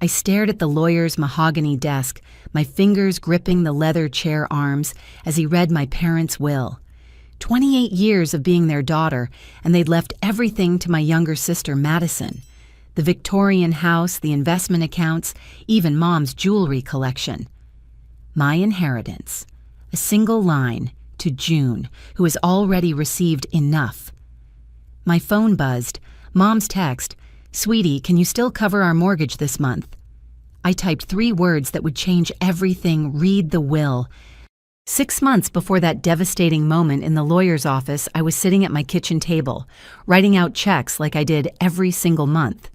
I stared at the lawyer's mahogany desk, my fingers gripping the leather chair arms as he read my parents' will. 28 years of being their daughter, and they'd left everything to my younger sister, Madison. The Victorian house, the investment accounts, even Mom's jewelry collection. My inheritance. A single line to June, who has already received enough. My phone buzzed. Mom's text, "Sweetie, can you still cover our mortgage this month?" I typed 3 words that would change everything. Read the will. 6 months before that devastating moment in the lawyer's office, I was sitting at my kitchen table, writing out checks like I did every single month.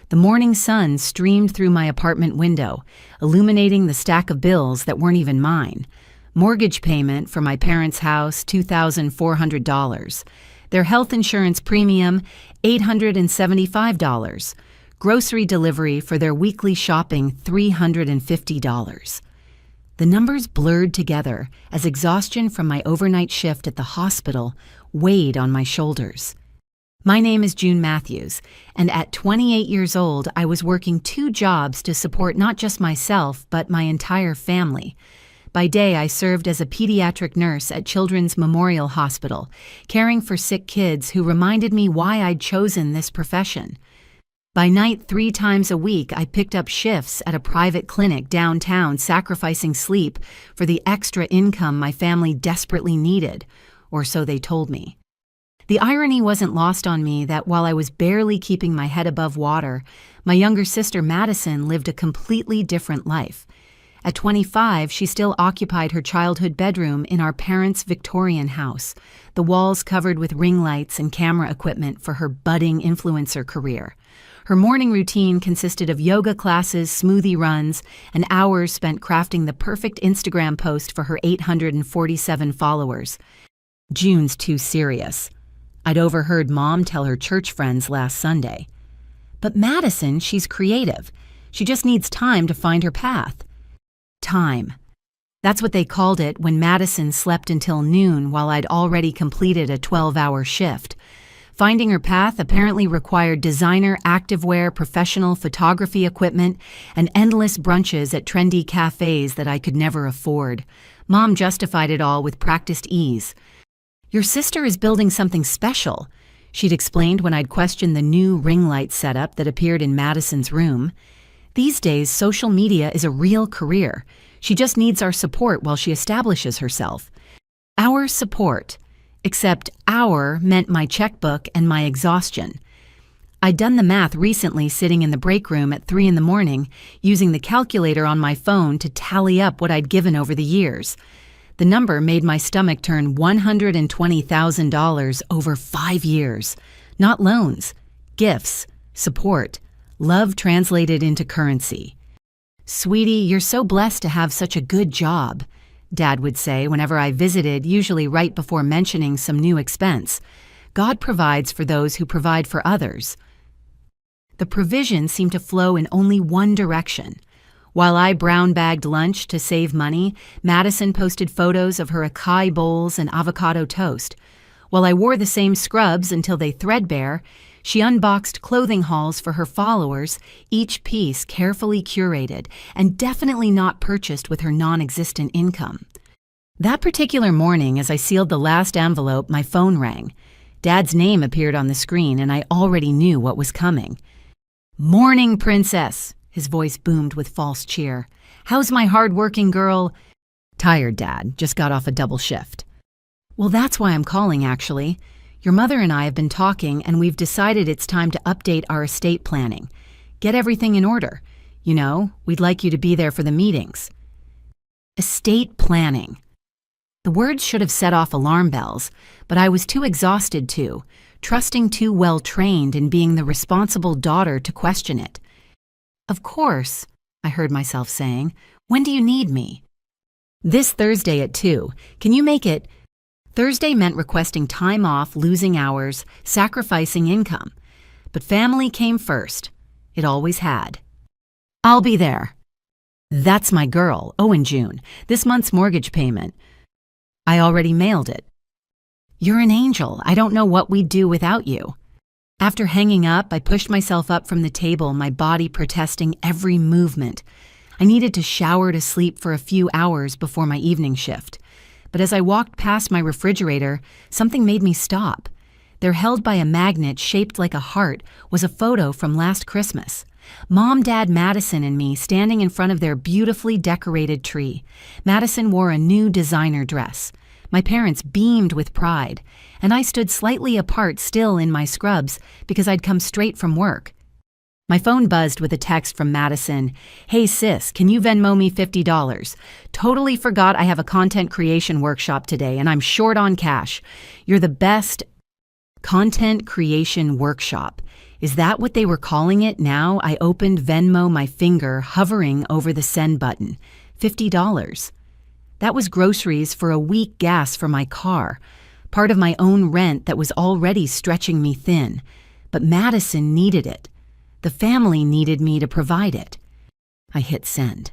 The morning sun streamed through my apartment window, illuminating the stack of bills that weren't even mine. Mortgage payment for my parents' house, $2,400. Their health insurance premium, $875. Grocery delivery for their weekly shopping, $350. The numbers blurred together as exhaustion from my overnight shift at the hospital weighed on my shoulders. My name is June Matthews, and at 28 years old, I was working 2 jobs to support not just myself, but my entire family. By day, I served as a pediatric nurse at Children's Memorial Hospital, caring for sick kids who reminded me why I'd chosen this profession. By night, 3 times a week, I picked up shifts at a private clinic downtown, sacrificing sleep for the extra income my family desperately needed, or so they told me. The irony wasn't lost on me that while I was barely keeping my head above water, my younger sister Madison lived a completely different life. At 25, she still occupied her childhood bedroom in our parents' Victorian house, the walls covered with ring lights and camera equipment for her budding influencer career. Her morning routine consisted of yoga classes, smoothie runs, and hours spent crafting the perfect Instagram post for her 847 followers. June's too serious. I'd overheard Mom tell her church friends last Sunday. But Madison, she's creative. She just needs time to find her path. Time. That's what they called it when Madison slept until noon while I'd already completed a 12-hour shift. Finding her path apparently required designer activewear, professional photography equipment, and endless brunches at trendy cafes that I could never afford. Mom justified it all with practiced ease. "Your sister is building something special," she'd explained when I'd questioned the new ring light setup that appeared in Madison's room. "These days, social media is a real career. She just needs our support while she establishes herself." Our support. Except our meant my checkbook and my exhaustion. I'd done the math recently sitting in the break room at 3 in the morning, using the calculator on my phone to tally up what I'd given over the years. The number made my stomach turn $120,000 over 5 years. Not loans, gifts, support, love translated into currency. "Sweetie, you're so blessed to have such a good job," Dad would say whenever I visited, usually right before mentioning some new expense. "God provides for those who provide for others." The provision seemed to flow in only one direction. While I brown-bagged lunch to save money, Madison posted photos of her acai bowls and avocado toast. While I wore the same scrubs until they threadbare, she unboxed clothing hauls for her followers, each piece carefully curated and definitely not purchased with her non-existent income. That particular morning, as I sealed the last envelope, my phone rang. Dad's name appeared on the screen, and I already knew what was coming. "Morning, Princess," his voice boomed with false cheer. "How's my hard-working girl?" "Tired, Dad. Just got off a double shift." "Well, that's why I'm calling, actually. Your mother and I have been talking, and we've decided it's time to update our estate planning. Get everything in order. You know, we'd like you to be there for the meetings." Estate planning. The words should have set off alarm bells, but I was too exhausted to, trusting too well trained in being the responsible daughter to question it. "Of course," I heard myself saying. "When do you need me?" "This Thursday at 2. Can you make it?" Thursday meant requesting time off, losing hours, sacrificing income. But family came first. It always had. "I'll be there." "That's my girl. Oh, in June. This month's mortgage payment." "I already mailed it." "You're an angel. I don't know what we'd do without you." After hanging up, I pushed myself up from the table, my body protesting every movement. I needed to shower to sleep for a few hours before my evening shift. But as I walked past my refrigerator, something made me stop. There, held by a magnet shaped like a heart, was a photo from last Christmas. Mom, Dad, Madison, and me standing in front of their beautifully decorated tree. Madison wore a new designer dress. My parents beamed with pride, and I stood slightly apart, still in my scrubs, because I'd come straight from work. My phone buzzed with a text from Madison. "Hey sis, can you Venmo me $50? Totally forgot I have a content creation workshop today and I'm short on cash. You're the best." Content creation workshop. Is that what they were calling it now? I opened Venmo, my finger hovering over the send button. $50. That was groceries for a week, gas for my car, part of my own rent that was already stretching me thin. But Madison needed it. The family needed me to provide it. I hit send.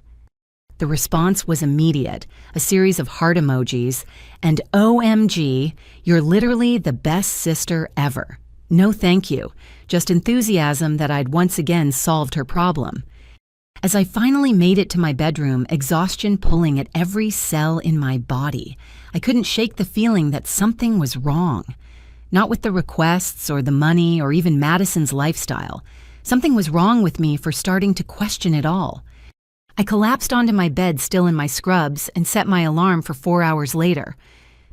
The response was immediate, a series of heart emojis, and OMG, you're literally the best sister ever. No thank you, just enthusiasm that I'd once again solved her problem. As I finally made it to my bedroom, exhaustion pulling at every cell in my body, I couldn't shake the feeling that something was wrong. Not with the requests or the money or even Madison's lifestyle. Something was wrong with me for starting to question it all. I collapsed onto my bed, still in my scrubs, and set my alarm for 4 hours later.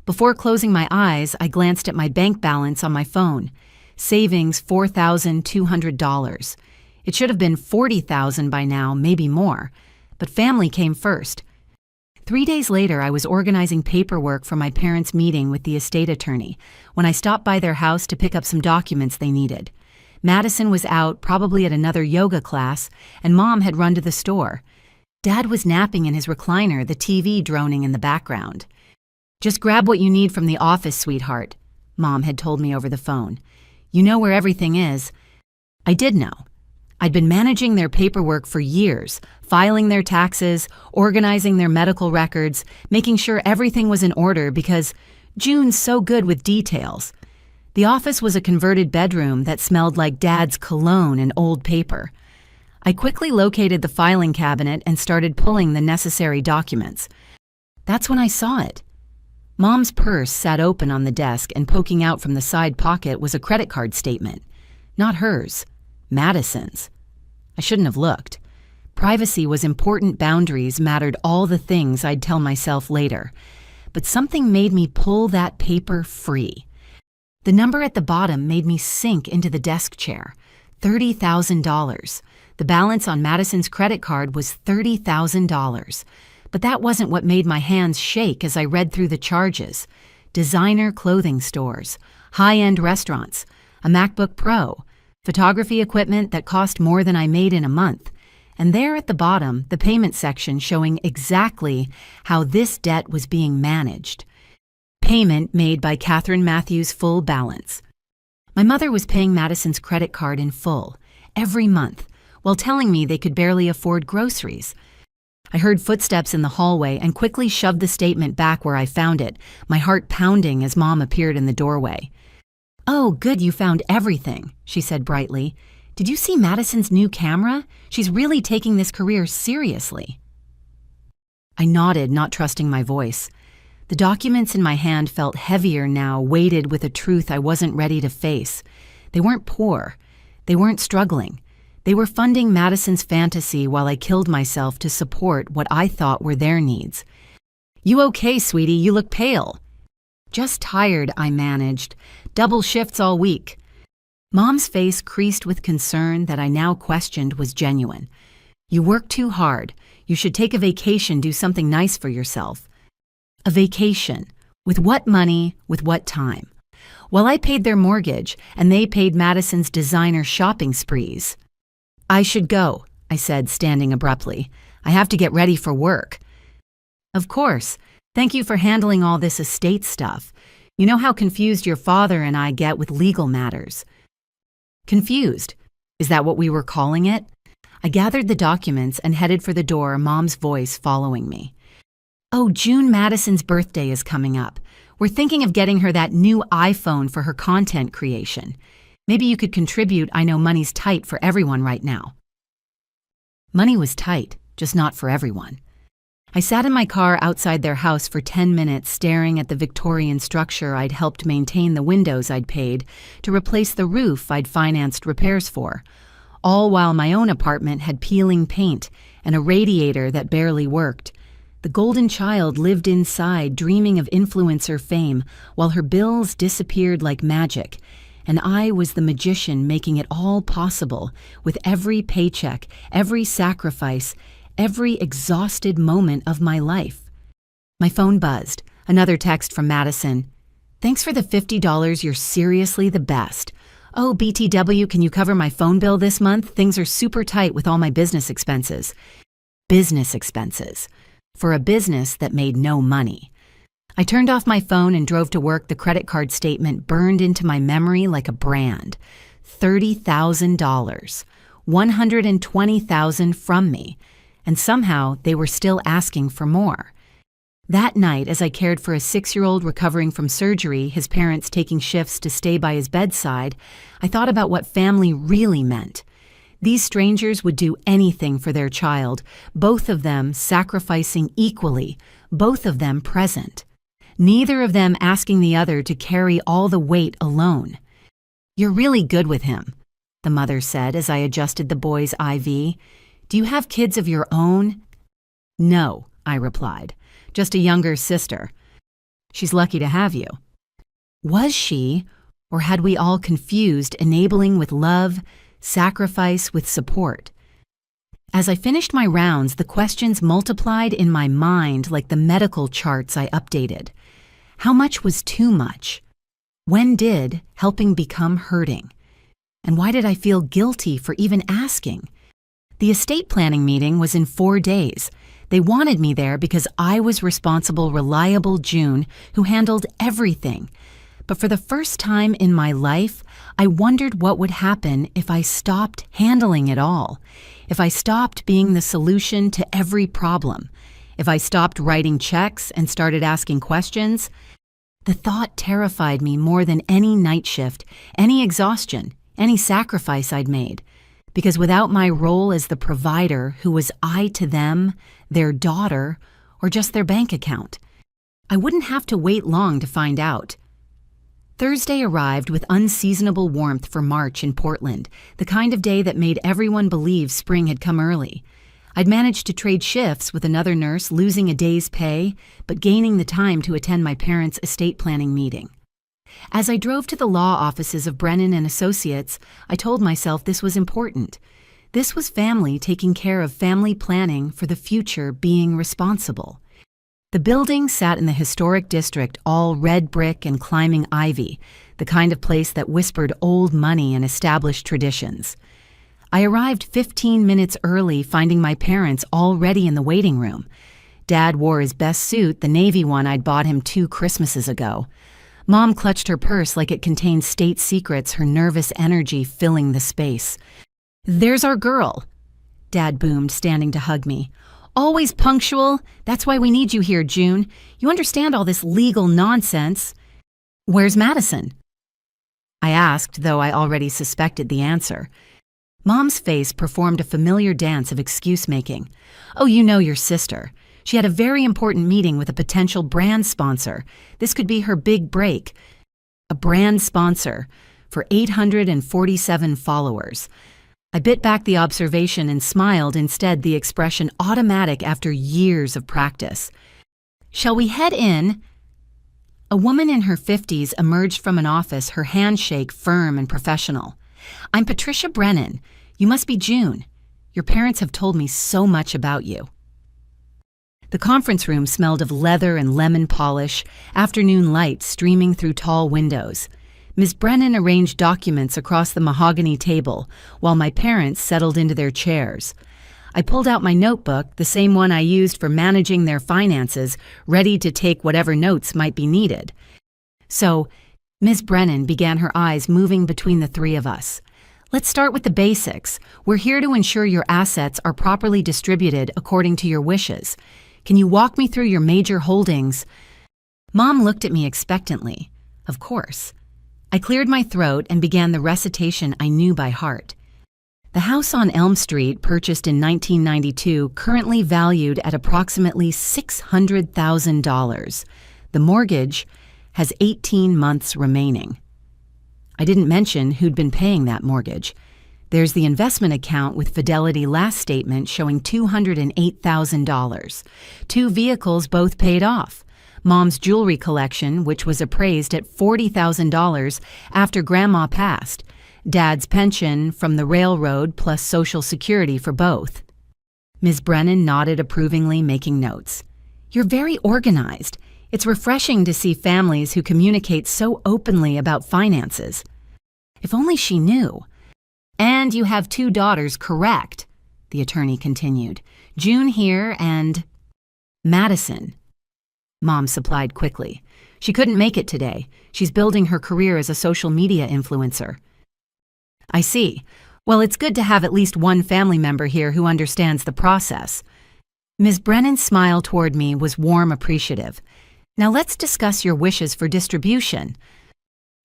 Before closing my eyes, I glanced at my bank balance on my phone. Savings $4,200. It should have been $40,000 by now, maybe more. But family came first. 3 days later, I was organizing paperwork for my parents' meeting with the estate attorney when I stopped by their house to pick up some documents they needed. Madison was out, probably at another yoga class, and Mom had run to the store. Dad was napping in his recliner, the TV droning in the background. "Just grab what you need from the office, sweetheart," Mom had told me over the phone. "You know where everything is." I did know. I'd been managing their paperwork for years, filing their taxes, organizing their medical records, making sure everything was in order because June's so good with details. The office was a converted bedroom that smelled like Dad's cologne and old paper. I quickly located the filing cabinet and started pulling the necessary documents. That's when I saw it. Mom's purse sat open on the desk, and poking out from the side pocket was a credit card statement. Not hers, Madison's. I shouldn't have looked. Privacy was important, boundaries mattered, all the things I'd tell myself later. But something made me pull that paper free. The number at the bottom made me sink into the desk chair. $30,000. The balance on Madison's credit card was $30,000. But that wasn't what made my hands shake as I read through the charges. Designer clothing stores, high-end restaurants, a MacBook Pro, photography equipment that cost more than I made in a month. And there at the bottom, the payment section showing exactly how this debt was being managed. Payment made by Catherine Matthews, full balance. My mother was paying Madison's credit card in full, every month, while telling me they could barely afford groceries. I heard footsteps in the hallway and quickly shoved the statement back where I found it, my heart pounding as Mom appeared in the doorway. "Oh, good, you found everything," she said brightly. "Did you see Madison's new camera? She's really taking this career seriously." I nodded, not trusting my voice. The documents in my hand felt heavier now, weighted with a truth I wasn't ready to face. They weren't poor. They weren't struggling. They were funding Madison's fantasy while I killed myself to support what I thought were their needs. "You okay, sweetie? You look pale." "Just tired," I managed. "Double shifts all week." Mom's face creased with concern that I now questioned was genuine. "You work too hard. You should take a vacation, do something nice for yourself." A vacation. With what money? With what time? Well, I paid their mortgage, and they paid Madison's designer shopping sprees. "I should go," I said, standing abruptly. "I have to get ready for work." "Of course. Thank you for handling all this estate stuff. You know how confused your father and I get with legal matters." Confused? Is that what we were calling it? I gathered the documents and headed for the door, Mom's voice following me. "Oh, June Madison's birthday is coming up. We're thinking of getting her that new iPhone for her content creation. Maybe you could contribute. I know money's tight for everyone right now." Money was tight, just not for everyone. I sat in my car outside their house for 10 minutes staring at the Victorian structure I'd helped maintain, the windows I'd paid to replace the roof I'd financed repairs for, all while my own apartment had peeling paint and a radiator that barely worked. The golden child lived inside, dreaming of influencer fame, while her bills disappeared like magic, and I was the magician making it all possible with every paycheck, every sacrifice, every exhausted moment of my life. My phone buzzed. Another text from Madison. "Thanks for the $50. You're seriously the best. Oh, BTW, can you cover my phone bill this month? Things are super tight with all my business expenses." Business expenses. For a business that made no money. I turned off my phone and drove to work. The credit card statement burned into my memory like a brand. $30,000. $120,000 from me. And somehow they were still asking for more. That night, as I cared for a 6-year-old recovering from surgery, his parents taking shifts to stay by his bedside, I thought about what family really meant. These strangers would do anything for their child, both of them sacrificing equally, both of them present. Neither of them asking the other to carry all the weight alone. "You're really good with him," the mother said as I adjusted the boy's IV. "Do you have kids of your own?" "No," I replied. "Just a younger sister." "She's lucky to have you." Was she, or had we all confused enabling with love, sacrifice with support? As I finished my rounds, the questions multiplied in my mind like the medical charts I updated. How much was too much? When did helping become hurting? And why did I feel guilty for even asking? The estate planning meeting was in 4 days. They wanted me there because I was responsible, reliable June who handled everything. But for the first time in my life, I wondered what would happen if I stopped handling it all, if I stopped being the solution to every problem, if I stopped writing checks and started asking questions. The thought terrified me more than any night shift, any exhaustion, any sacrifice I'd made. Because without my role as the provider, who was I to them, their daughter, or just their bank account? I wouldn't have to wait long to find out. Thursday arrived with unseasonable warmth for March in Portland, the kind of day that made everyone believe spring had come early. I'd managed to trade shifts with another nurse, losing a day's pay, but gaining the time to attend my parents' estate planning meeting. As I drove to the law offices of Brennan and Associates, I told myself this was important. This was family taking care of family planning for the future, being responsible. The building sat in the historic district, all red brick and climbing ivy, the kind of place that whispered old money and established traditions. I arrived 15 minutes early, finding my parents already in the waiting room. Dad wore his best suit, the navy one I'd bought him 2 Christmases ago. Mom clutched her purse like it contained state secrets, her nervous energy filling the space. "There's our girl," Dad boomed, standing to hug me. "Always punctual. That's why we need you here, June. You understand all this legal nonsense." "Where's Madison?" I asked, though I already suspected the answer. Mom's face performed a familiar dance of excuse-making. "Oh, you know your sister. She had a very important meeting with a potential brand sponsor. This could be her big break." A brand sponsor for 847 followers. I bit back the observation and smiled, instead the expression automatic after years of practice. "Shall we head in?" A woman in her 50s emerged from an office, her handshake firm and professional. "I'm Patricia Brennan. You must be June. Your parents have told me so much about you." The conference room smelled of leather and lemon polish, afternoon light streaming through tall windows. Ms. Brennan arranged documents across the mahogany table, while my parents settled into their chairs. I pulled out my notebook, the same one I used for managing their finances, ready to take whatever notes might be needed. So, Ms. Brennan began, her eyes moving between the 3 of us. "Let's start with the basics. We're here to ensure your assets are properly distributed according to your wishes. Can you walk me through your major holdings?" Mom looked at me expectantly. Of course. I cleared my throat and began the recitation I knew by heart. The house on Elm Street, purchased in 1992, currently valued at approximately $600,000. The mortgage has 18 months remaining. I didn't mention who'd been paying that mortgage. There's the investment account with Fidelity last statement showing $208,000. 2 vehicles both paid off. Mom's jewelry collection, which was appraised at $40,000 after Grandma passed. Dad's pension from the railroad plus Social Security for both. Ms. Brennan nodded approvingly, making notes. You're very organized. It's refreshing to see families who communicate so openly about finances. If only she knew. And you have 2 daughters, correct? The attorney continued. June here and Madison. Mom supplied quickly. She couldn't make it today. She's building her career as a social media influencer. I see. Well, it's good to have at least one family member here who understands the process. Ms. Brennan's smile toward me was warm, appreciative. Now let's discuss your wishes for distribution.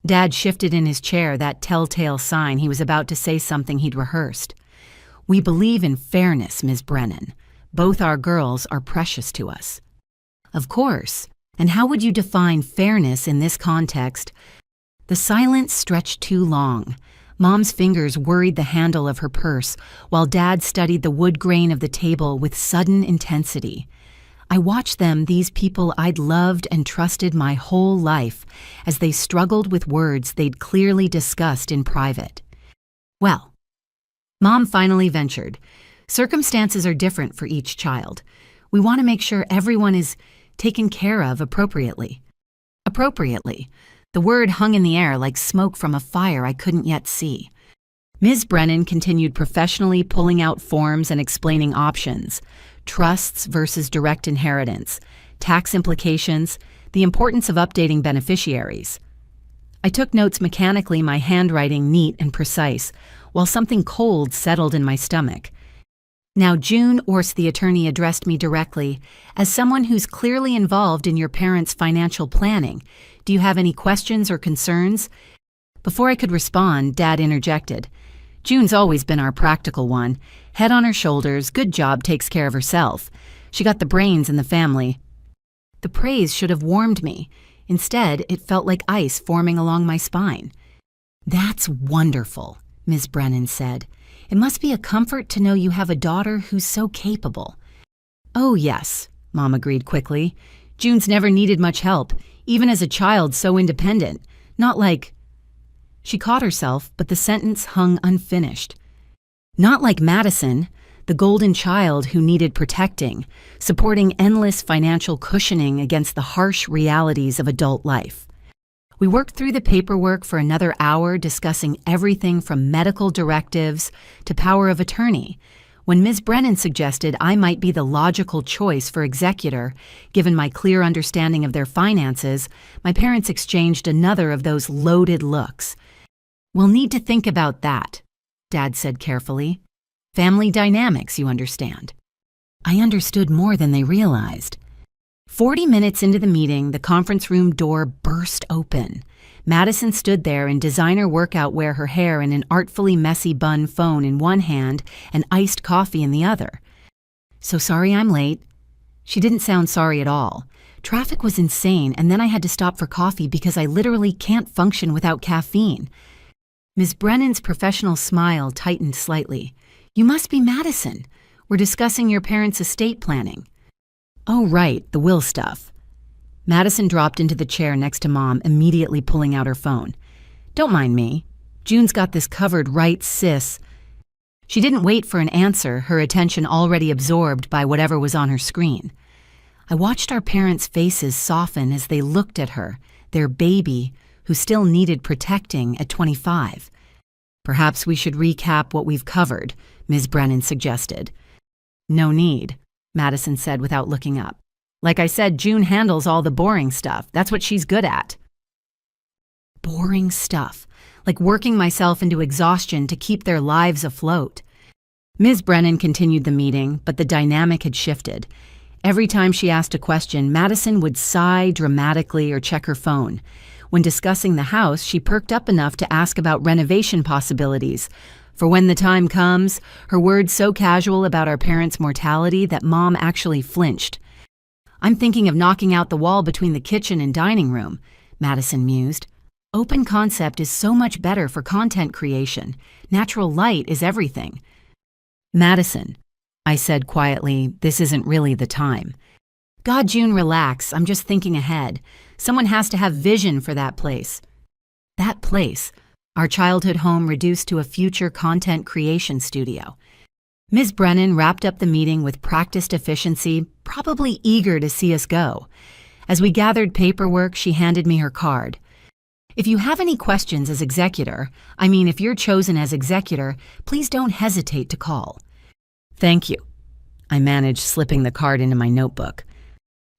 Dad shifted in his chair, that telltale sign he was about to say something he'd rehearsed. We believe in fairness, Ms. Brennan. Both our girls are precious to us. Of course. And how would you define fairness in this context? The silence stretched too long. Mom's fingers worried the handle of her purse, while Dad studied the wood grain of the table with sudden intensity. I watched them, these people I'd loved and trusted my whole life, as they struggled with words they'd clearly discussed in private. Well, Mom finally ventured. Circumstances are different for each child. We want to make sure everyone is taken care of appropriately. Appropriately. The word hung in the air like smoke from a fire I couldn't yet see. Ms. Brennan continued professionally pulling out forms and explaining options. Trusts versus direct inheritance, tax implications, the importance of updating beneficiaries. I took notes mechanically, my handwriting neat and precise, while something cold settled in my stomach. Now, June Orse, the attorney, addressed me directly. As someone who's clearly involved in your parents' financial planning, do you have any questions or concerns? Before I could respond, Dad interjected. June's always been our practical one. Head on her shoulders, good job, takes care of herself. She got the brains in the family. The praise should have warmed me. Instead, it felt like ice forming along my spine. That's wonderful, Ms. Brennan said. It must be a comfort to know you have a daughter who's so capable. Oh, yes, Mom agreed quickly. June's never needed much help, even as a child so independent. Not like... She caught herself, but the sentence hung unfinished. Not like Madison, the golden child who needed protecting, supporting endless financial cushioning against the harsh realities of adult life. We worked through the paperwork for another hour, discussing everything from medical directives to power of attorney, when Ms. Brennan suggested I might be the logical choice for executor. Given my clear understanding of their finances, my parents exchanged another of those loaded looks. We'll need to think about that, Dad said carefully. Family dynamics, you understand. I understood more than they realized. 40 minutes into the meeting, the conference room door burst open. Madison stood there in designer workout wear, her hair in an artfully messy bun, phone in one hand and iced coffee in the other. So sorry I'm late. She didn't sound sorry at all. Traffic was insane, and then I had to stop for coffee because I literally can't function without caffeine. Ms. Brennan's professional smile tightened slightly. You must be Madison. We're discussing your parents' estate planning. Oh, right, the will stuff. Madison dropped into the chair next to Mom, immediately pulling out her phone. Don't mind me. June's got this covered, right, sis? She didn't wait for an answer, her attention already absorbed by whatever was on her screen. I watched our parents' faces soften as they looked at her, their baby, who still needed protecting at 25. Perhaps we should recap what we've covered, Ms. Brennan suggested. No need, Madison said without looking up. Like I said, June handles all the boring stuff. That's what she's good at. Boring stuff, like working myself into exhaustion to keep their lives afloat. Ms. Brennan continued the meeting, but the dynamic had shifted. Every time she asked a question, Madison would sigh dramatically or check her phone. When discussing the house, she perked up enough to ask about renovation possibilities. For when the time comes, her words so casual about our parents' mortality that Mom actually flinched. "I'm thinking of knocking out the wall between the kitchen and dining room," Madison mused. "Open concept is so much better for content creation. Natural light is everything." "Madison," I said quietly, "this isn't really the time." "God, June, relax. I'm just thinking ahead. Someone has to have vision for that place." That place, our childhood home reduced to a future content creation studio. Ms. Brennan wrapped up the meeting with practiced efficiency, probably eager to see us go. As we gathered paperwork, she handed me her card. "If you have any questions as executor, if you're chosen as executor, please don't hesitate to call." "Thank you." I managed slipping the card into my notebook.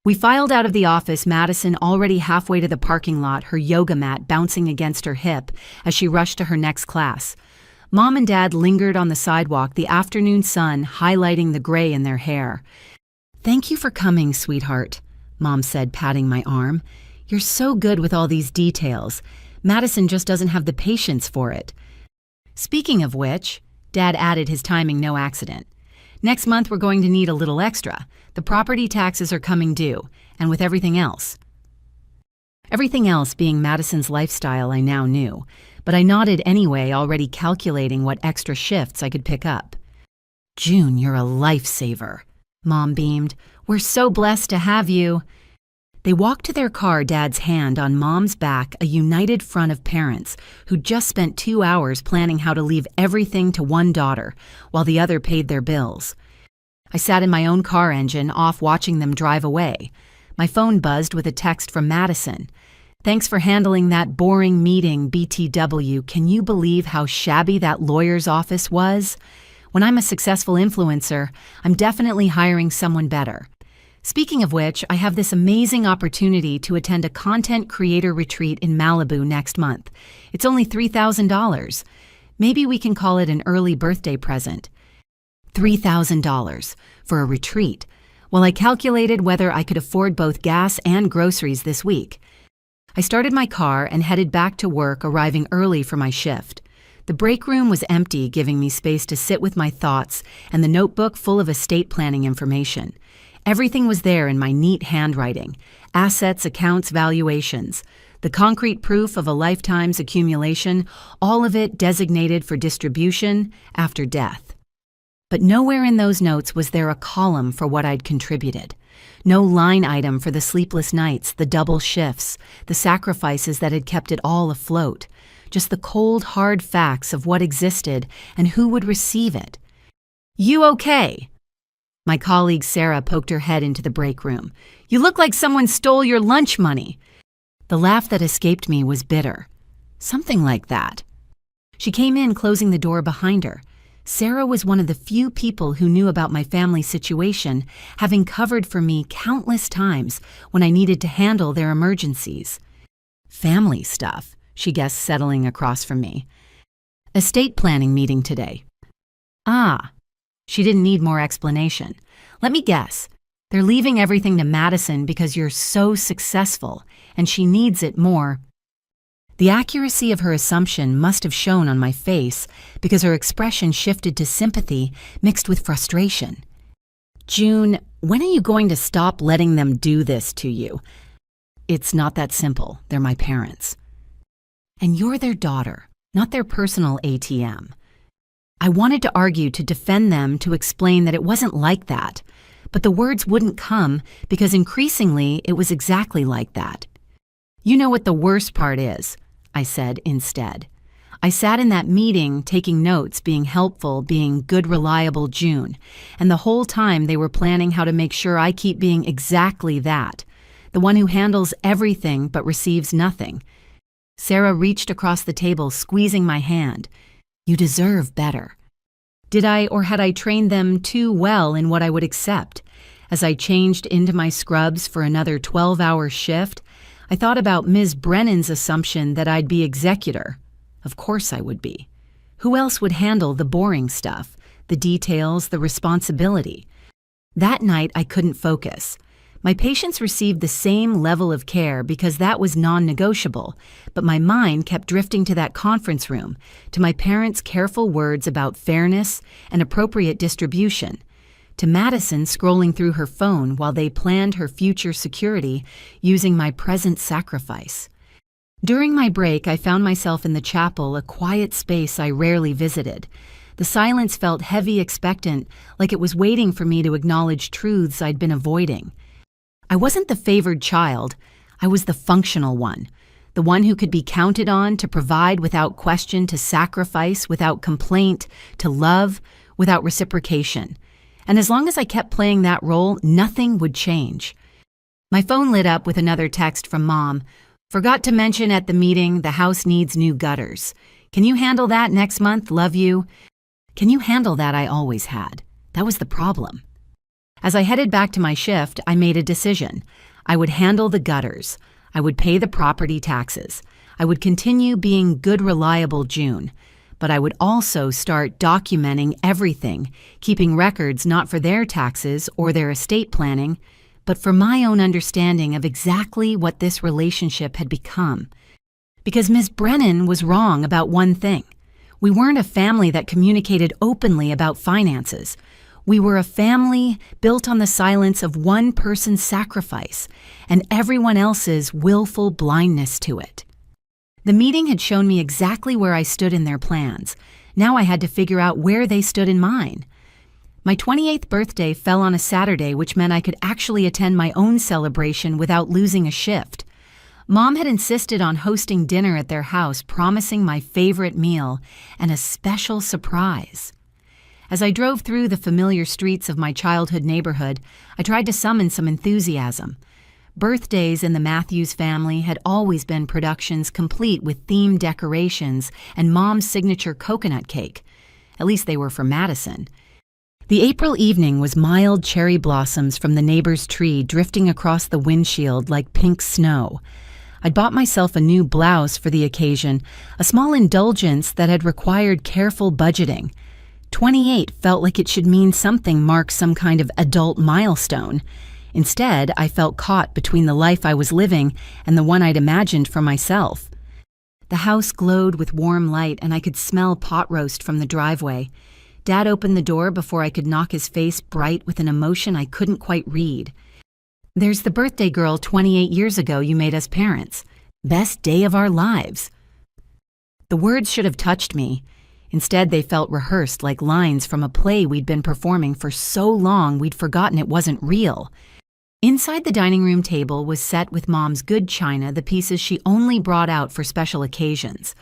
We filed out of the office, Madison already halfway to the parking lot, her yoga mat bouncing against her hip as she rushed to her next class. Mom and Dad lingered on the sidewalk, the afternoon sun highlighting the gray in their hair. "Thank you for coming, sweetheart," Mom said, patting my arm. "You're so good with all these details. Madison just doesn't have the patience for it." "Speaking of which," Dad added, his timing no accident, "next month we're going to need a little extra. The property taxes are coming due, and with everything else." Everything else being Madison's lifestyle I now knew, but I nodded anyway, already calculating what extra shifts I could pick up. "June, you're a lifesaver," Mom beamed. "We're so blessed to have you." They walked to their car, Dad's hand on Mom's back, a united front of parents who'd just spent 2 hours planning how to leave everything to one daughter while the other paid their bills. I sat in my own car engine, off watching them drive away. My phone buzzed with a text from Madison. "Thanks for handling that boring meeting, BTW. Can you believe how shabby that lawyer's office was? When I'm a successful influencer, I'm definitely hiring someone better. Speaking of which, I have this amazing opportunity to attend a content creator retreat in Malibu next month. It's only $3,000. Maybe we can call it an early birthday present." $3,000 for a retreat, while I calculated whether I could afford both gas and groceries this week. I started my car and headed back to work, arriving early for my shift. The break room was empty, giving me space to sit with my thoughts and the notebook full of estate planning information. Everything was there in my neat handwriting: assets, accounts, valuations, the concrete proof of a lifetime's accumulation, all of it designated for distribution after death. But nowhere in those notes was there a column for what I'd contributed. No line item for the sleepless nights, the double shifts, the sacrifices that had kept it all afloat. Just the cold, hard facts of what existed and who would receive it. "You okay?" My colleague Sarah poked her head into the break room. "You look like someone stole your lunch money." The laugh that escaped me was bitter. "Something like that." She came in, closing the door behind her. Sarah was one of the few people who knew about my family situation, having covered for me countless times when I needed to handle their emergencies. "Family stuff," she guessed, settling across from me. "Estate planning meeting today." "Ah." She didn't need more explanation. "Let me guess. They're leaving everything to Madison because you're so successful, and she needs it more." The accuracy of her assumption must have shown on my face because her expression shifted to sympathy mixed with frustration. "June, when are you going to stop letting them do this to you?" "It's not that simple. They're my parents." "And you're their daughter, not their personal ATM." I wanted to argue, to defend them, to explain that it wasn't like that, but the words wouldn't come because increasingly it was exactly like that. "You know what the worst part is," I said instead. I sat in that meeting taking notes, being helpful, being good, reliable June, and the whole time they were planning how to make sure I keep being exactly that, the one who handles everything but receives nothing. Sarah reached across the table, squeezing my hand. "You deserve better." Did I, or had I trained them too well in what I would accept? As I changed into my scrubs for another 12-hour shift, I thought about Ms. Brennan's assumption that I'd be executor. Of course I would be. Who else would handle the boring stuff, the details, the responsibility? That night I couldn't focus. My patients received the same level of care because that was non-negotiable, but my mind kept drifting to that conference room, to my parents' careful words about fairness and appropriate distribution, to Madison scrolling through her phone while they planned her future security using my present sacrifice. During my break, I found myself in the chapel, a quiet space I rarely visited. The silence felt heavy, expectant, like it was waiting for me to acknowledge truths I'd been avoiding. I wasn't the favored child. I was the functional one, the one who could be counted on to provide without question, to sacrifice without complaint, to love without reciprocation. And as long as I kept playing that role, nothing would change. My phone lit up with another text from Mom. "Forgot to mention at the meeting, the house needs new gutters. Can you handle that next month? Love you." Can you handle that I always had? That was the problem. As I headed back to my shift, I made a decision. I would handle the gutters. I would pay the property taxes. I would continue being good, reliable June. But I would also start documenting everything, keeping records not for their taxes or their estate planning, but for my own understanding of exactly what this relationship had become. Because Ms. Brennan was wrong about one thing. We weren't a family that communicated openly about finances. We were a family built on the silence of one person's sacrifice and everyone else's willful blindness to it. The meeting had shown me exactly where I stood in their plans. Now I had to figure out where they stood in mine. My 28th birthday fell on a Saturday, which meant I could actually attend my own celebration without losing a shift. Mom had insisted on hosting dinner at their house, promising my favorite meal and a special surprise. As I drove through the familiar streets of my childhood neighborhood, I tried to summon some enthusiasm. Birthdays in the Matthews family had always been productions complete with themed decorations and Mom's signature coconut cake. At least they were for Madison. The April evening was mild cherry blossoms from the neighbor's tree drifting across the windshield like pink snow. I'd bought myself a new blouse for the occasion, a small indulgence that had required careful budgeting. 28 felt like it should mean something, mark some kind of adult milestone. Instead, I felt caught between the life I was living and the one I'd imagined for myself. The house glowed with warm light and I could smell pot roast from the driveway. Dad opened the door before I could knock his face bright with an emotion I couldn't quite read. "There's the birthday girl 28 years ago you made us parents. Best day of our lives." The words should have touched me. Instead, they felt rehearsed like lines from a play we'd been performing for so long we'd forgotten it wasn't real. Inside the dining room table was set with Mom's good china, the pieces she only brought out for special occasions.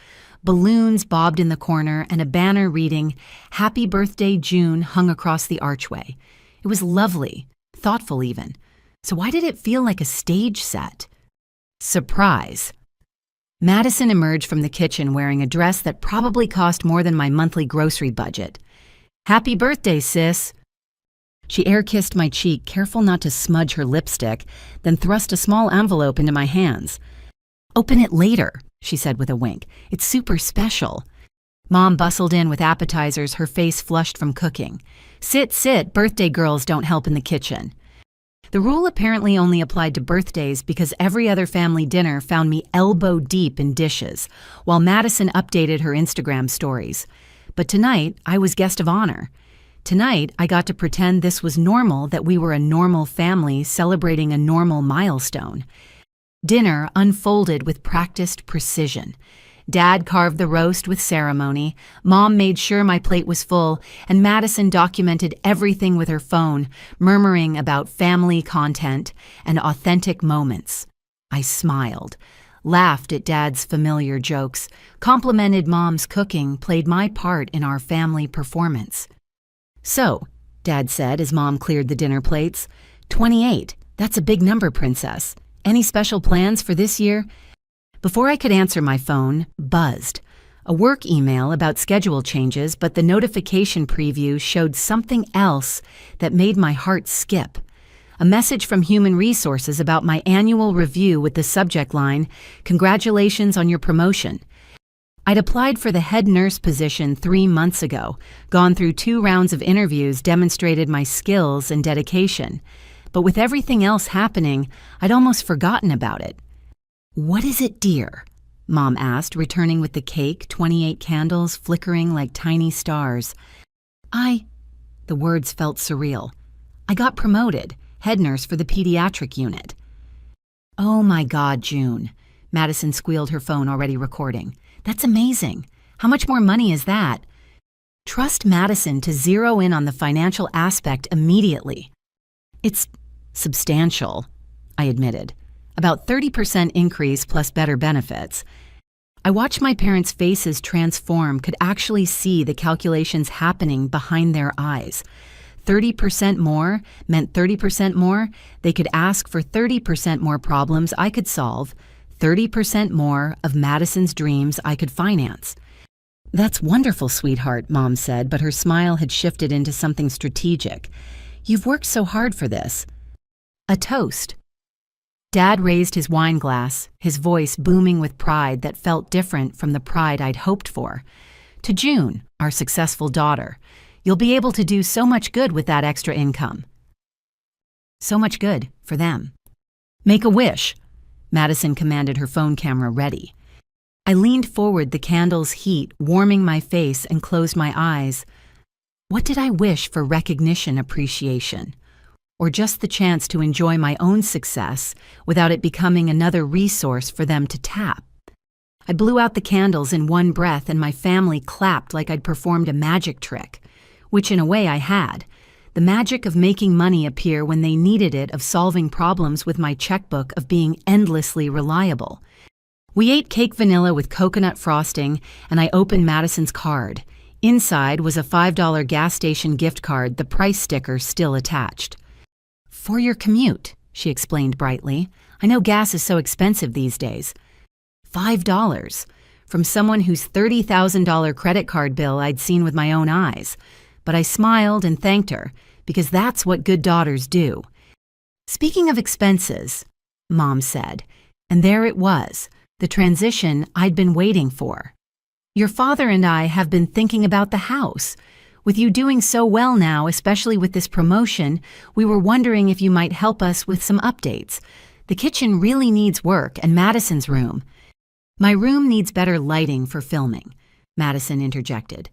Balloons bobbed in the corner and a banner reading, "Happy Birthday, June," hung across the archway. It was lovely, thoughtful even. So why did it feel like a stage set? Surprise. Madison emerged from the kitchen wearing a dress that probably cost more than my monthly grocery budget. "Happy birthday, sis." She air-kissed my cheek, careful not to smudge her lipstick, then thrust a small envelope into my hands. "Open it later," she said with a wink. "It's super special." Mom bustled in with appetizers, her face flushed from cooking. "Sit, sit, birthday girls don't help in the kitchen." The rule apparently only applied to birthdays because every other family dinner found me elbow deep in dishes, while Madison updated her Instagram stories. But tonight, I was guest of honor. Tonight, I got to pretend this was normal, that we were a normal family celebrating a normal milestone. Dinner unfolded with practiced precision. Dad carved the roast with ceremony, Mom made sure my plate was full, and Madison documented everything with her phone, murmuring about family content and authentic moments. I smiled, laughed at Dad's familiar jokes, complimented Mom's cooking, played my part in our family performance. "So," Dad said as Mom cleared the dinner plates, 28, that's a big number, Princess. Any special plans for this year?" Before I could answer, my phone buzzed. A work email about schedule changes, but the notification preview showed something else that made my heart skip. A message from Human Resources about my annual review with the subject line, "Congratulations on your promotion." I'd applied for the head nurse position 3 months ago, gone through 2 rounds of interviews, demonstrated my skills and dedication. but with everything else happening, I'd almost forgotten about it. "What is it, dear?" Mom asked, returning with the cake, 28 candles flickering like tiny stars. The words felt surreal. "I got promoted, head nurse for the pediatric unit." "Oh my God, June." Madison squealed, her phone already recording. "That's amazing. How much more money is that?" Trust Madison to zero in on the financial aspect immediately. "It's substantial," I admitted. "About 30% increase plus better benefits." I watched my parents' faces transform, could actually see the calculations happening behind their eyes. 30% more meant 30% more. They could ask for 30% more problems I could solve, 30% more of Madison's dreams I could finance. "That's wonderful, sweetheart," Mom said, but her smile had shifted into something strategic. "You've worked so hard for this." A toast. Dad raised his wine glass, his voice booming with pride that felt different from the pride I'd hoped for. "To June, our successful daughter. You'll be able to do so much good with that extra income." So much good for them. "Make a wish," Madison commanded, her phone camera ready. I leaned forward, the candle's heat warming my face, and closed my eyes. What did I wish for? Recognition, appreciation, or just the chance to enjoy my own success without it becoming another resource for them to tap? I blew out the candles in one breath, and my family clapped like I'd performed a magic trick, which in a way I had. The magic of making money appear when they needed it, of solving problems with my checkbook, of being endlessly reliable. We ate cake vanilla with coconut frosting, and I opened Madison's card. Inside was a $5 gas station gift card, the price sticker still attached. "For your commute," she explained brightly. "I know gas is so expensive these days." $5 from someone whose $30,000 credit card bill I'd seen with my own eyes. But I smiled and thanked her, because that's what good daughters do. "Speaking of expenses," Mom said, and there it was, the transition I'd been waiting for. "Your father and I have been thinking about the house. With you doing so well now, especially with this promotion, we were wondering if you might help us with some updates. The kitchen really needs work, and Madison's room." "My room needs better lighting for filming," Madison interjected.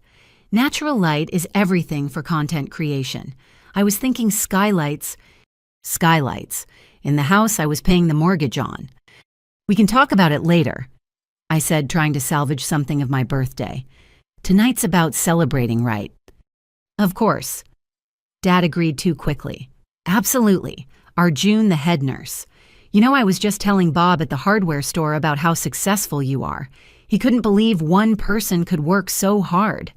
"Natural light is everything for content creation. I was thinking skylights." "Skylights. In the house I was paying the mortgage on." "We can talk about it later," I said, trying to salvage something of my birthday. "Tonight's about celebrating, right?" "Of course." Dad agreed too quickly. "Absolutely. Our June, the head nurse. You know, I was just telling Bob at the hardware store about how successful you are. He couldn't believe one person could work so hard."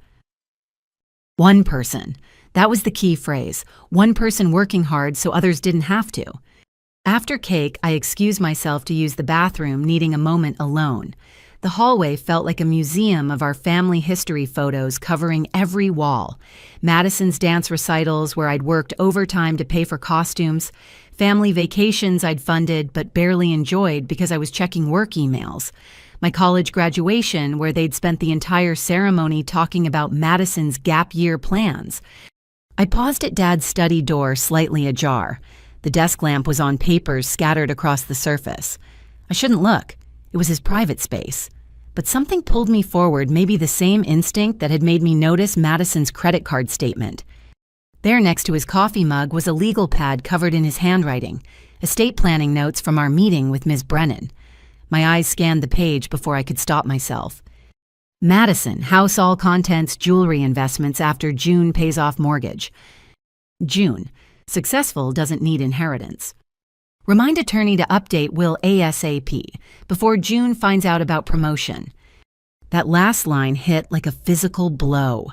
One person. That was the key phrase. One person working hard so others didn't have to. After cake, I excused myself to use the bathroom, needing a moment alone. The hallway felt like a museum of our family history photos covering every wall. Madison's dance recitals where I'd worked overtime to pay for costumes, family vacations I'd funded but barely enjoyed because I was checking work emails, my college graduation where they'd spent the entire ceremony talking about Madison's gap year plans. I paused at Dad's study door, slightly ajar. The desk lamp was on papers scattered across the surface. I shouldn't look. It was his private space. But something pulled me forward, maybe the same instinct that had made me notice Madison's credit card statement. There next to his coffee mug was a legal pad covered in his handwriting, estate planning notes from our meeting with Ms. Brennan. My eyes scanned the page before I could stop myself. Madison, house all contents, jewelry investments after June pays off mortgage. June, successful doesn't need inheritance. Remind attorney to update will ASAP before June finds out about promotion. That last line hit like a physical blow.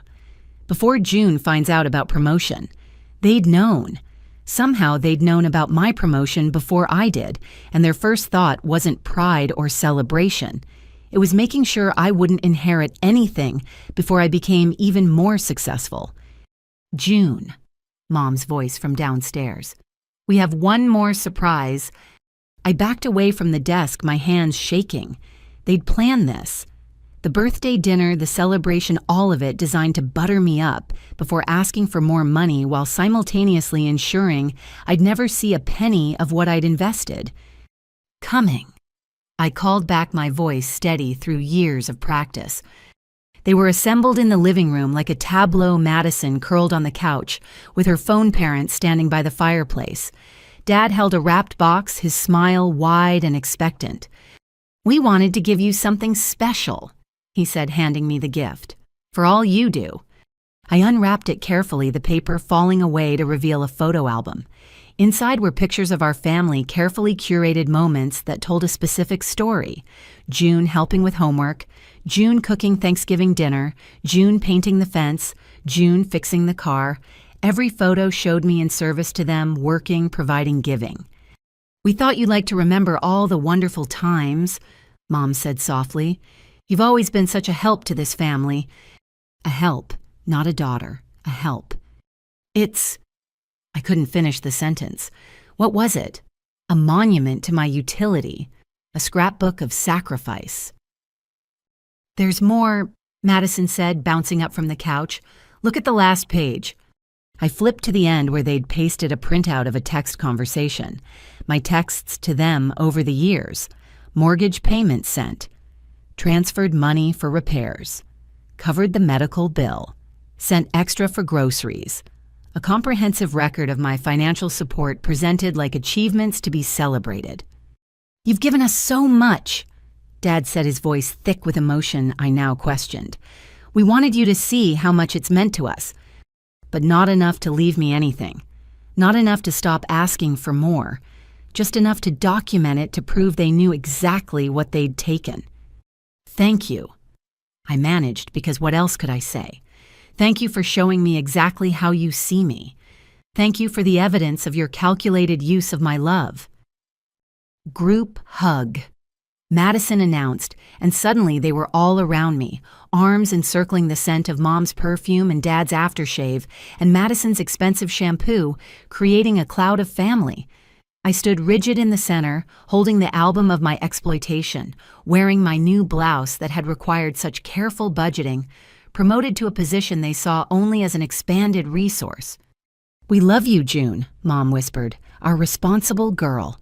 Before June finds out about promotion. They'd known. Somehow they'd known about my promotion before I did, and their first thought wasn't pride or celebration. It was making sure I wouldn't inherit anything before I became even more successful. June, Mom's voice from downstairs. We have one more surprise. I backed away from the desk, my hands shaking. They'd planned this. The birthday dinner, the celebration, all of it designed to butter me up before asking for more money while simultaneously ensuring I'd never see a penny of what I'd invested. Coming. I called back my voice steady through years of practice. They were assembled in the living room like a tableau. Madison curled on the couch, with her phone parents standing by the fireplace. Dad held a wrapped box, his smile wide and expectant. "We wanted to give you something special," he said, handing me the gift. "For all you do." I unwrapped it carefully, the paper falling away to reveal a photo album. Inside were pictures of our family, carefully curated moments that told a specific story. June helping with homework, June cooking Thanksgiving dinner, June painting the fence, June fixing the car. Every photo showed me in service to them, working, providing, giving. "We thought you'd like to remember all the wonderful times," Mom said softly. "You've always been such a help to this family." A help, not a daughter, a help. I couldn't finish the sentence. What was it? A monument to my utility, a scrapbook of sacrifice. "There's more," Madison said, bouncing up from the couch. "Look at the last page." I flipped to the end where they'd pasted a printout of a text conversation. My texts to them over the years. Mortgage payment sent. Transferred money for repairs. Covered the medical bill. Sent extra for groceries. A comprehensive record of my financial support presented like achievements to be celebrated. "You've given us so much," Dad said, his voice thick with emotion I now questioned. "We wanted you to see how much it's meant to us, but not enough to leave me anything. Not enough to stop asking for more. Just enough to document it to prove they knew exactly what they'd taken. Thank you." I managed, because what else could I say? "Thank you for showing me exactly how you see me. Thank you for the evidence of your calculated use of my love." "Group hug," Madison announced, and suddenly they were all around me, arms encircling the scent of Mom's perfume and Dad's aftershave and Madison's expensive shampoo, creating a cloud of family. I stood rigid in the center, holding the album of my exploitation, wearing my new blouse that had required such careful budgeting, promoted to a position they saw only as an expanded resource. "We love you, June," Mom whispered, "our responsible girl."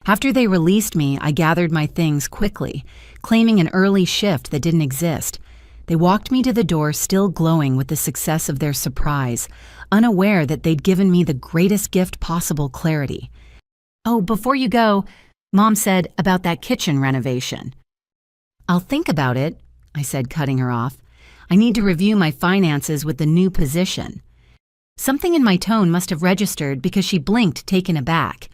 After they released me, I gathered my things quickly, claiming an early shift that didn't exist. They walked me to the door, still glowing with the success of their surprise, unaware that they'd given me the greatest gift possible: clarity. "Oh, before you go," Mom said, "about that kitchen renovation." "I'll think about it," I said, cutting her off. "I need to review my finances with the new position." Something in my tone must have registered, because she blinked, taken aback.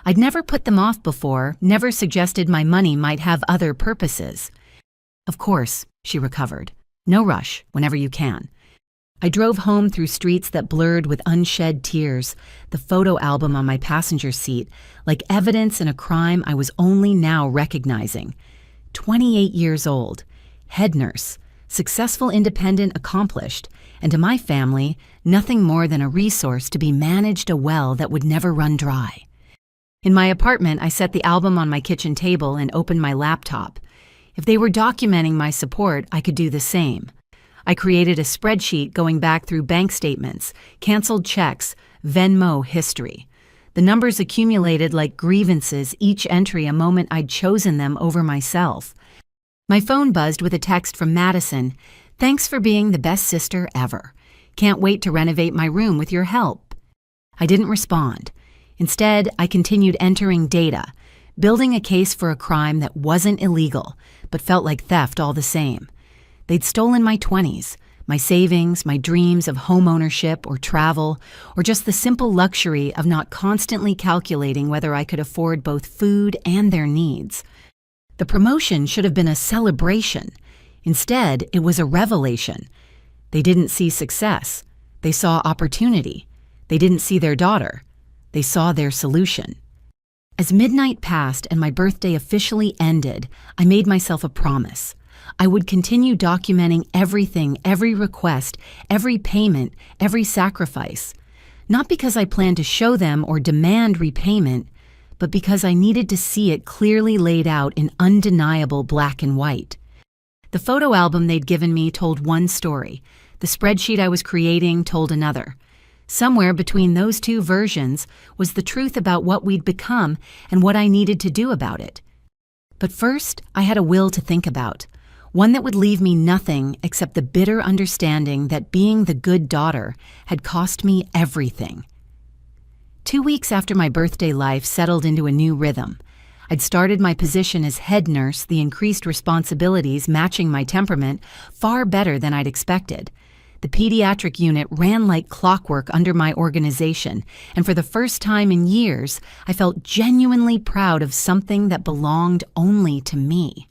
I'd never put them off before, never suggested my money might have other purposes. "Of course," she recovered. "No rush, whenever you can." I drove home through streets that blurred with unshed tears, the photo album on my passenger seat, like evidence in a crime I was only now recognizing. 28 years old, head nurse, successful, independent, accomplished, and to my family, nothing more than a resource to be managed, a well that would never run dry. In my apartment, I set the album on my kitchen table and opened my laptop. If they were documenting my support, I could do the same. I created a spreadsheet going back through bank statements, canceled checks, Venmo history. The numbers accumulated like grievances, each entry a moment I'd chosen them over myself. My phone buzzed with a text from Madison. "Thanks for being the best sister ever. Can't wait to renovate my room with your help." I didn't respond. Instead, I continued entering data, building a case for a crime that wasn't illegal, but felt like theft all the same. They'd stolen my 20s, my savings, my dreams of home ownership or travel, or just the simple luxury of not constantly calculating whether I could afford both food and their needs. The promotion should have been a celebration. Instead, it was a revelation. They didn't see success. They saw opportunity. They didn't see their daughter. They saw their solution. As midnight passed and my birthday officially ended, I made myself a promise. I would continue documenting everything, every request, every payment, every sacrifice. Not because I planned to show them or demand repayment, but because I needed to see it clearly laid out in undeniable black and white. The photo album they'd given me told one story. The spreadsheet I was creating told another. Somewhere between those two versions was the truth about what we'd become and what I needed to do about it. But first, I had a will to think about, one that would leave me nothing except the bitter understanding that being the good daughter had cost me everything. 2 weeks after my birthday life settled into a new rhythm, I'd started my position as head nurse, the increased responsibilities matching my temperament far better than I'd expected. The pediatric unit ran like clockwork under my organization, and for the first time in years, I felt genuinely proud of something that belonged only to me.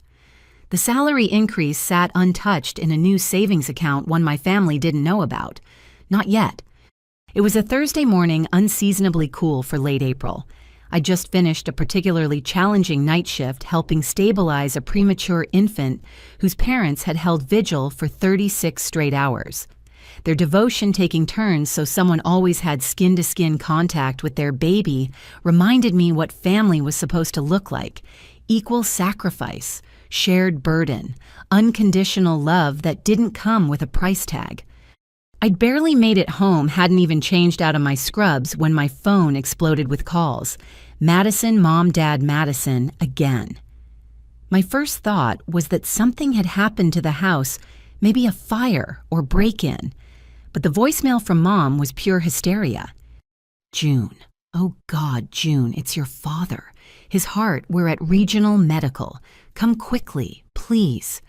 The salary increase sat untouched in a new savings account one my family didn't know about. Not yet. It was a Thursday morning unseasonably cool for late April. I just finished a particularly challenging night shift helping stabilize a premature infant whose parents had held vigil for 36 straight hours. Their devotion taking turns so someone always had skin-to-skin contact with their baby reminded me what family was supposed to look like: equal sacrifice, shared burden, unconditional love that didn't come with a price tag. I'd barely made it home, hadn't even changed out of my scrubs when my phone exploded with calls. Madison, Mom, Dad, Madison, again. My first thought was that something had happened to the house, maybe a fire or break-in. But the voicemail from Mom was pure hysteria. June. Oh God, June, it's your father. His heart, we're at Regional Medical. Come quickly, please.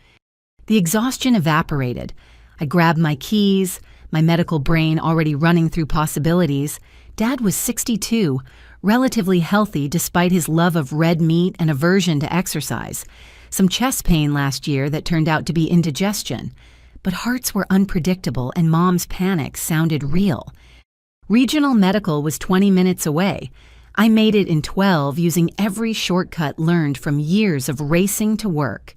The exhaustion evaporated. I grabbed my keys, my medical brain already running through possibilities. Dad was 62, relatively healthy despite his love of red meat and aversion to exercise. Some chest pain last year that turned out to be indigestion. But hearts were unpredictable and Mom's panic sounded real. Regional Medical was 20 minutes away. I made it in 12 using every shortcut learned from years of racing to work.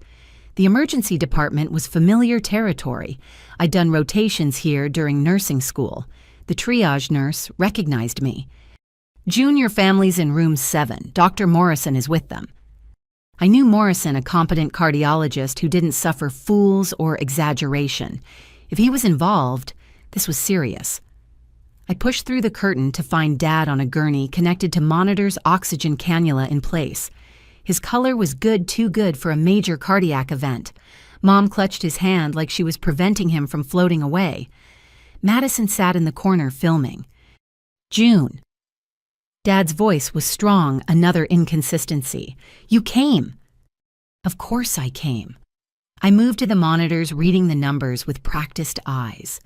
The emergency department was familiar territory. I'd done rotations here during nursing school. The triage nurse recognized me. June, your family's in room 7. Dr. Morrison is with them. I knew Morrison, a competent cardiologist who didn't suffer fools or exaggeration. If he was involved, this was serious. I pushed through the curtain to find Dad on a gurney connected to monitor's oxygen cannula in place. His color was good, too good for a major cardiac event. Mom clutched his hand like she was preventing him from floating away. Madison sat in the corner filming. June. Dad's voice was strong, another inconsistency. You came. Of course I came. I moved to the monitors, reading the numbers with practiced eyes.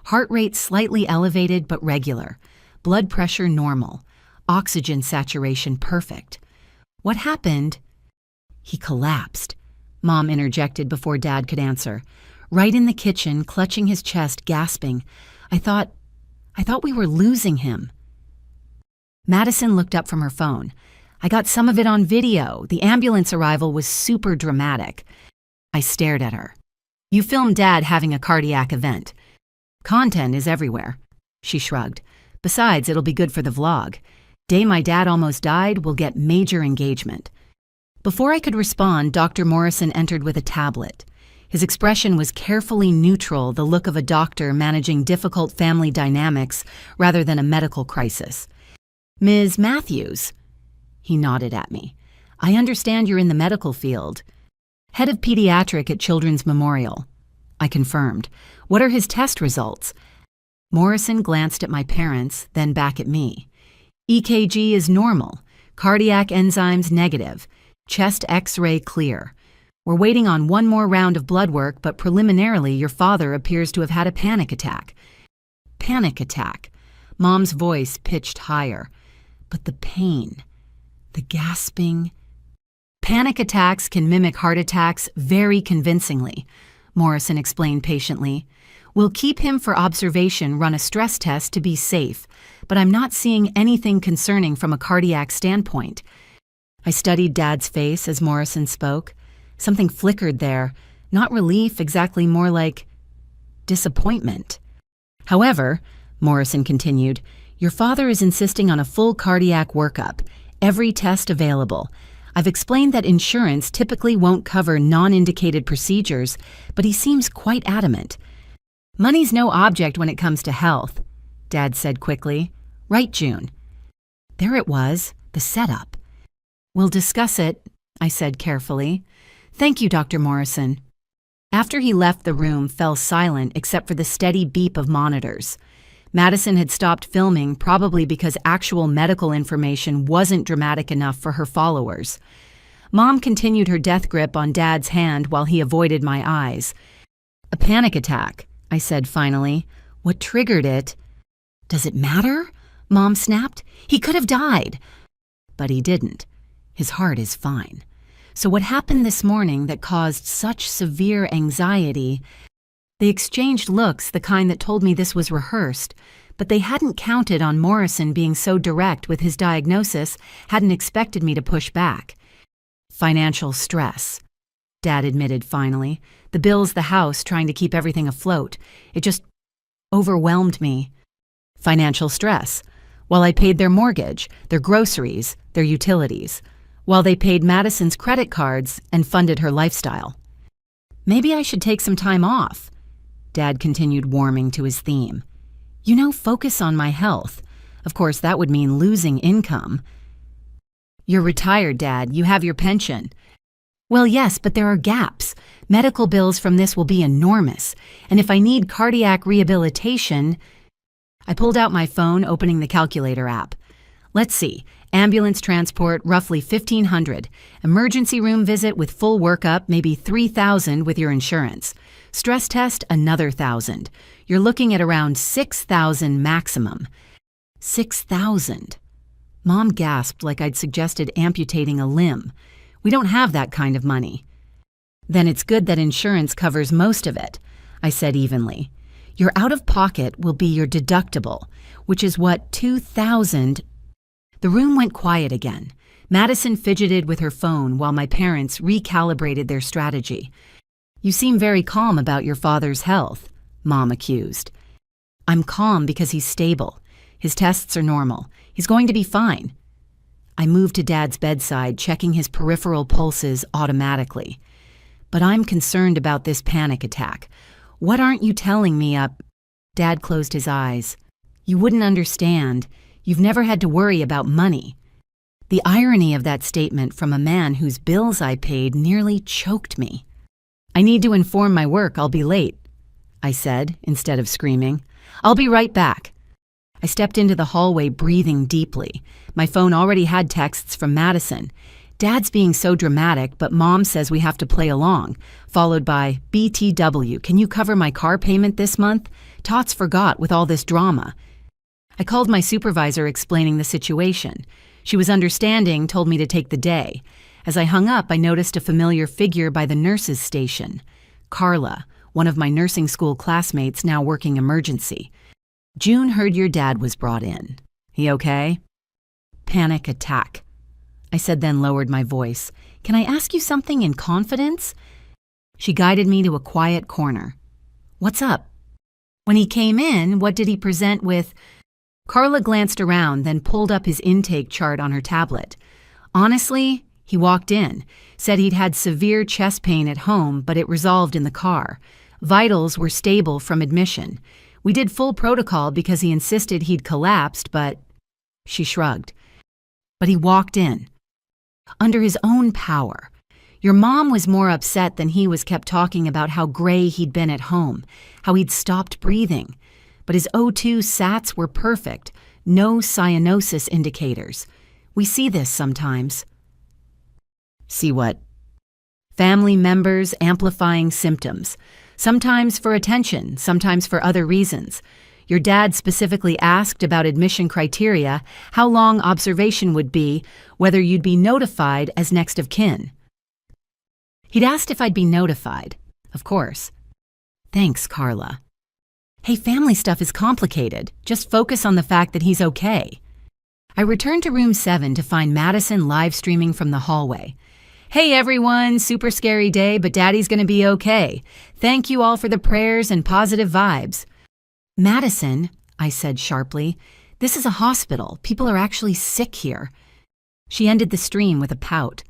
Heart rate slightly elevated but regular. Blood pressure normal. Oxygen saturation perfect. What happened? He collapsed. Mom interjected before Dad could answer. Right in the kitchen, clutching his chest, gasping. I thought we were losing him. Madison looked up from her phone. I got some of it on video. The ambulance arrival was super dramatic. I stared at her. You filmed Dad having a cardiac event. Content is everywhere. She shrugged. Besides, it'll be good for the vlog. Day my dad almost died will get major engagement. Before I could respond, Dr. Morrison entered with a tablet. His expression was carefully neutral, the look of a doctor managing difficult family dynamics rather than a medical crisis. Ms. Matthews? He nodded at me. I understand you're in the medical field. Head of pediatric at Children's Memorial. I confirmed. What are his test results? Morrison glanced at my parents, then back at me. EKG is normal. Cardiac enzymes negative. Chest X-ray clear. We're waiting on one more round of blood work, but preliminarily your father appears to have had a panic attack. Panic attack. Mom's voice pitched higher. But the pain, the gasping. Panic attacks can mimic heart attacks very convincingly, Morrison explained patiently. We'll keep him for observation, run a stress test to be safe, but I'm not seeing anything concerning from a cardiac standpoint. I studied Dad's face as Morrison spoke. Something flickered there, not relief, exactly more like disappointment. However, Morrison continued, your father is insisting on a full cardiac workup, every test available. I've explained that insurance typically won't cover non-indicated procedures, but he seems quite adamant. Money's no object when it comes to health, Dad said quickly. Right, June? There it was, the setup. We'll discuss it, I said carefully. Thank you, Dr. Morrison. After he left, the room fell silent except for the steady beep of monitors. Madison had stopped filming, probably because actual medical information wasn't dramatic enough for her followers. Mom continued her death grip on Dad's hand while he avoided my eyes. A panic attack, I said finally. What triggered it? Does it matter? Mom snapped. He could have died. But he didn't. His heart is fine. So what happened this morning that caused such severe anxiety? They exchanged looks, the kind that told me this was rehearsed, but they hadn't counted on Morrison being so direct with his diagnosis, hadn't expected me to push back. Financial stress, Dad admitted finally. The bills, the house, trying to keep everything afloat. It just overwhelmed me. Financial stress. While I paid their mortgage, their groceries, their utilities. While they paid Madison's credit cards and funded her lifestyle. Maybe I should take some time off. Dad continued warming to his theme. Focus on my health. Of course, that would mean losing income. You're retired, Dad. You have your pension. Well, yes, but there are gaps. Medical bills from this will be enormous. And if I need cardiac rehabilitation... I pulled out my phone, opening the calculator app. Let's see. Ambulance transport, roughly $1,500. Emergency room visit with full workup, maybe $3,000 with your insurance. Stress test, another $1,000. You're looking at around $6,000 maximum. $6,000. Mom gasped like I'd suggested amputating a limb. We don't have that kind of money. Then it's good that insurance covers most of it, I said evenly. Your out-of-pocket will be your deductible, which is what, $2,000. The room went quiet again. Madison fidgeted with her phone while my parents recalibrated their strategy. You seem very calm about your father's health, Mom accused. I'm calm because he's stable. His tests are normal. He's going to be fine. I moved to Dad's bedside, checking his peripheral pulses automatically. But I'm concerned about this panic attack. What aren't you telling me up? Dad closed his eyes. You wouldn't understand. You've never had to worry about money. The irony of that statement from a man whose bills I paid nearly choked me. I need to inform my work. I'll be late, I said, instead of screaming. I'll be right back. I stepped into the hallway, breathing deeply. My phone already had texts from Madison. Dad's being so dramatic, but Mom says we have to play along, followed by, BTW, can you cover my car payment this month? Tots forgot with all this drama. I called my supervisor explaining the situation. She was understanding, told me to take the day. As I hung up, I noticed a familiar figure by the nurse's station. Carla, one of my nursing school classmates now working emergency. June heard your dad was brought in. He okay? Panic attack. I said, then lowered my voice. Can I ask you something in confidence? She guided me to a quiet corner. What's up? When he came in, what did he present with? Carla glanced around, then pulled up his intake chart on her tablet. Honestly, he walked in, said he'd had severe chest pain at home, but it resolved in the car. Vitals were stable from admission. We did full protocol because he insisted he'd collapsed, but... She shrugged. But he walked in. Under his own power. Your mom was more upset than he was, kept talking about how gray he'd been at home, how he'd stopped breathing. But his O2 sats were perfect, no cyanosis indicators. We see this sometimes. See what? Family members amplifying symptoms. Sometimes for attention, sometimes for other reasons. Your dad specifically asked about admission criteria, how long observation would be, whether you'd be notified as next of kin. He'd asked if I'd be notified. Of course. Thanks, Carla. Hey, family stuff is complicated. Just focus on the fact that he's okay. I returned to room 7 to find Madison live streaming from the hallway. Hey everyone, super scary day, but Daddy's gonna be okay. Thank you all for the prayers and positive vibes. Madison, I said sharply, this is a hospital. People are actually sick here. She ended the stream with a pout.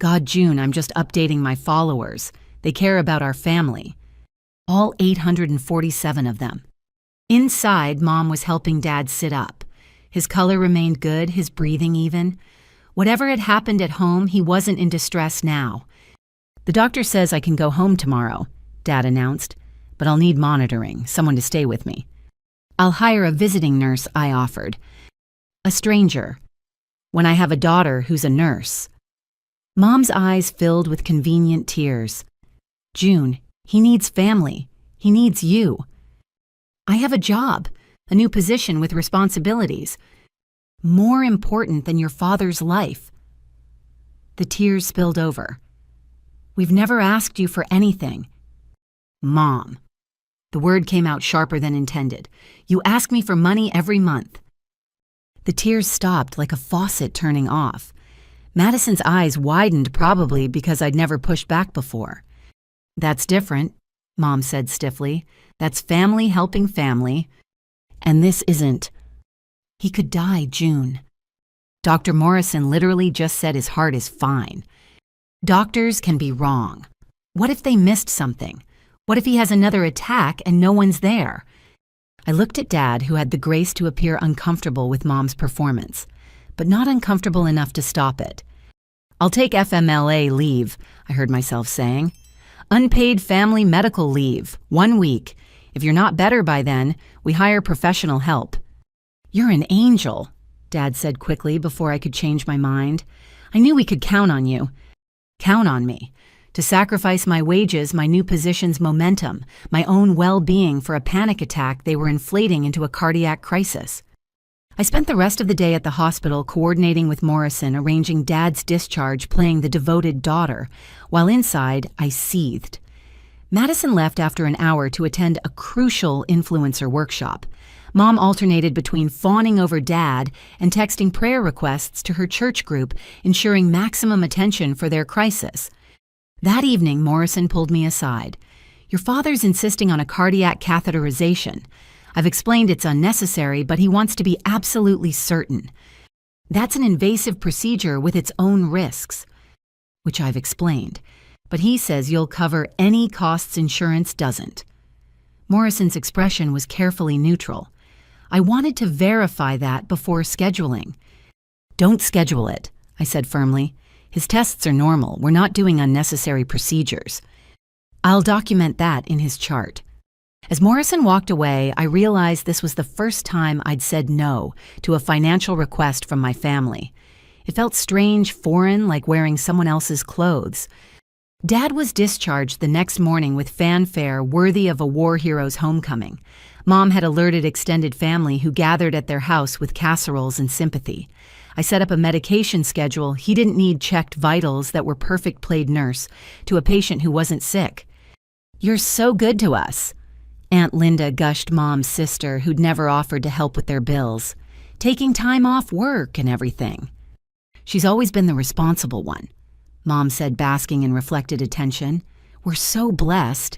God, June, I'm just updating my followers. They care about our family. All 847 of them. Inside, Mom was helping Dad sit up. His color remained good, his breathing even. Whatever had happened at home, he wasn't in distress now. The doctor says I can go home tomorrow, Dad announced, but I'll need monitoring, someone to stay with me. I'll hire a visiting nurse, I offered. A stranger. When I have a daughter who's a nurse. Mom's eyes filled with convenient tears. June, he needs family. He needs you. I have a job, a new position with responsibilities. More important than your father's life. The tears spilled over. We've never asked you for anything. Mom. The word came out sharper than intended. You ask me for money every month. The tears stopped like a faucet turning off. Madison's eyes widened, probably because I'd never pushed back before. That's different, Mom said stiffly. That's family helping family. And this isn't. He could die, June. Dr. Morrison literally just said his heart is fine. Doctors can be wrong. What if they missed something? What if he has another attack and no one's there? I looked at Dad, who had the grace to appear uncomfortable with Mom's performance, but not uncomfortable enough to stop it. I'll take FMLA leave, I heard myself saying. Unpaid family medical leave, 1 week. If you're not better by then, we hire professional help. You're an angel, Dad said quickly before I could change my mind. I knew we could count on you. Count on me. To sacrifice my wages, my new position's momentum, my own well-being for a panic attack they were inflating into a cardiac crisis. I spent the rest of the day at the hospital coordinating with Morrison, arranging Dad's discharge, playing the devoted daughter, while inside I seethed. Madison left after an hour to attend a crucial influencer workshop. Mom alternated between fawning over Dad and texting prayer requests to her church group, ensuring maximum attention for their crisis. That evening, Morrison pulled me aside. Your father's insisting on a cardiac catheterization. I've explained it's unnecessary, but he wants to be absolutely certain. That's an invasive procedure with its own risks, which I've explained, but he says you'll cover any costs insurance doesn't. Morrison's expression was carefully neutral. I wanted to verify that before scheduling. Don't schedule it, I said firmly. His tests are normal. We're not doing unnecessary procedures. I'll document that in his chart. As Morrison walked away, I realized this was the first time I'd said no to a financial request from my family. It felt strange, foreign, like wearing someone else's clothes. Dad was discharged the next morning with fanfare worthy of a war hero's homecoming. Mom had alerted extended family who gathered at their house with casseroles and sympathy. I set up a medication schedule. He didn't need checked vitals that were perfect played nurse to a patient who wasn't sick. You're so good to us. Aunt Linda gushed Mom's sister, who'd never offered to help with their bills. Taking time off work and everything. She's always been the responsible one, Mom said, basking in reflected attention. We're so blessed.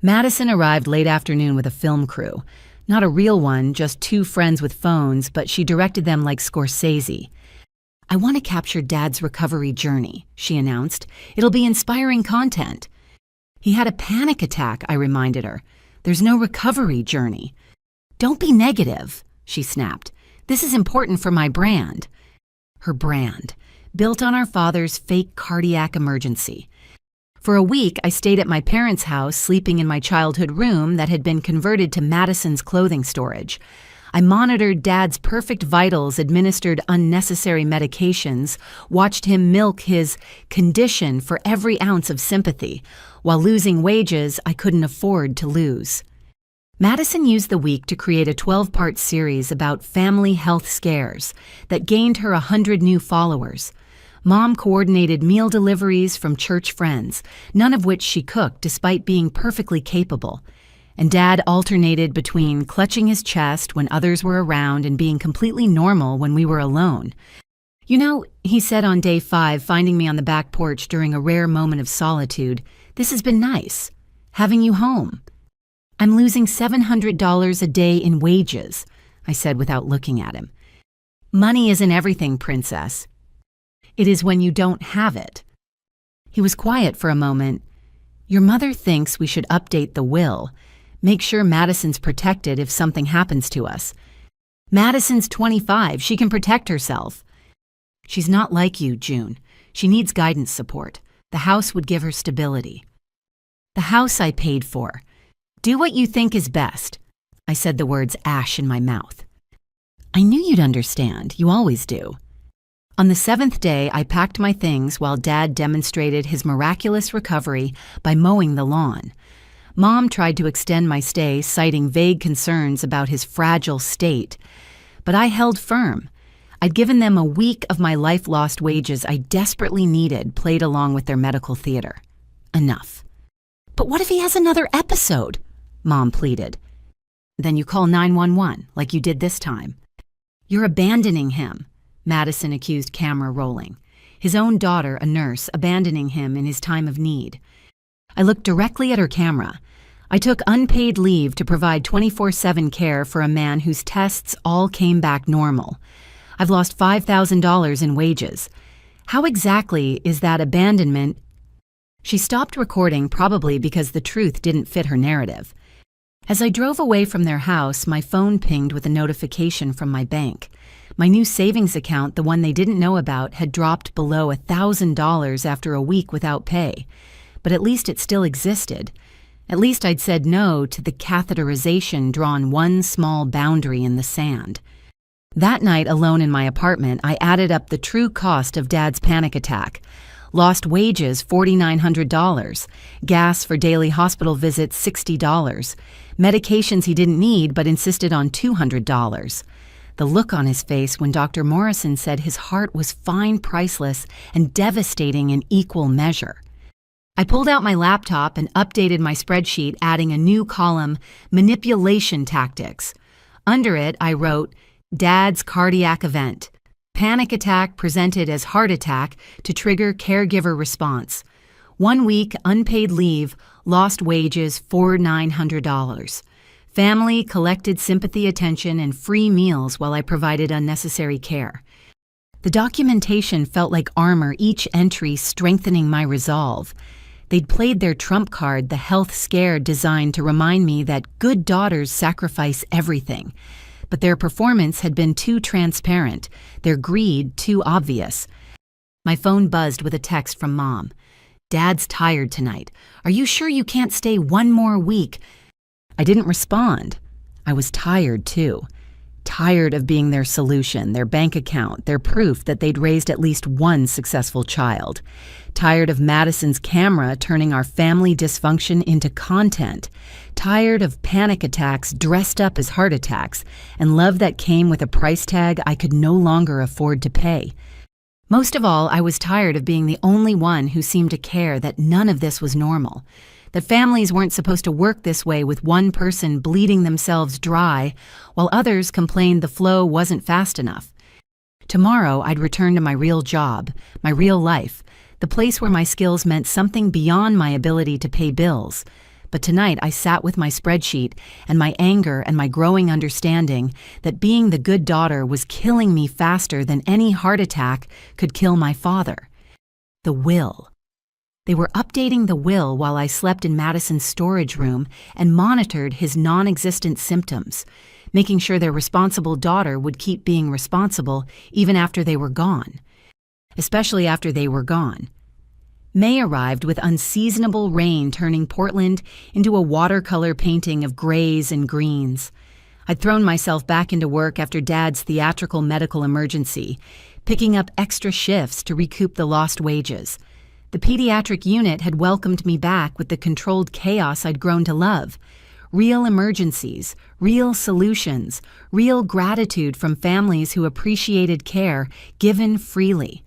Madison arrived late afternoon with a film crew. Not a real one, just 2 friends with phones, but she directed them like Scorsese. I want to capture Dad's recovery journey, she announced. It'll be inspiring content. He had a panic attack, I reminded her. There's no recovery journey. Don't be negative, she snapped. This is important for my brand. Her brand, built on our father's fake cardiac emergency. For a week, I stayed at my parents' house, sleeping in my childhood room that had been converted to Madison's clothing storage. I monitored Dad's perfect vitals, administered unnecessary medications, watched him milk his condition for every ounce of sympathy, while losing wages I couldn't afford to lose. Madison used the week to create a 12-part series about family health scares that gained her 100 new followers. Mom coordinated meal deliveries from church friends, none of which she cooked despite being perfectly capable. And Dad alternated between clutching his chest when others were around and being completely normal when we were alone. You know, he said on day 5, finding me on the back porch during a rare moment of solitude, this has been nice, having you home. I'm losing $700 a day in wages, I said without looking at him. Money isn't everything, princess. It is when you don't have it, He was quiet for a moment. Your mother thinks we should update the will. Make sure Madison's protected if something happens to us. Madison's 25. She can protect herself. She's not like you, June. She needs guidance support. The house would give her stability. The house I paid for. Do what you think is best. I said the words ash in my mouth. I knew you'd understand. You always do. On the 7th day, I packed my things while Dad demonstrated his miraculous recovery by mowing the lawn. Mom tried to extend my stay, citing vague concerns about his fragile state. But I held firm. I'd given them a week of my life-lost wages I desperately needed played along with their medical theater. Enough. But what if he has another episode? Mom pleaded. Then you call 911, like you did this time. You're abandoning him, Madison accused, camera rolling. His own daughter, a nurse, abandoning him in his time of need. I looked directly at her camera. I took unpaid leave to provide 24/7 care for a man whose tests all came back normal. I've lost $5,000 in wages. How exactly is that abandonment? She stopped recording, probably because the truth didn't fit her narrative. As I drove away from their house, my phone pinged with a notification from my bank. My new savings account, the one they didn't know about, had dropped below $1,000 after a week without pay. But at least it still existed. At least I'd said no to the catheterization, drawn one small boundary in the sand. That night, alone in my apartment, I added up the true cost of Dad's panic attack. Lost wages, $4,900. Gas for daily hospital visits, $60. Medications he didn't need but insisted on $200. The look on his face when Dr. Morrison said his heart was fine, priceless, and devastating in equal measure. I pulled out my laptop and updated my spreadsheet, adding a new column, Manipulation Tactics. Under it, I wrote, Dad's cardiac event. Panic attack presented as heart attack to trigger caregiver response. 1 week unpaid leave, lost wages, $4,900. Family collected sympathy, attention, and free meals while I provided unnecessary care. The documentation felt like armor, each entry strengthening my resolve. They'd played their trump card, the health scare, designed to remind me that good daughters sacrifice everything. But their performance had been too transparent, their greed too obvious. My phone buzzed with a text from Mom. Dad's tired tonight. Are you sure you can't stay 1 more week? I didn't respond. I was tired, too. Tired of being their solution, their bank account, their proof that they'd raised at least one successful child. Tired of Madison's camera turning our family dysfunction into content. Tired of panic attacks dressed up as heart attacks and love that came with a price tag I could no longer afford to pay. Most of all, I was tired of being the only one who seemed to care that none of this was normal. That families weren't supposed to work this way, with one person bleeding themselves dry while others complained the flow wasn't fast enough. Tomorrow, I'd return to my real job, my real life, the place where my skills meant something beyond my ability to pay bills. But tonight, I sat with my spreadsheet and my anger and my growing understanding that being the good daughter was killing me faster than any heart attack could kill my father. The will. They were updating the will while I slept in Madison's storage room and monitored his non-existent symptoms, making sure their responsible daughter would keep being responsible even after they were gone. Especially after they were gone. May arrived with unseasonable rain, turning Portland into a watercolor painting of grays and greens. I'd thrown myself back into work after Dad's theatrical medical emergency, picking up extra shifts to recoup the lost wages. The pediatric unit had welcomed me back with the controlled chaos I'd grown to love. Real emergencies, real solutions, real gratitude from families who appreciated care given freely.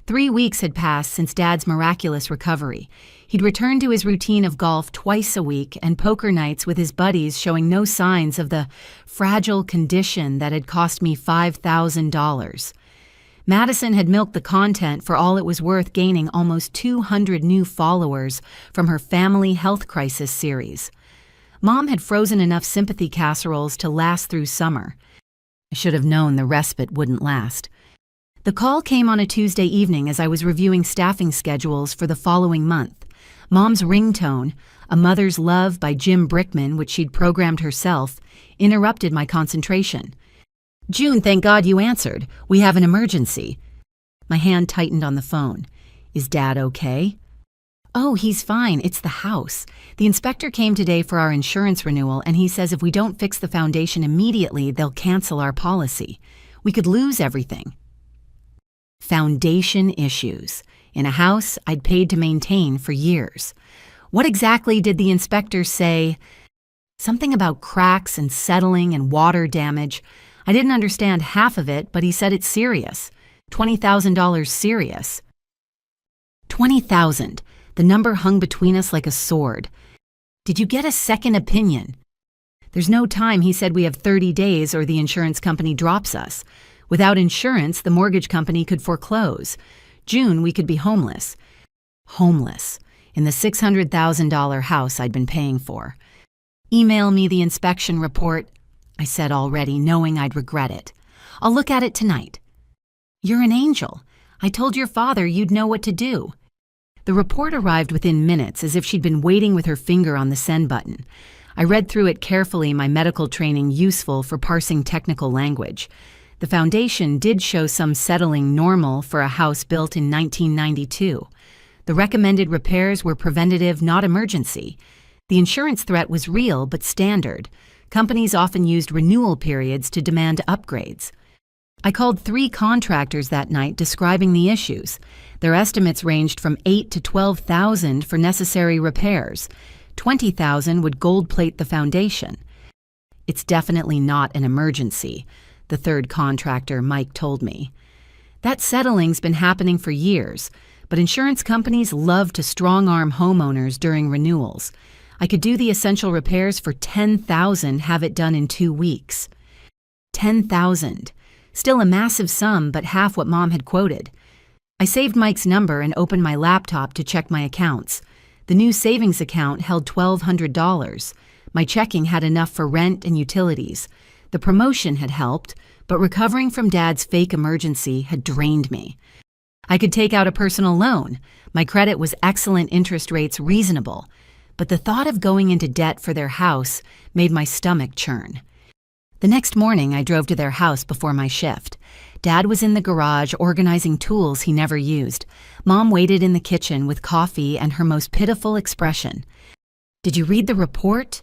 3 weeks had passed since Dad's miraculous recovery. He'd returned to his routine of golf twice a week and poker nights with his buddies, showing no signs of the fragile condition that had cost me $5,000. Madison had milked the content for all it was worth, gaining almost 200 new followers from her Family Health Crisis series. Mom had frozen enough sympathy casseroles to last through summer. I should have known the respite wouldn't last. The call came on a Tuesday evening as I was reviewing staffing schedules for the following month. Mom's ringtone, A Mother's Love by Jim Brickman, which she'd programmed herself, interrupted my concentration. "June, thank God you answered. We have an emergency." My hand tightened on the phone. "Is Dad okay?" "Oh, he's fine. It's the house. The inspector came today for our insurance renewal, and he says if we don't fix the foundation immediately, they'll cancel our policy. We could lose everything." Foundation issues in a house I'd paid to maintain for years. What exactly did the inspector say? Something about cracks and settling and water damage. I didn't understand half of it, but he said it's serious. $20,000 serious. 20,000. The number hung between us like a sword. "Did you get a second opinion?" "There's no time. He said we have 30 days or the insurance company drops us. Without insurance, the mortgage company could foreclose. June, we could be homeless." Homeless. In the $600,000 house I'd been paying for. "Email me the inspection report," I said already, knowing I'd regret it. "I'll look at it tonight." "You're an angel. I told your father you'd know what to do." The report arrived within minutes, as if she'd been waiting with her finger on the send button. I read through it carefully, my medical training useful for parsing technical language. The foundation did show some settling normal for a house built in 1992. The recommended repairs were preventative, not emergency. The insurance threat was real but standard. Companies often used renewal periods to demand upgrades. I called 3 contractors that night describing the issues. Their estimates ranged from $8,000 to $12,000 for necessary repairs. $20,000 would gold plate the foundation. "It's definitely not an emergency," the third contractor, Mike, told me. That settling's been happening for years, but insurance companies love to strong-arm homeowners during renewals. I could do the essential repairs for $10,000, have it done in 2 weeks. $10,000. Still a massive sum, but half what Mom had quoted. I saved Mike's number and opened my laptop to check my accounts. The new savings account held $1,200. My checking had enough for rent and utilities. The promotion had helped, but recovering from Dad's fake emergency had drained me. I could take out a personal loan. My credit was excellent, interest rates reasonable. But the thought of going into debt for their house made my stomach churn. The next morning, I drove to their house before my shift. Dad was in the garage organizing tools he never used. Mom waited in the kitchen with coffee and her most pitiful expression. "Did you read the report?"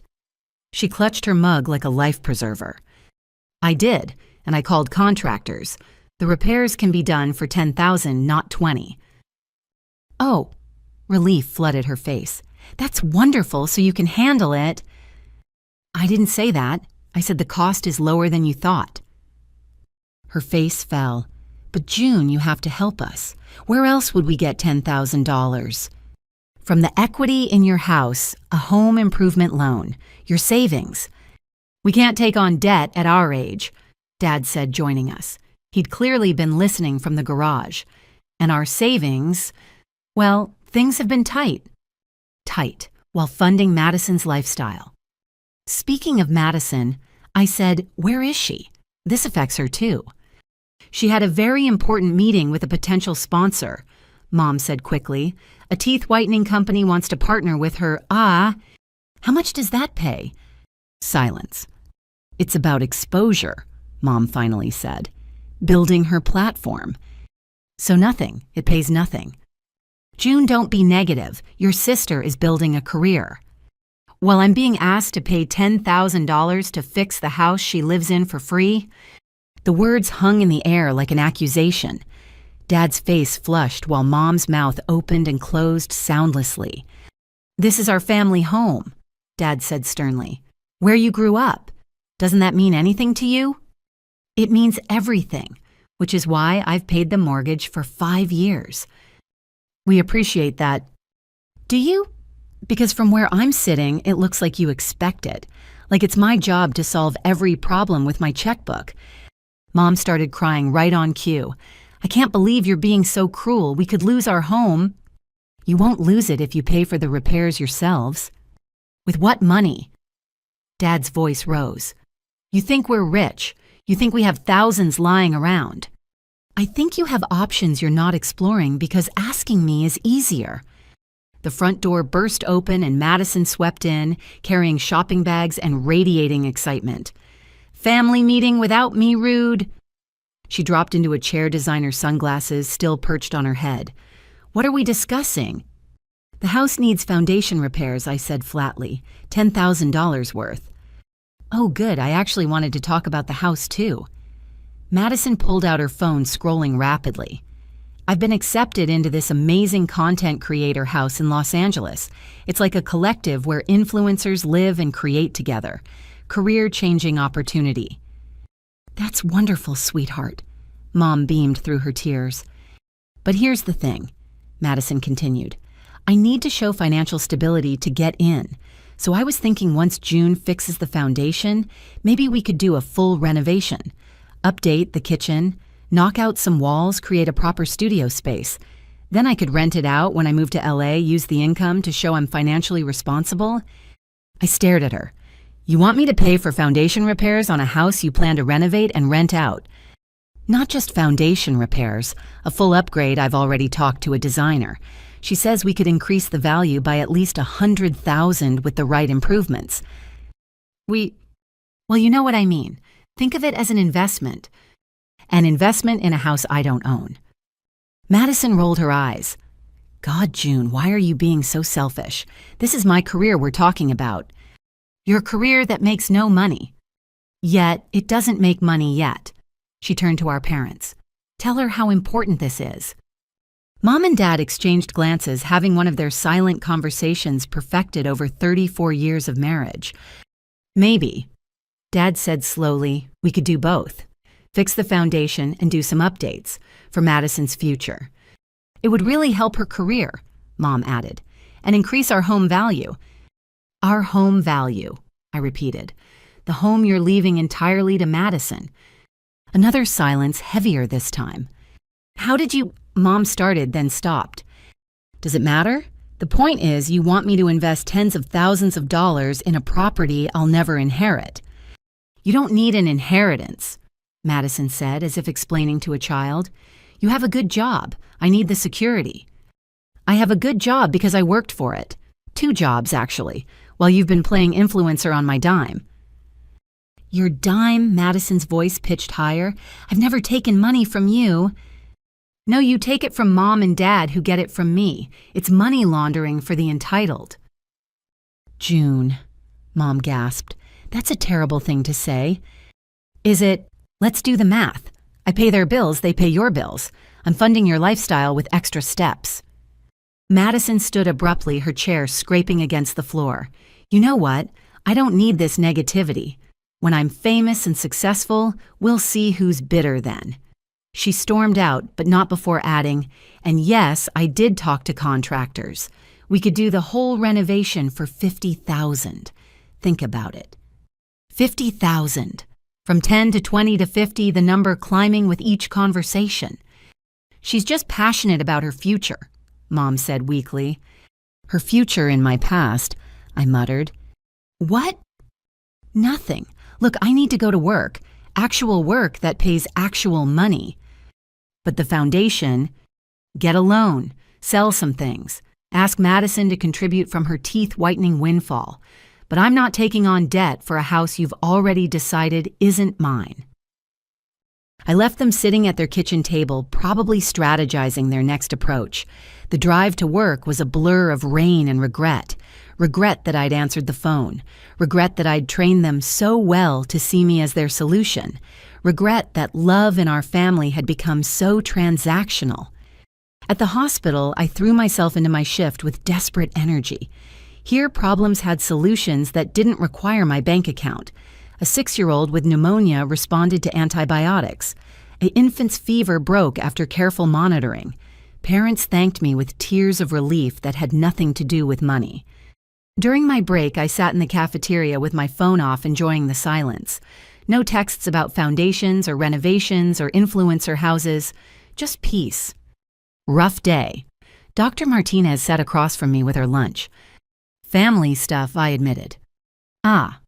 She clutched her mug like a life preserver. "I did, and I called contractors. The repairs can be done for $10,000, not $20,000. "Oh," relief flooded her face. "That's wonderful, so you can handle it." "I didn't say that. I said the cost is lower than you thought." Her face fell. "But June, you have to help us. Where else would we get $10,000? "From the equity in your house, a home improvement loan, your savings." "We can't take on debt at our age," Dad said, joining us. He'd clearly been listening from the garage. "And our savings, well, things have been tight." Tight, while funding Madison's lifestyle. Speaking of Madison, I said, "Where is she? This affects her too." "She had a very important meeting with a potential sponsor," Mom said quickly. "A teeth whitening company wants to partner with her." "Ah, how much does that pay?" Silence. "It's about exposure," Mom finally said. "Building her platform." "So nothing. It pays nothing." "June, don't be negative. Your sister is building a career." "While I'm being asked to pay $10,000 to fix the house she lives in for free?" The words hung in the air like an accusation. Dad's face flushed while Mom's mouth opened and closed soundlessly. "This is our family home," Dad said sternly. "Where you grew up. Doesn't that mean anything to you?" "It means everything, which is why I've paid the mortgage for 5 years." "We appreciate that." "Do you? Because from where I'm sitting, it looks like you expect it. Like it's my job to solve every problem with my checkbook." Mom started crying right on cue. "I can't believe you're being so cruel. We could lose our home." "You won't lose it if you pay for the repairs yourselves." "With what money?" Dad's voice rose. "You think we're rich. You think we have thousands lying around." I think you have options you're not exploring because asking me is easier. The front door burst open and Madison swept in, carrying shopping bags and radiating excitement. "Family meeting without me, Rude." She dropped into a chair, designer sunglasses still perched on her head. "What are we discussing?" "The house needs foundation repairs," I said flatly. $10,000 worth. "Oh, good. I actually wanted to talk about the house, too." Madison pulled out her phone, scrolling rapidly. "I've been accepted into this amazing content creator house in Los Angeles. It's like a collective where influencers live and create together. Career-changing opportunity." "That's wonderful, sweetheart." Mom beamed through her tears. "But here's the thing," Madison continued. "I need to show financial stability to get in. So I was thinking once June fixes the foundation, maybe we could do a full renovation. Update the kitchen, knock out some walls, create a proper studio space. Then I could rent it out when I move to LA, use the income to show I'm financially responsible." I stared at her. "You want me to pay for foundation repairs on a house you plan to renovate and rent out?" "Not just foundation repairs. A full upgrade. I've already talked to a designer. She says we could increase the value by at least $100,000 with the right improvements." Well, you know what I mean. Think of it as an investment. An investment in a house I don't own." Madison rolled her eyes. "God, June, why are you being so selfish? This is my career we're talking about." "Your career that makes no money." "Yet, it doesn't make money yet." She turned to our parents. "Tell her how important this is." Mom and Dad exchanged glances, having one of their silent conversations perfected over 34 years of marriage. "Maybe," Dad said slowly, "we could do both. Fix the foundation and do some updates for Madison's future. It would really help her career," Mom added, "and increase our home value." "Our home value," I repeated. "The home you're leaving entirely to Madison." Another silence, heavier this time. "How did you—" Mom started, then stopped. "Does it matter? The point is, you want me to invest tens of thousands of dollars in a property I'll never inherit." "You don't need an inheritance," Madison said, as if explaining to a child. "You have a good job. I need the security." "I have a good job because I worked for it. 2 jobs, actually, while you've been playing influencer on my dime." "Your dime?" Madison's voice pitched higher. "I've never taken money from you." "No, you take it from Mom and Dad who get it from me. It's money laundering for the entitled." "June," Mom gasped. "That's a terrible thing to say." "Is it? Let's do the math. I pay their bills, they pay your bills. I'm funding your lifestyle with extra steps." Madison stood abruptly, her chair scraping against the floor. "You know what? I don't need this negativity. When I'm famous and successful, we'll see who's bitter then." She stormed out, but not before adding, "And yes, I did talk to contractors. We could do the whole renovation for $50,000. Think about it. $50,000. From 10 to 20 to 50, the number climbing with each conversation. "She's just passionate about her future," Mom said weakly. "Her future in my past," I muttered. "What?" "Nothing. Look, I need to go to work. Actual work that pays actual money. But the foundation, get a loan, sell some things, ask Madison to contribute from her teeth-whitening windfall. But I'm not taking on debt for a house you've already decided isn't mine." I left them sitting at their kitchen table, probably strategizing their next approach. The drive to work was a blur of rain and regret. Regret that I'd answered the phone. Regret that I'd trained them so well to see me as their solution. Regret that love in our family had become so transactional. At the hospital, I threw myself into my shift with desperate energy. Here, problems had solutions that didn't require my bank account. A 6-year-old with pneumonia responded to antibiotics. An infant's fever broke after careful monitoring. Parents thanked me with tears of relief that had nothing to do with money. During my break, I sat in the cafeteria with my phone off, enjoying the silence. No texts about foundations or renovations or influencer houses, just peace. Rough day. Dr. Martinez sat across from me with her lunch. "Family stuff," I admitted. "Ah."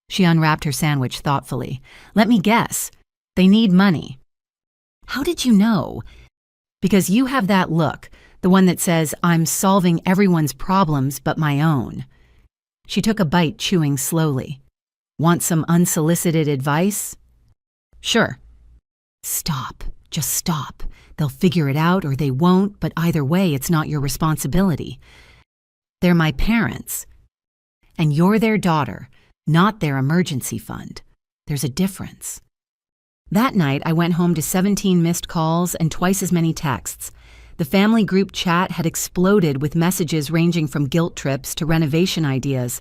She unwrapped her sandwich thoughtfully. "Let me guess. They need money." How did you know? Because you have that look, the one that says, I'm solving everyone's problems but my own. She took a bite, chewing slowly. Want some unsolicited advice? Sure. Stop. Just stop. They'll figure it out or they won't, but either way, it's not your responsibility. They're my parents. And you're their daughter, not their emergency fund. There's a difference. That night, I went home to 17 missed calls and twice as many texts. The family group chat had exploded with messages ranging from guilt trips to renovation ideas.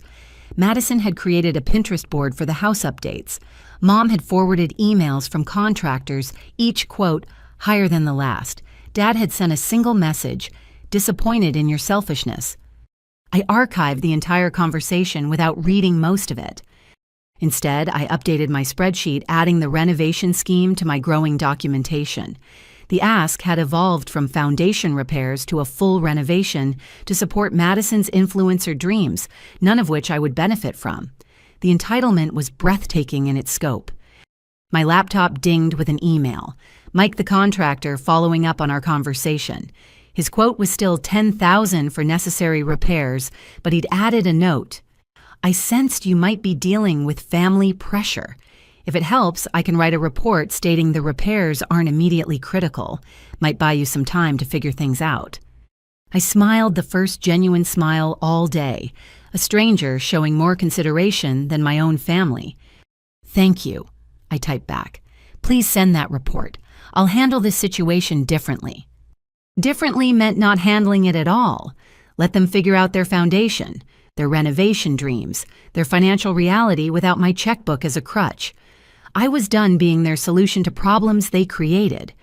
Madison had created a Pinterest board for the house updates. Mom had forwarded emails from contractors, each, quote, higher than the last. Dad had sent a single message, disappointed in your selfishness. I archived the entire conversation without reading most of it. Instead, I updated my spreadsheet, adding the renovation scheme to my growing documentation. The ask had evolved from foundation repairs to a full renovation to support Madison's influencer dreams, none of which I would benefit from. The entitlement was breathtaking in its scope. My laptop dinged with an email. Mike the contractor following up on our conversation. His quote was still $10,000 for necessary repairs, but he'd added a note. I sensed you might be dealing with family pressure. If it helps, I can write a report stating the repairs aren't immediately critical. Might buy you some time to figure things out. I smiled the first genuine smile all day, a stranger showing more consideration than my own family. Thank you, I typed back. Please send that report. I'll handle this situation differently. Differently meant not handling it at all. Let them figure out their foundation, their renovation dreams, their financial reality without my checkbook as a crutch. I was done being their solution to problems they created.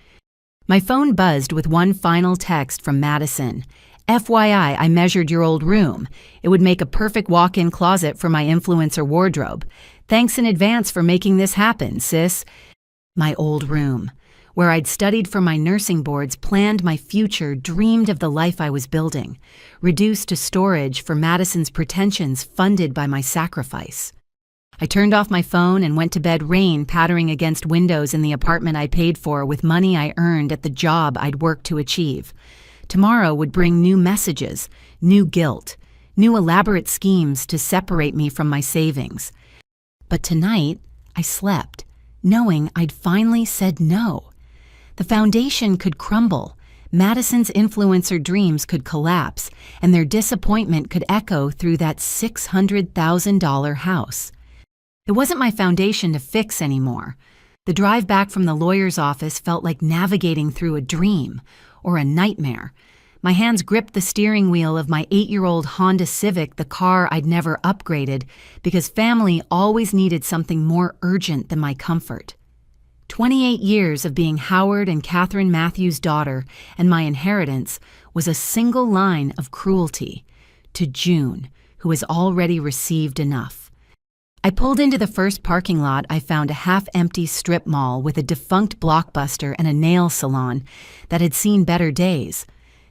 My phone buzzed with one final text from Madison. FYI, I measured your old room. It would make a perfect walk-in closet for my influencer wardrobe. Thanks in advance for making this happen, sis. My old room, where I'd studied for my nursing boards, planned my future, dreamed of the life I was building, reduced to storage for Madison's pretensions funded by my sacrifice. I turned off my phone and went to bed, rain pattering against windows in the apartment I paid for with money I earned at the job I'd worked to achieve. Tomorrow would bring new messages, new guilt, new elaborate schemes to separate me from my savings. But tonight, I slept, knowing I'd finally said no. The foundation could crumble, Madison's influencer dreams could collapse, and their disappointment could echo through that $600,000 house. It wasn't my foundation to fix anymore. The drive back from the lawyer's office felt like navigating through a dream or a nightmare. My hands gripped the steering wheel of my 8-year-old Honda Civic, the car I'd never upgraded, because family always needed something more urgent than my comfort. 28 years of being Howard and Catherine Matthews' daughter, and my inheritance was a single line of cruelty to June, who has already received enough. I pulled into the first parking lot. I found a half-empty strip mall with a defunct Blockbuster and a nail salon that had seen better days.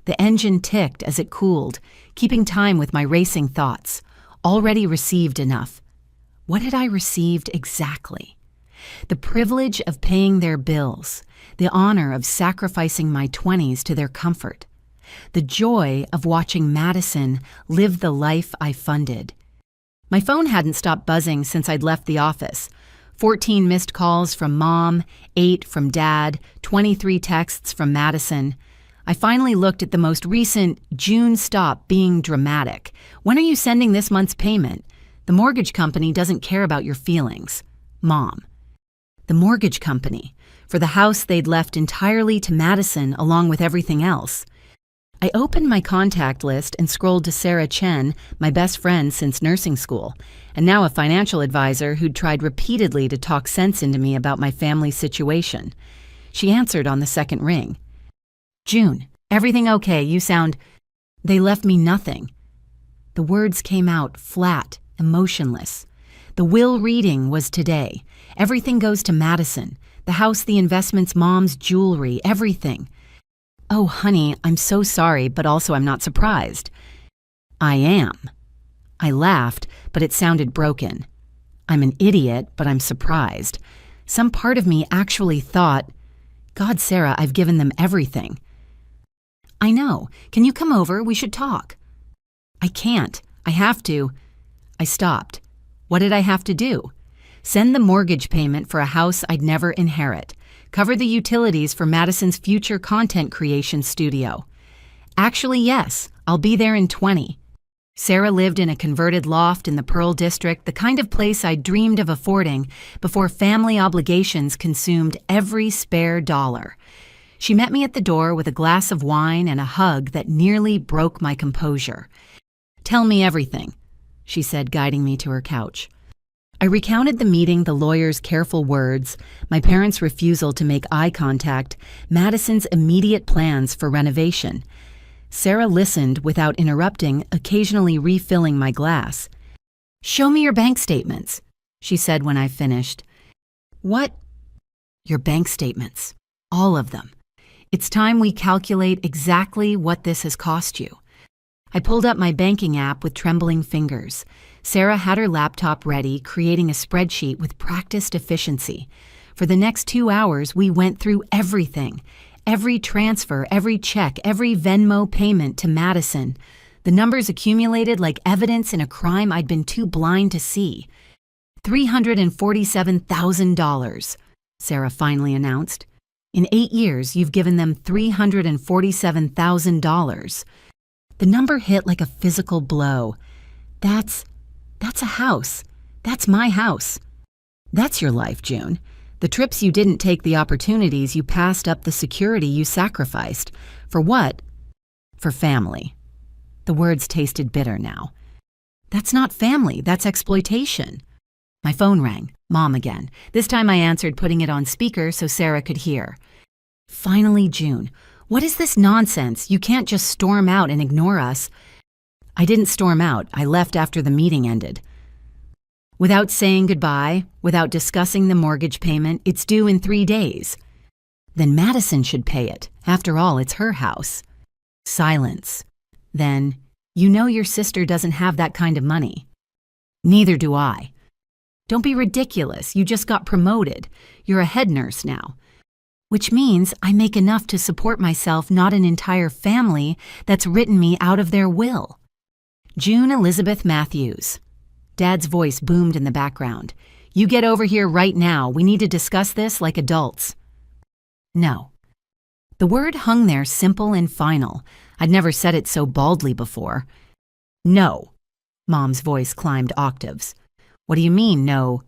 The engine ticked as it cooled, keeping time with my racing thoughts. Already received enough. What had I received exactly? The privilege of paying their bills, the honor of sacrificing my 20s to their comfort, the joy of watching Madison live the life I funded. My phone hadn't stopped buzzing since I'd left the office. 14 missed calls from Mom, 8 from Dad, 23 texts from Madison. I finally looked at the most recent. June, stop being dramatic. When are you sending this month's payment? The mortgage company doesn't care about your feelings. Mom. The mortgage company, for the house they'd left entirely to Madison along with everything else. I opened my contact list and scrolled to Sarah Chen, my best friend since nursing school, and now a financial advisor who'd tried repeatedly to talk sense into me about my family's situation. She answered on the second ring. June, everything okay? You sound... They left me nothing. The words came out flat, emotionless. The will reading was today. Everything goes to Madison. The house, the investments, Mom's jewelry, everything. Oh, honey, I'm so sorry, but also I'm not surprised. I am. I laughed, but it sounded broken. I'm an idiot, but I'm surprised. Some part of me actually thought, God, Sarah, I've given them everything. I know. Can you come over? We should talk. I can't. I have to. I stopped. What did I have to do? Send the mortgage payment for a house I'd never inherit. Cover the utilities for Madison's future content creation studio. Actually, yes, I'll be there in 20. Sarah lived in a converted loft in the Pearl District, the kind of place I dreamed of affording before family obligations consumed every spare dollar. She met me at the door with a glass of wine and a hug that nearly broke my composure. "Tell me everything," she said, guiding me to her couch. I recounted the meeting, the lawyer's careful words, my parents' refusal to make eye contact, Madison's immediate plans for renovation. Sarah listened without interrupting, occasionally refilling my glass. "Show me your bank statements," she said when I finished. "What?" "Your bank statements. All of them. It's time we calculate exactly what this has cost you." I pulled up my banking app with trembling fingers. Sarah had her laptop ready, creating a spreadsheet with practiced efficiency. For the next 2 hours, we went through everything. Every transfer, every check, every Venmo payment to Madison. The numbers accumulated like evidence in a crime I'd been too blind to see. $347,000, Sarah finally announced. "In 8 years, you've given them $347,000. The number hit like a physical blow. That's a house. That's my house. That's your life, June. The trips you didn't take, the opportunities you passed up, the security you sacrificed. For what? For family." The words tasted bitter now. "That's not family, that's exploitation." My phone rang. Mom again. This time I answered, putting it on speaker so Sarah could hear. "Finally, June. What is this nonsense? You can't just storm out and ignore us." "I didn't storm out. I left after the meeting ended." "Without saying goodbye, without discussing the mortgage payment, it's due in 3 days. Then Madison should pay it. After all, it's her house." Silence. Then, "You know your sister doesn't have that kind of money." "Neither do I." "Don't be ridiculous. You just got promoted. You're a head nurse now." "Which means I make enough to support myself, not an entire family that's written me out of their will." June Elizabeth Matthews. Dad's voice boomed in the background. "You get over here right now. We need to discuss this like adults." "No." The word hung there simple and final. I'd never said it so baldly before. "No." Mom's voice climbed octaves. "What do you mean, no?"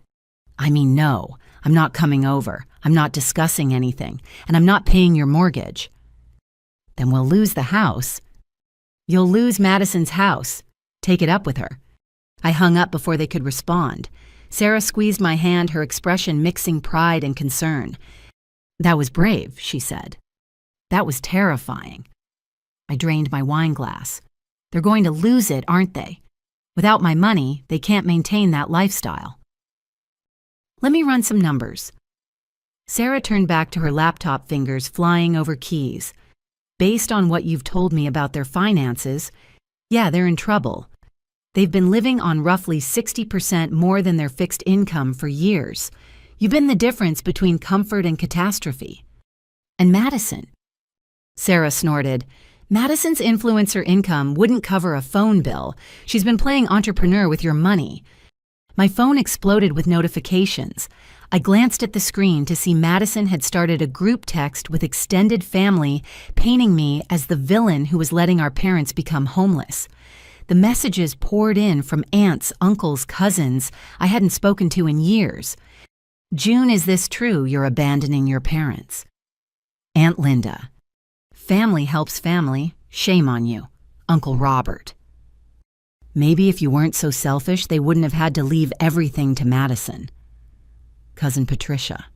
"I mean no. I'm not coming over. I'm not discussing anything. And I'm not paying your mortgage." "Then we'll lose the house." "You'll lose Madison's house. Take it up with her." I hung up before they could respond. Sarah squeezed my hand, her expression mixing pride and concern. "That was brave," she said. "That was terrifying." I drained my wine glass. "They're going to lose it, aren't they? Without my money, they can't maintain that lifestyle." "Let me run some numbers." Sarah turned back to her laptop, fingers flying over keys. "Based on what you've told me about their finances, yeah, they're in trouble. They've been living on roughly 60% more than their fixed income for years. You've been the difference between comfort and catastrophe." "And Madison?" Sarah snorted. "Madison's influencer income wouldn't cover a phone bill. She's been playing entrepreneur with your money." My phone exploded with notifications. I glanced at the screen to see Madison had started a group text with extended family, painting me as the villain who was letting our parents become homeless. The messages poured in from aunts, uncles, cousins I hadn't spoken to in years. "June, is this true? You're abandoning your parents." "Aunt Linda. Family helps family. Shame on you. Uncle Robert. Maybe if you weren't so selfish, they wouldn't have had to leave everything to Madison. Cousin Patricia."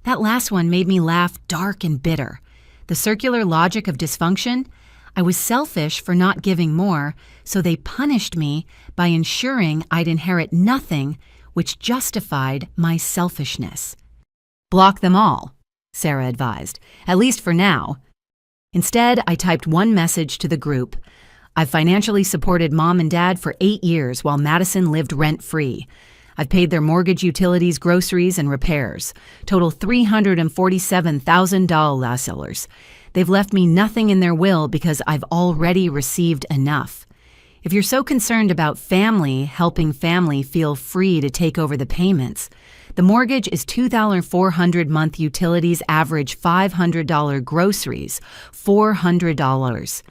That last one made me laugh dark and bitter. The circular logic of dysfunction. I was selfish for not giving more, so they punished me by ensuring I'd inherit nothing, which justified my selfishness. "Block them all," Sarah advised, "at least for now." Instead, I typed one message to the group. "I've financially supported Mom and Dad for 8 years while Madison lived rent-free. I've paid their mortgage, utilities, groceries, and repairs. Total $347,000. They've left me nothing in their will because I've already received enough. If you're so concerned about family helping family, feel free to take over the payments. The mortgage is $2,400 month, utilities average $500, groceries $400.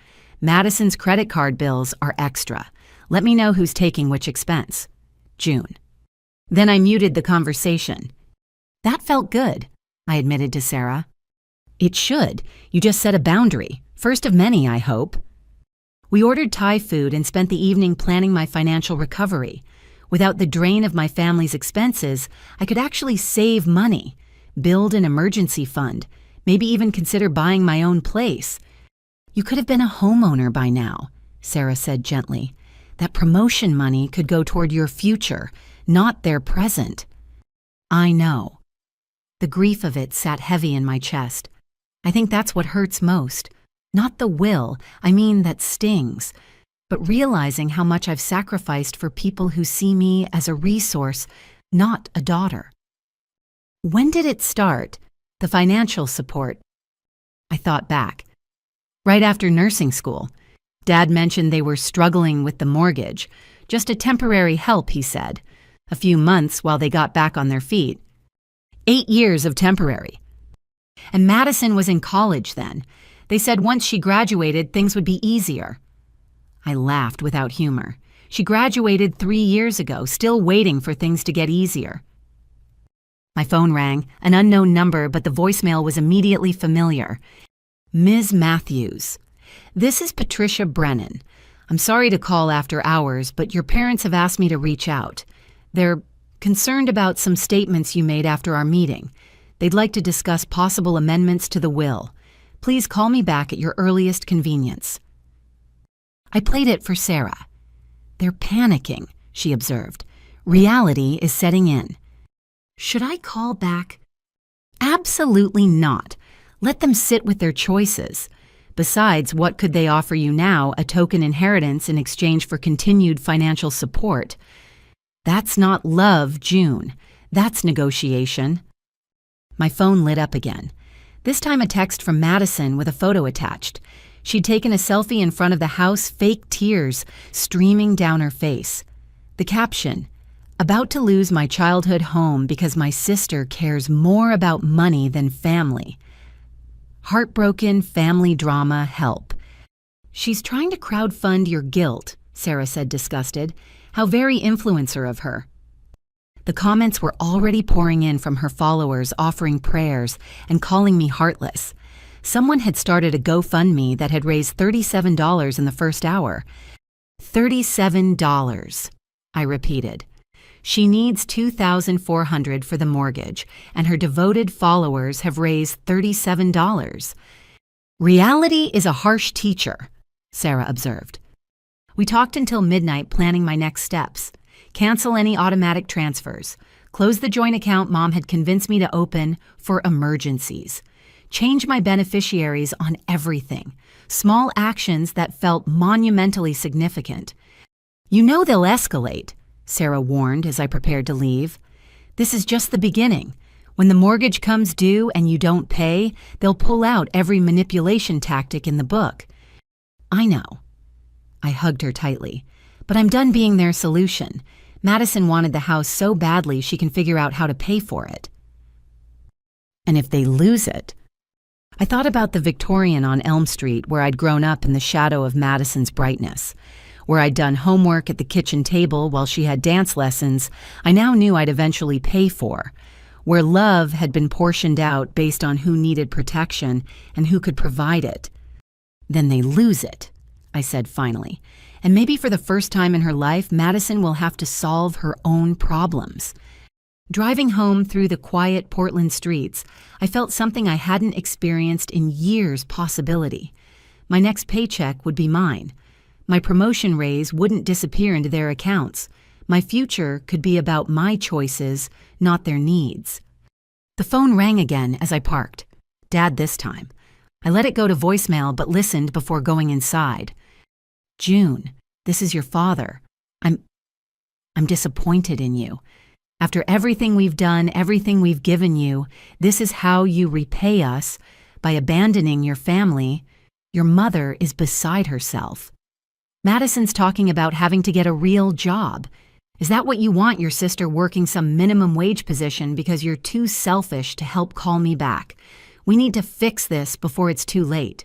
Madison's credit card bills are extra. Let me know who's taking which expense. June. Then I muted the conversation. That felt good, I admitted to Sarah. It should. You just set a boundary. First of many, I hope. We ordered Thai food and spent the evening planning my financial recovery. Without the drain of my family's expenses, I could actually save money, build an emergency fund, maybe even consider buying my own place. You could have been a homeowner by now, Sarah said gently. That promotion money could go toward your future, not their present. I know. The grief of it sat heavy in my chest. I think that's what hurts most. Not the will, I mean that stings, but realizing how much I've sacrificed for people who see me as a resource, not a daughter. When did it start, the financial support? I thought back. Right after nursing school. Dad mentioned they were struggling with the mortgage. Just a temporary help, he said. A few months while they got back on their feet. 8 years of temporary. And Madison was in college then. They said once she graduated, things would be easier. I laughed without humor. She graduated 3 years ago, still waiting for things to get easier. My phone rang, an unknown number, but the voicemail was immediately familiar. Ms. Matthews. This is Patricia Brennan. I'm sorry to call after hours, but your parents have asked me to reach out. They're concerned about some statements you made after our meeting. They'd like to discuss possible amendments to the will. Please call me back at your earliest convenience. I played it for Sarah. They're panicking, she observed. Reality is setting in. Should I call back? Absolutely not. Let them sit with their choices. Besides, what could they offer you now, a token inheritance in exchange for continued financial support? That's not love, June. That's negotiation. My phone lit up again. This time a text from Madison with a photo attached. She'd taken a selfie in front of the house, fake tears streaming down her face. The caption, "About to lose my childhood home because my sister cares more about money than family. Heartbroken family drama, help." She's trying to crowdfund your guilt, Sarah said, disgusted. How very influencer of her. The comments were already pouring in from her followers, offering prayers and calling me heartless. Someone had started a GoFundMe that had raised $37 in the first hour. $37, I repeated. She needs $2,400 for the mortgage, and her devoted followers have raised $37. Reality is a harsh teacher, Sarah observed. We talked until midnight planning my next steps. Cancel any automatic transfers. Close the joint account Mom had convinced me to open for emergencies. Change my beneficiaries on everything. Small actions that felt monumentally significant. You know they'll escalate, Sarah warned as I prepared to leave. This is just the beginning. When the mortgage comes due and you don't pay, they'll pull out every manipulation tactic in the book. I know. I hugged her tightly. But I'm done being their solution. Madison wanted the house so badly she can figure out how to pay for it. And if they lose it? I thought about the Victorian on Elm Street where I'd grown up in the shadow of Madison's brightness. Where I'd done homework at the kitchen table while she had dance lessons I now knew I'd eventually pay for. Where love had been portioned out based on who needed protection and who could provide it. Then they lose it, I said finally. And maybe for the first time in her life, Madison will have to solve her own problems. Driving home through the quiet Portland streets, I felt something I hadn't experienced in years possibility. My next paycheck would be mine. My promotion raise wouldn't disappear into their accounts. My future could be about my choices, not their needs. The phone rang again as I parked. Dad this time. I let it go to voicemail but listened before going inside. June, this is your father. I'm disappointed in you. After everything we've done, everything we've given you, this is how you repay us by abandoning your family. Your mother is beside herself. Madison's talking about having to get a real job. Is that what you want, your sister working some minimum wage position because you're too selfish to help call me back? We need to fix this before it's too late.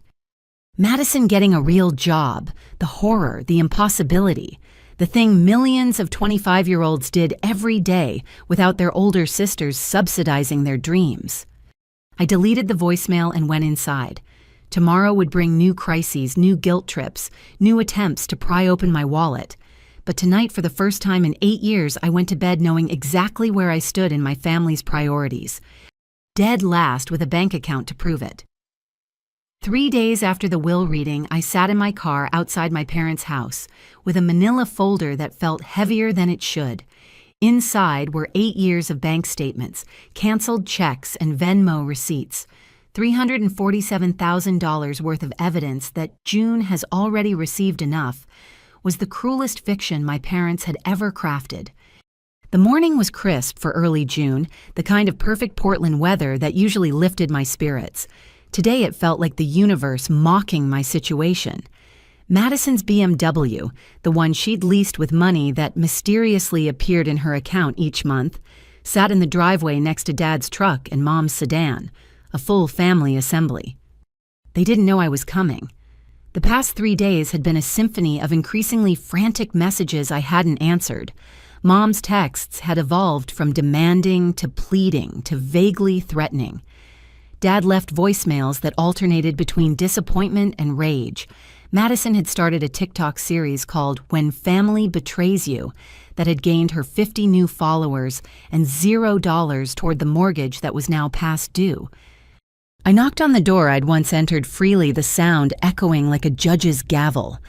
Madison getting a real job, the horror, the impossibility, the thing millions of 25-year-olds did every day without their older sisters subsidizing their dreams. I deleted the voicemail and went inside. Tomorrow would bring new crises, new guilt trips, new attempts to pry open my wallet. But tonight, for the first time in 8 years, I went to bed knowing exactly where I stood in my family's priorities. Dead last with a bank account to prove it. 3 days after the will reading, I sat in my car outside my parents' house with a manila folder that felt heavier than it should. Inside were 8 years of bank statements, canceled checks, and Venmo receipts. $347,000 worth of evidence that June has already received enough was the cruelest fiction my parents had ever crafted. The morning was crisp for early June, the kind of perfect Portland weather that usually lifted my spirits. Today it felt like the universe mocking my situation. Madison's BMW, the one she'd leased with money that mysteriously appeared in her account each month, sat in the driveway next to Dad's truck and Mom's sedan, a full family assembly. They didn't know I was coming. The past 3 days had been a symphony of increasingly frantic messages I hadn't answered. Mom's texts had evolved from demanding to pleading to vaguely threatening. Dad left voicemails that alternated between disappointment and rage. Madison had started a TikTok series called When Family Betrays You that had gained her 50 new followers and $0 toward the mortgage that was now past due. I knocked on the door I'd once entered freely, the sound echoing like a judge's gavel.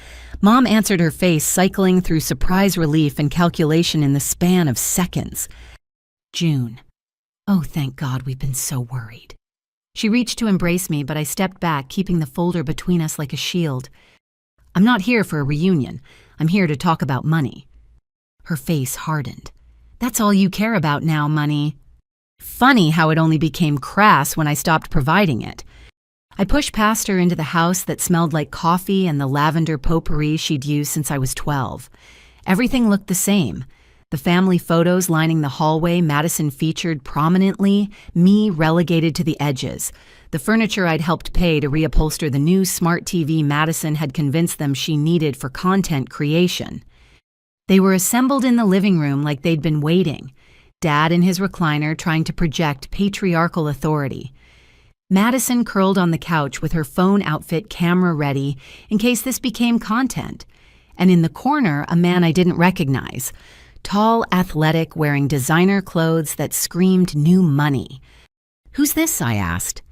Mom answered, her face cycling through surprise, relief, and calculation in the span of seconds. June. Oh, thank God, we've been so worried. She reached to embrace me, but I stepped back, keeping the folder between us like a shield. I'm not here for a reunion. I'm here to talk about money. Her face hardened. That's all you care about now, money. Funny how it only became crass when I stopped providing it. I pushed past her into the house that smelled like coffee and the lavender potpourri she'd used since I was 12. Everything looked the same. The family photos lining the hallway Madison featured prominently, me relegated to the edges. The furniture I'd helped pay to reupholster the new smart TV Madison had convinced them she needed for content creation. They were assembled in the living room like they'd been waiting. Dad in his recliner trying to project patriarchal authority. Madison curled on the couch with her phone outfit camera ready in case this became content. And in the corner, a man I didn't recognize. Tall, athletic, wearing designer clothes that screamed new money. Who's this? I asked.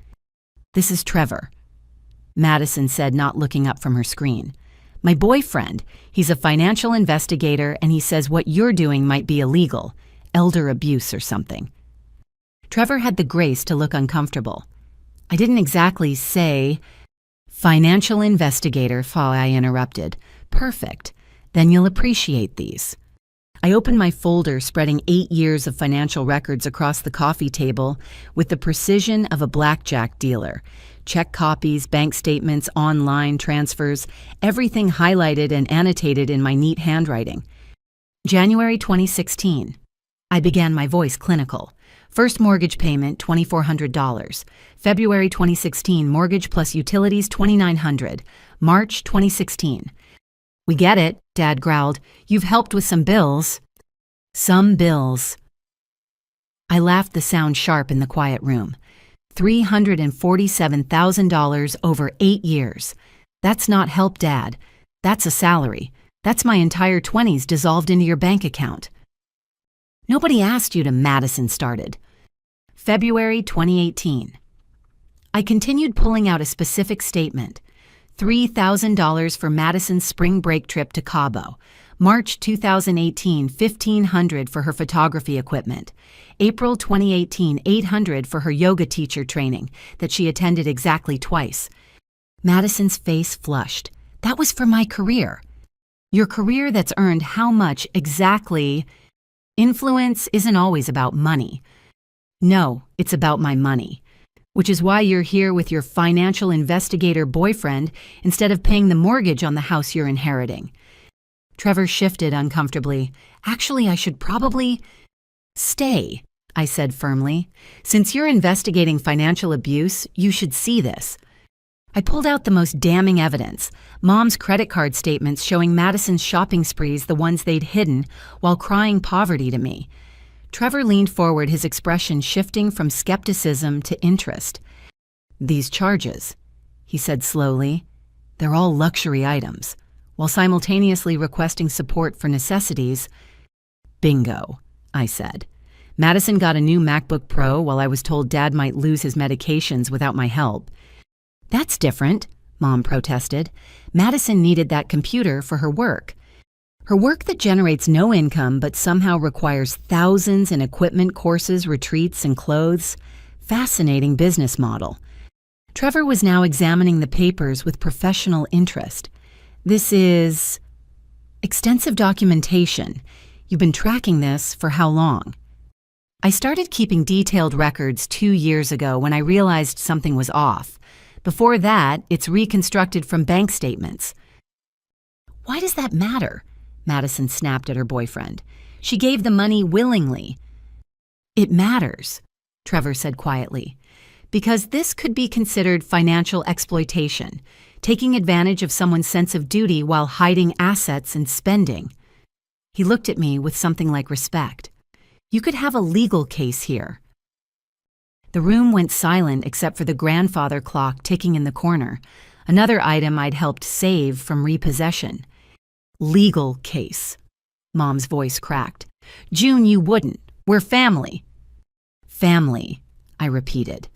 This is Trevor, Madison said, not looking up from her screen. My boyfriend. He's a financial investigator and he says what you're doing might be illegal. Elder abuse or something. Trevor had the grace to look uncomfortable. I didn't exactly say, financial investigator, I interrupted. Perfect. Then you'll appreciate these. I opened my folder spreading 8 years of financial records across the coffee table with the precision of a blackjack dealer. Check copies, bank statements, online transfers, everything highlighted and annotated in my neat handwriting. January 2016. I began my voice clinical. First mortgage payment, $2,400. February 2016, mortgage plus utilities, $2,900. March 2016. We get it, Dad growled. You've helped with some bills. Some bills. I laughed, the sound sharp in the quiet room. $347,000 over 8 years. That's not help, Dad. That's a salary. That's my entire 20s dissolved into your bank account. Nobody asked you to, Madison started. February 2018. I continued pulling out a specific statement. $3,000 for Madison's spring break trip to Cabo. March 2018, $1,500 for her photography equipment. April 2018, $800 for her yoga teacher training that she attended exactly twice. Madison's face flushed. That was for my career. Your career that's earned how much exactly? Influence isn't always about money. No, it's about my money. Which is why you're here with your financial investigator boyfriend instead of paying the mortgage on the house you're inheriting. Trevor shifted uncomfortably. Actually, I should probably stay, I said firmly. Since you're investigating financial abuse, you should see this. I pulled out the most damning evidence, Mom's credit card statements showing Madison's shopping sprees, the ones they'd hidden, while crying poverty to me. Trevor leaned forward, his expression shifting from skepticism to interest. These charges, he said slowly, they're all luxury items, while simultaneously requesting support for necessities. Bingo, I said. Madison got a new MacBook Pro while I was told Dad might lose his medications without my help. That's different, Mom protested. Madison needed that computer for her work. Her work that generates no income but somehow requires thousands in equipment, courses, retreats, and clothes. Fascinating business model. Trevor was now examining the papers with professional interest. This is extensive documentation. You've been tracking this for how long? I started keeping detailed records 2 years ago when I realized something was off. Before that, it's reconstructed from bank statements. Why does that matter? Madison snapped at her boyfriend. She gave the money willingly. It matters, Trevor said quietly, because this could be considered financial exploitation, taking advantage of someone's sense of duty while hiding assets and spending. He looked at me with something like respect. You could have a legal case here. The room went silent except for the grandfather clock ticking in the corner, another item I'd helped save from repossession. Legal case. Mom's voice cracked. June, you wouldn't. We're family. Family, I repeated.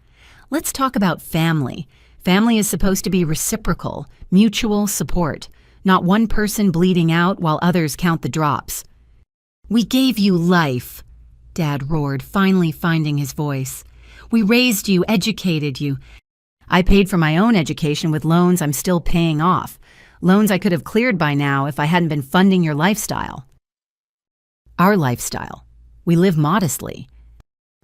Let's talk about family. Family is supposed to be reciprocal, mutual support, not one person bleeding out while others count the drops. We gave you life, Dad roared, finally finding his voice. We raised you, educated you. I paid for my own education with loans I'm still paying off. Loans I could have cleared by now if I hadn't been funding your lifestyle. Our lifestyle. We live modestly.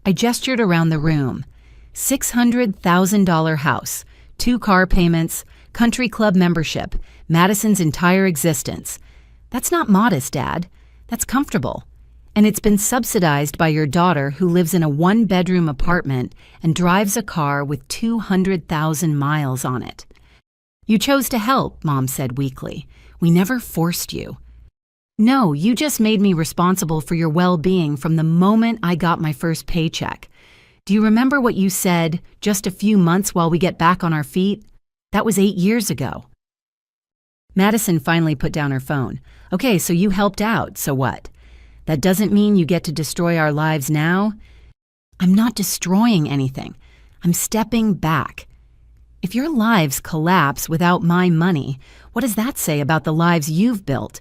I gestured around the room. $600,000 house, 2 car payments, country club membership, Madison's entire existence. That's not modest, Dad. That's comfortable. And it's been subsidized by your daughter who lives in a 1-bedroom apartment and drives a car with 200,000 miles on it. You chose to help, Mom said weakly. We never forced you. No, you just made me responsible for your well-being from the moment I got my first paycheck. Do you remember what you said, just a few months while we get back on our feet? That was 8 years ago. Madison finally put down her phone. Okay, so you helped out, so what? That doesn't mean you get to destroy our lives now. I'm not destroying anything. I'm stepping back. If your lives collapse without my money, what does that say about the lives you've built?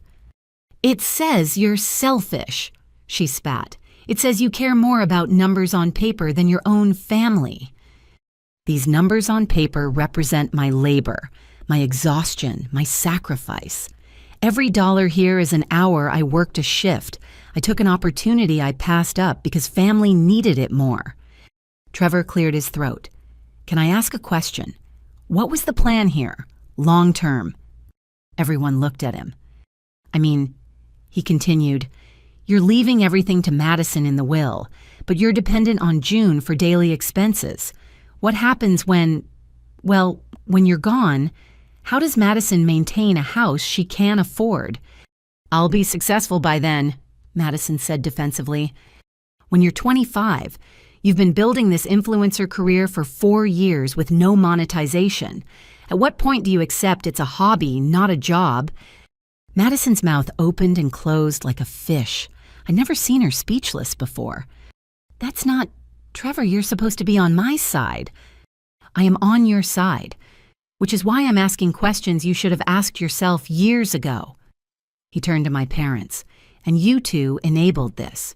It says you're selfish, she spat. It says you care more about numbers on paper than your own family. These numbers on paper represent my labor, my exhaustion, my sacrifice. Every dollar here is an hour I worked a shift. I took an opportunity I passed up because family needed it more. Trevor cleared his throat. Can I ask a question? What was the plan here, long term? Everyone looked at him. He continued, you're leaving everything to Madison in the will, but you're dependent on June for daily expenses. What happens when you're gone? How does Madison maintain a house she can't afford? I'll be successful by then, Madison said defensively. When you're 25, you've been building this influencer career for 4 years with no monetization. At what point do you accept it's a hobby, not a job? Madison's mouth opened and closed like a fish. I'd never seen her speechless before. That's not... Trevor, you're supposed to be on my side. I am on your side, which is why I'm asking questions you should have asked yourself years ago. He turned to my parents, and you two enabled this.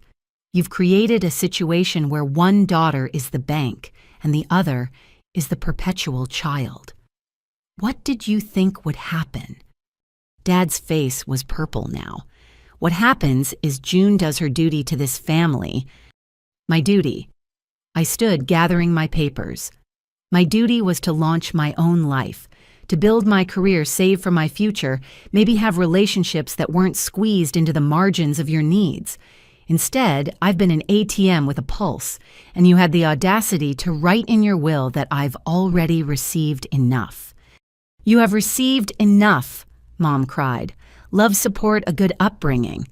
You've created a situation where one daughter is the bank and the other is the perpetual child. What did you think would happen? Dad's face was purple now. What happens is June does her duty to this family. My duty. I stood gathering my papers. My duty was to launch my own life, to build my career, save for my future, maybe have relationships that weren't squeezed into the margins of your needs. Instead, I've been an ATM with a pulse, and you had the audacity to write in your will that I've already received enough. You have received enough, Mom cried. Love, support, a good upbringing.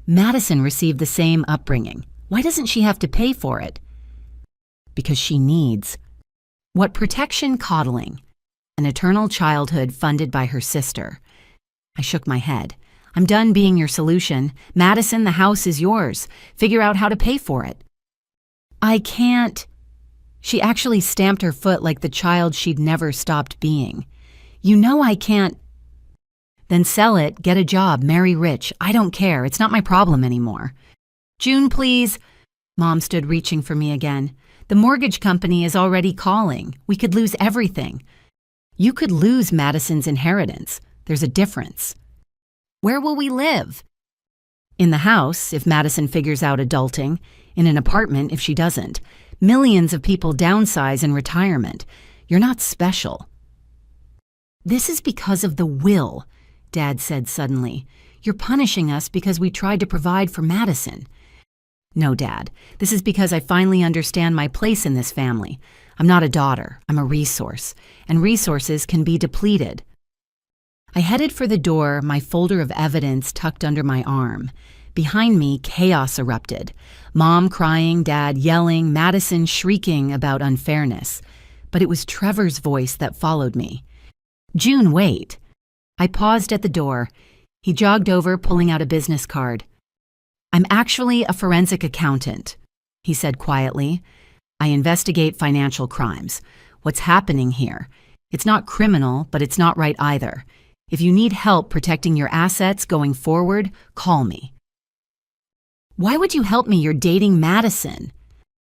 Madison received the same upbringing. Why doesn't she have to pay for it? Because she needs. What protection? Coddling. An eternal childhood funded by her sister. I shook my head. I'm done being your solution. Madison, the house is yours. Figure out how to pay for it. I can't. She actually stamped her foot like the child she'd never stopped being. You know I can't. Then sell it, get a job, marry rich. I don't care. It's not my problem anymore. June, please. Mom stood reaching for me again. The mortgage company is already calling. We could lose everything. You could lose Madison's inheritance. There's a difference. Where will we live? In the house, if Madison figures out adulting. In an apartment, if she doesn't. Millions of people downsize in retirement. You're not special. This is because of the will, Dad said suddenly. You're punishing us because we tried to provide for Madison. No, Dad. This is because I finally understand my place in this family. I'm not a daughter. I'm a resource. And resources can be depleted. I headed for the door, my folder of evidence tucked under my arm. Behind me, chaos erupted. Mom crying, Dad yelling, Madison shrieking about unfairness. But it was Trevor's voice that followed me. June, wait. I paused at the door. He jogged over, pulling out a business card. I'm actually a forensic accountant, he said quietly. I investigate financial crimes. What's happening here? It's not criminal, but it's not right either. If you need help protecting your assets going forward, call me. Why would you help me? You're dating Madison.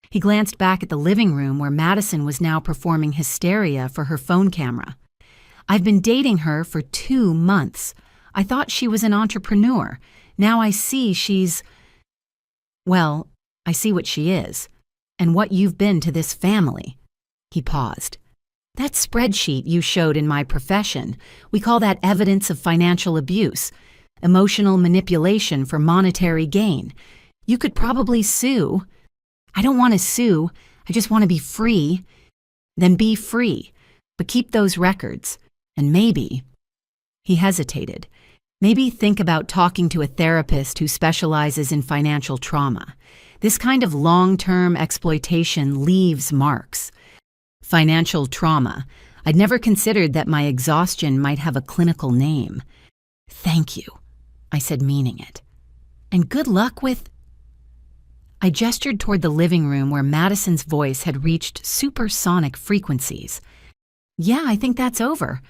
He glanced back at the living room where Madison was now performing hysteria for her phone camera. I've been dating her for 2 months. I thought she was an entrepreneur. Now I see she's... Well, I see what she is, and what you've been to this family. He paused. That spreadsheet you showed in my profession, we call that evidence of financial abuse, emotional manipulation for monetary gain. You could probably sue. I don't want to sue. I just want to be free. Then be free, but keep those records. And maybe... He hesitated. Maybe think about talking to a therapist who specializes in financial trauma. This kind of long-term exploitation leaves marks. Financial trauma. I'd never considered that my exhaustion might have a clinical name. Thank you, I said, meaning it. And good luck with... I gestured toward the living room where Madison's voice had reached supersonic frequencies. Yeah, I think that's over.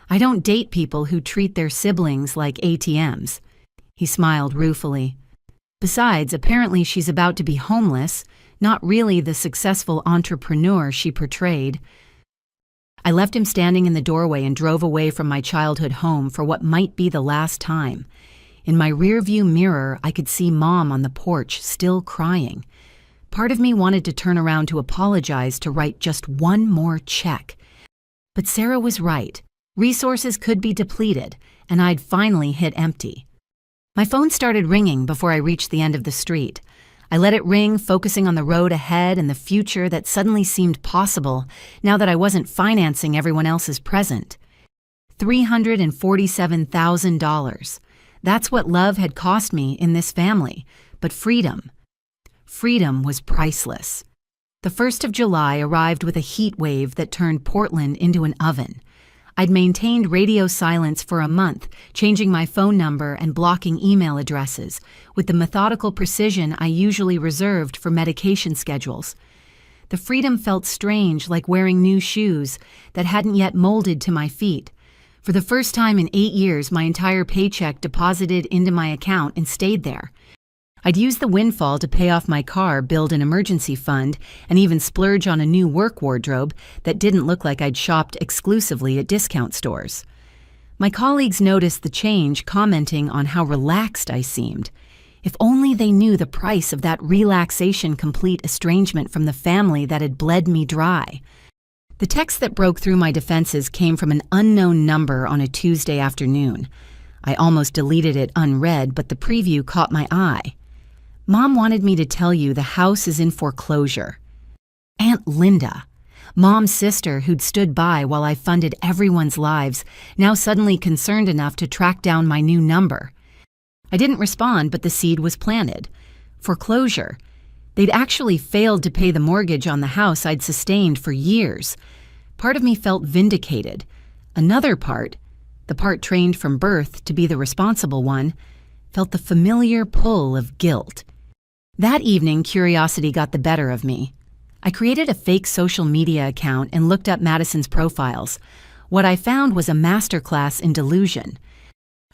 I don't date people who treat their siblings like ATMs. He smiled ruefully. Besides, apparently she's about to be homeless, not really the successful entrepreneur she portrayed. I left him standing in the doorway and drove away from my childhood home for what might be the last time. In my rearview mirror, I could see Mom on the porch, still crying. Part of me wanted to turn around to apologize, to write just one more check. But Sarah was right. Resources could be depleted, and I'd finally hit empty. My phone started ringing before I reached the end of the street. I let it ring, focusing on the road ahead and the future that suddenly seemed possible now that I wasn't financing everyone else's present. $347,000. That's what love had cost me in this family, but freedom. Freedom was priceless. The 1st of July arrived with a heat wave that turned Portland into an oven. I'd maintained radio silence for a month, changing my phone number and blocking email addresses, with the methodical precision I usually reserved for medication schedules. The freedom felt strange, like wearing new shoes that hadn't yet molded to my feet. For the first time in 8 years, my entire paycheck deposited into my account and stayed there. I'd use the windfall to pay off my car, build an emergency fund, and even splurge on a new work wardrobe that didn't look like I'd shopped exclusively at discount stores. My colleagues noticed the change, commenting on how relaxed I seemed. If only they knew the price of that relaxation-complete estrangement from the family that had bled me dry. The text that broke through my defenses came from an unknown number on a Tuesday afternoon. I almost deleted it unread, but the preview caught my eye. Mom wanted me to tell you the house is in foreclosure. Aunt Linda, Mom's sister who'd stood by while I funded everyone's lives, now suddenly concerned enough to track down my new number. I didn't respond, but the seed was planted. Foreclosure. They'd actually failed to pay the mortgage on the house I'd sustained for years. Part of me felt vindicated. Another part, the part trained from birth to be the responsible one, felt the familiar pull of guilt. That evening, curiosity got the better of me. I created a fake social media account and looked up Madison's profiles. What I found was a masterclass in delusion.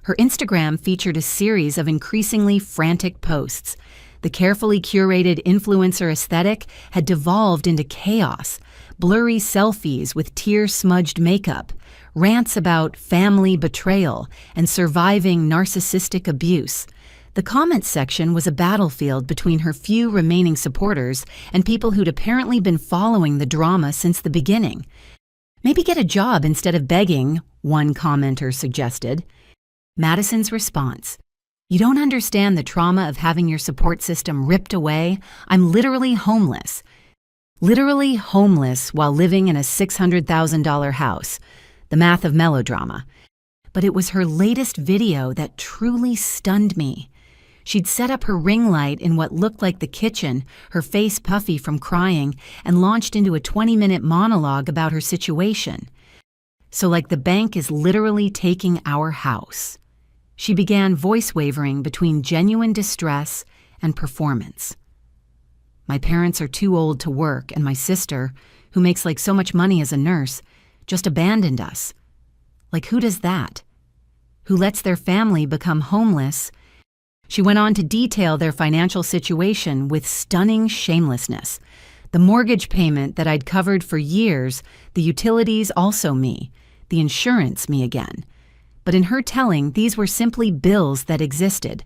Her Instagram featured a series of increasingly frantic posts. The carefully curated influencer aesthetic had devolved into chaos, blurry selfies with tear-smudged makeup, rants about family betrayal and surviving narcissistic abuse. The comments section was a battlefield between her few remaining supporters and people who'd apparently been following the drama since the beginning. Maybe get a job instead of begging, one commenter suggested. Madison's response: "You don't understand the trauma of having your support system ripped away. I'm literally homeless. Literally homeless while living in a $600,000 house." The math of melodrama. But it was her latest video that truly stunned me. She'd set up her ring light in what looked like the kitchen, her face puffy from crying, and launched into a 20-minute monologue about her situation. "So like the bank is literally taking our house." She began voice wavering between genuine distress and performance. "My parents are too old to work, and my sister, who makes like so much money as a nurse, just abandoned us. Like who does that? Who lets their family become homeless?" She went on to detail their financial situation with stunning shamelessness. The mortgage payment that I'd covered for years, the utilities also me, the insurance me again. But in her telling, these were simply bills that existed,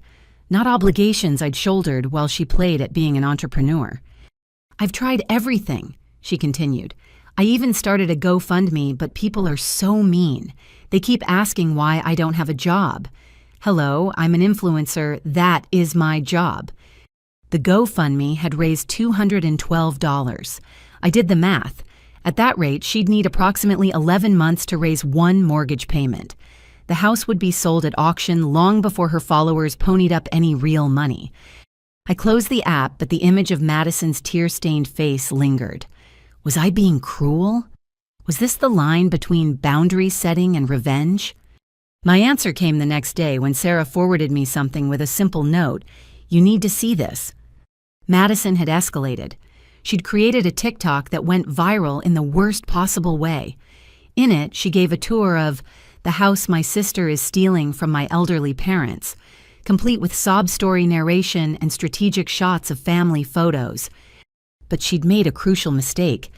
not obligations I'd shouldered while she played at being an entrepreneur. "I've tried everything," she continued. "I even started a GoFundMe, but people are so mean. They keep asking why I don't have a job. Hello, I'm an influencer. That is my job." The GoFundMe had raised $212. I did the math. At that rate, she'd need approximately 11 months to raise one mortgage payment. The house would be sold at auction long before her followers ponied up any real money. I closed the app, but the image of Madison's tear-stained face lingered. Was I being cruel? Was this the line between boundary setting and revenge? My answer came the next day when Sarah forwarded me something with a simple note: "You need to see this." Madison had escalated. She'd created a TikTok that went viral in the worst possible way. In it, she gave a tour of the house my sister is stealing from my elderly parents, complete with sob story narration and strategic shots of family photos. But she'd made a crucial mistake.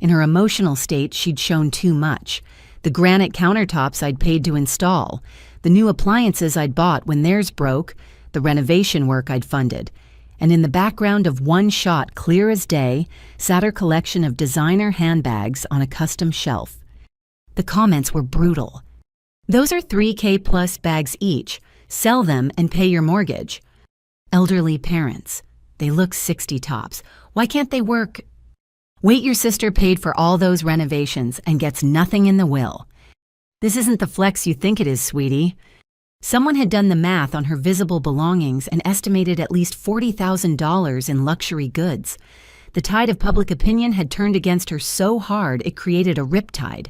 In her emotional state, she'd shown too much. The granite countertops I'd paid to install, the new appliances I'd bought when theirs broke, the renovation work I'd funded. And in the background of one shot, clear as day, sat her collection of designer handbags on a custom shelf. The comments were brutal. "Those are $3K plus bags each. Sell them and pay your mortgage." Elderly parents. They look 60 tops. Why can't they work? Wait, your sister paid for all those renovations and gets nothing in the will. This isn't the flex you think it is, sweetie. Someone had done the math on her visible belongings and estimated at least $40,000 in luxury goods. The tide of public opinion had turned against her so hard it created a riptide.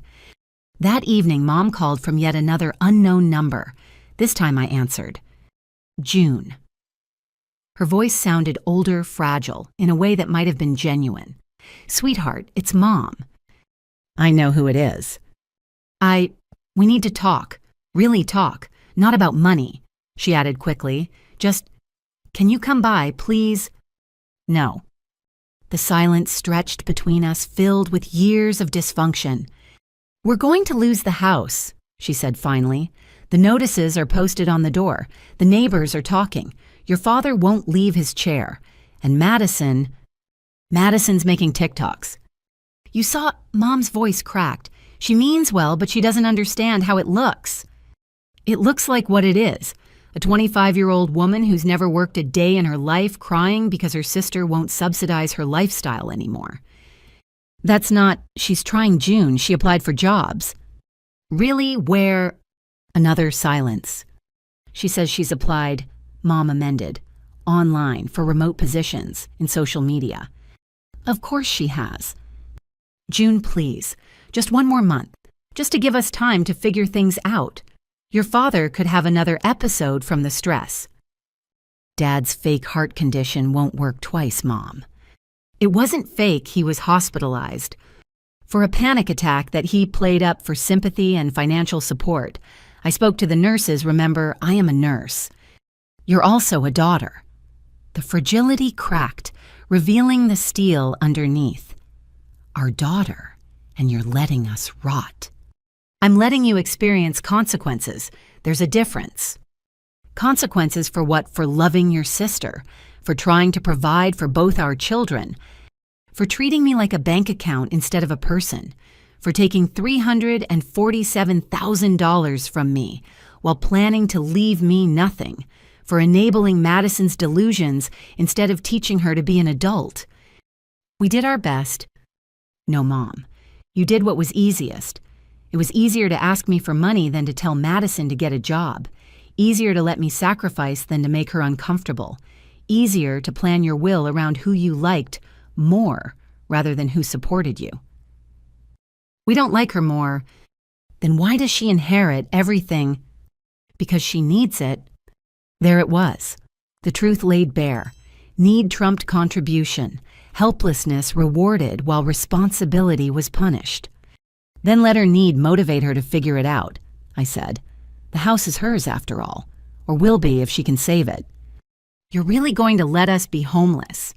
That evening, Mom called from yet another unknown number. This time I answered. "June." Her voice sounded older, fragile, in a way that might have been genuine. "Sweetheart, it's Mom." "I know who it is." We need to talk. Really talk. Not about money," she added quickly. "Just, can you come by, please?" "No." The silence stretched between us, filled with years of dysfunction. "We're going to lose the house. she said finally. The notices are posted on the door. The neighbors are talking. Your father won't leave his chair. And Madison's making TikToks. You saw Mom's voice cracked. She means well, but she doesn't understand how it looks. It looks like what it is. A 25-year-old woman who's never worked a day in her life crying because her sister won't subsidize her lifestyle anymore. That's not, she's trying June. She applied for jobs. Really? Where? Another silence. She says she's applied, Mom amended, online for remote positions in social media. Of course she has. June, please, just one more month, just to give us time to figure things out. Your father could have another episode from the stress. Dad's fake heart condition won't work twice, Mom. It wasn't fake, he was hospitalized. For a panic attack that he played up for sympathy and financial support. I spoke to the nurses, remember, I am a nurse. You're also a daughter. The fragility cracked, revealing the steel underneath. Our daughter, and you're letting us rot. I'm letting you experience consequences. There's a difference. Consequences for what? For loving your sister, for trying to provide for both our children, for treating me like a bank account instead of a person, for taking $347,000 from me while planning to leave me nothing, for enabling Madison's delusions instead of teaching her to be an adult. We did our best. No, Mom. You did what was easiest. It was easier to ask me for money than to tell Madison to get a job. Easier to let me sacrifice than to make her uncomfortable. Easier to plan your will around who you liked more rather than who supported you. We don't like her more. Then why does she inherit everything? Because she needs it. There it was. The truth laid bare. Need trumped contribution. Helplessness rewarded while responsibility was punished. Then let her need motivate her to figure it out, I said. The house is hers after all, or will be if she can save it. You're really going to let us be homeless.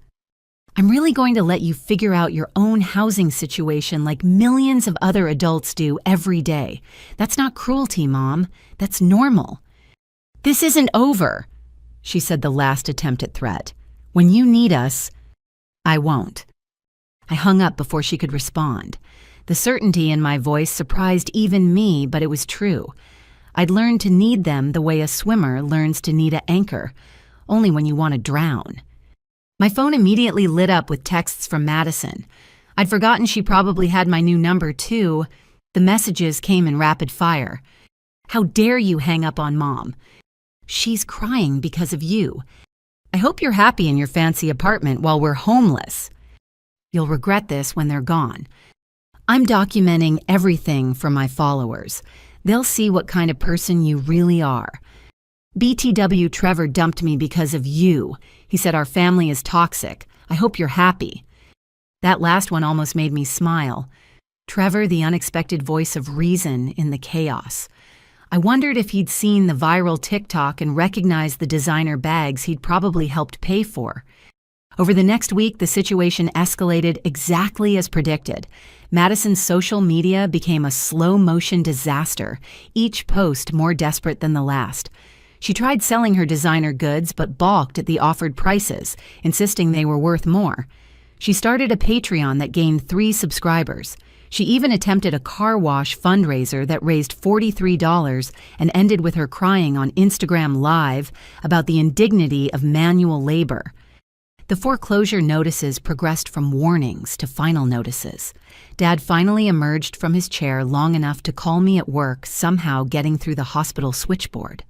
I'm really going to let you figure out your own housing situation like millions of other adults do every day. That's not cruelty, Mom. That's normal. This isn't over, she said, the last attempt at threat. When you need us, I won't. I hung up before she could respond. The certainty in my voice surprised even me, but it was true. I'd learned to need them the way a swimmer learns to need an anchor, only when you want to drown. My phone immediately lit up with texts from Madison. I'd forgotten she probably had my new number, too. The messages came in rapid fire. How dare you hang up on Mom? She's crying because of you. I hope you're happy in your fancy apartment while we're homeless. You'll regret this when they're gone. I'm documenting everything for my followers. They'll see what kind of person you really are. BTW Trevor dumped me because of you. He said our family is toxic. I hope you're happy. That last one almost made me smile. Trevor, the unexpected voice of reason in the chaos. I wondered if he'd seen the viral TikTok and recognized the designer bags he'd probably helped pay for. Over the next week, the situation escalated exactly as predicted. Madison's social media became a slow-motion disaster, each post more desperate than the last. She tried selling her designer goods but balked at the offered prices, insisting they were worth more. She started a Patreon that gained 3 subscribers. She even attempted a car wash fundraiser that raised $43 and ended with her crying on Instagram Live about the indignity of manual labor. The foreclosure notices progressed from warnings to final notices. Dad finally emerged from his chair long enough to call me at work, somehow getting through the hospital switchboard.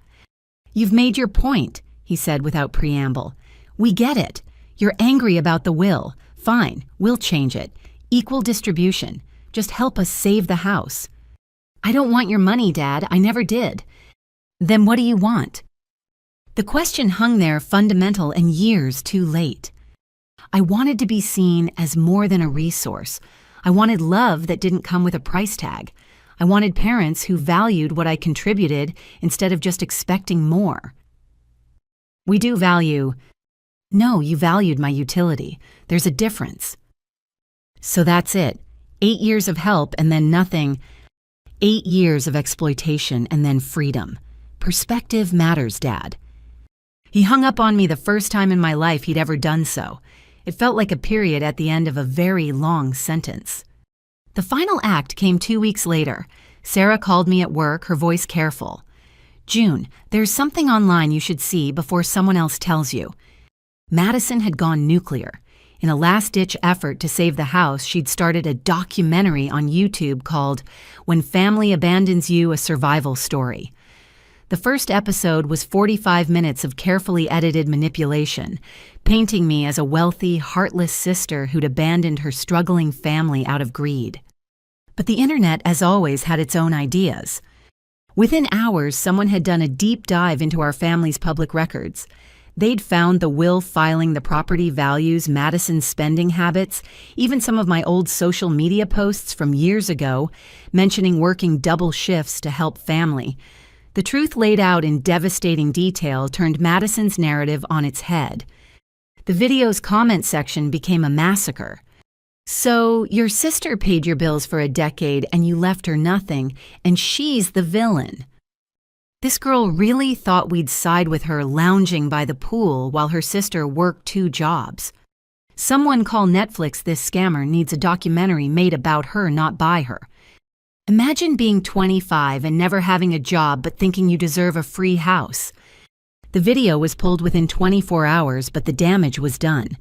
You've made your point, he said without preamble. We get it. You're angry about the will. Fine, we'll change it. Equal distribution. Just help us save the house. I don't want your money, Dad. I never did. Then what do you want? The question hung there fundamental and years too late. I wanted to be seen as more than a resource. I wanted love that didn't come with a price tag. I wanted parents who valued what I contributed instead of just expecting more. We do value. No, you valued my utility. There's a difference. So that's it. 8 years of help and then nothing. 8 years of exploitation and then freedom. Perspective matters, Dad. He hung up on me the first time in my life he'd ever done so. It felt like a period at the end of a very long sentence. The final act came 2 weeks later. Sarah called me at work, her voice careful. "June, there's something online you should see before someone else tells you." Madison had gone nuclear. In a last-ditch effort to save the house, she'd started a documentary on YouTube called "When Family Abandons You, a Survival Story." The first episode was 45 minutes of carefully edited manipulation, painting me as a wealthy, heartless sister who'd abandoned her struggling family out of greed. But the internet, as always, had its own ideas. Within hours, someone had done a deep dive into our family's public records. They'd found the will filing the property values, Madison's spending habits, even some of my old social media posts from years ago, mentioning working double shifts to help family. The truth laid out in devastating detail turned Madison's narrative on its head. The video's comment section became a massacre. "So, your sister paid your bills for a decade and you left her nothing, and she's the villain." This girl really thought we'd side with her lounging by the pool while her sister worked 2 jobs. "Someone call Netflix, this scammer needs a documentary made about her, not by her." Imagine being 25 and never having a job but thinking you deserve a free house. The video was pulled within 24 hours, but the damage was done.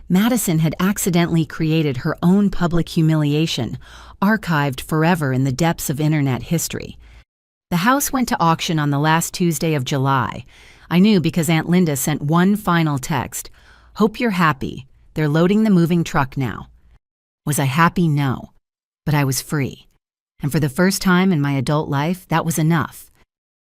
Madison had accidentally created her own public humiliation, archived forever in the depths of internet history. The house went to auction on the last Tuesday of July. I knew because Aunt Linda sent one final text. "Hope you're happy. They're loading the moving truck now." Was I happy? No. But I was free. And for the first time in my adult life, that was enough.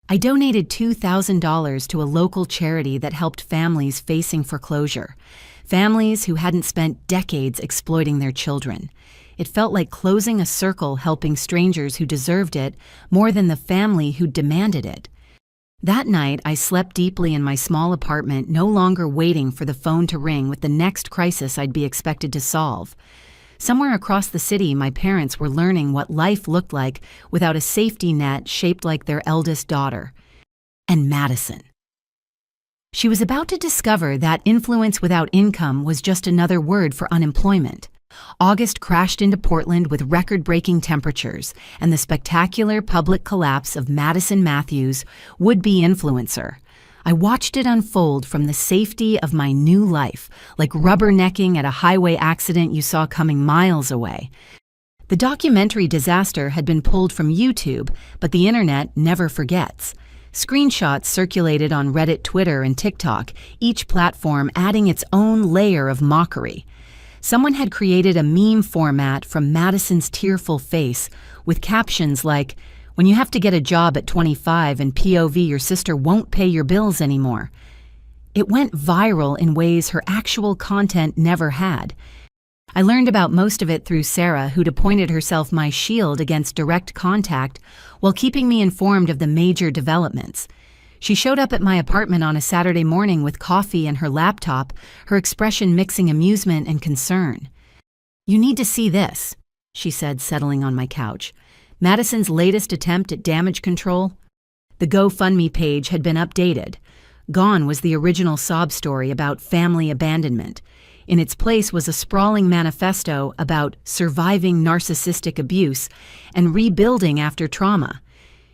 I donated $2,000 to a local charity that helped families facing foreclosure. Families who hadn't spent decades exploiting their children. It felt like closing a circle, helping strangers who deserved it more than the family who demanded it. That night, I slept deeply in my small apartment, no longer waiting for the phone to ring with the next crisis I'd be expected to solve. Somewhere across the city, my parents were learning what life looked like without a safety net shaped like their eldest daughter. And Madison. She was about to discover that influence without income was just another word for unemployment. August crashed into Portland with record-breaking temperatures and the spectacular public collapse of Madison Matthews, would-be influencer. I watched it unfold from the safety of my new life, like rubbernecking at a highway accident you saw coming miles away. The documentary disaster had been pulled from YouTube, but the internet never forgets. Screenshots circulated on Reddit, Twitter, and TikTok, each platform adding its own layer of mockery. Someone had created a meme format from Madison's tearful face with captions like, "When you have to get a job at 25 and POV your sister won't pay your bills anymore." It went viral in ways her actual content never had. I learned about most of it through Sarah, who'd appointed herself my shield against direct contact while keeping me informed of the major developments. She showed up at my apartment on a Saturday morning with coffee and her laptop, her expression mixing amusement and concern. "You need to see this," she said, settling on my couch. Madison's latest attempt at damage control? The GoFundMe page had been updated. Gone was the original sob story about family abandonment. In its place was a sprawling manifesto about surviving narcissistic abuse and rebuilding after trauma.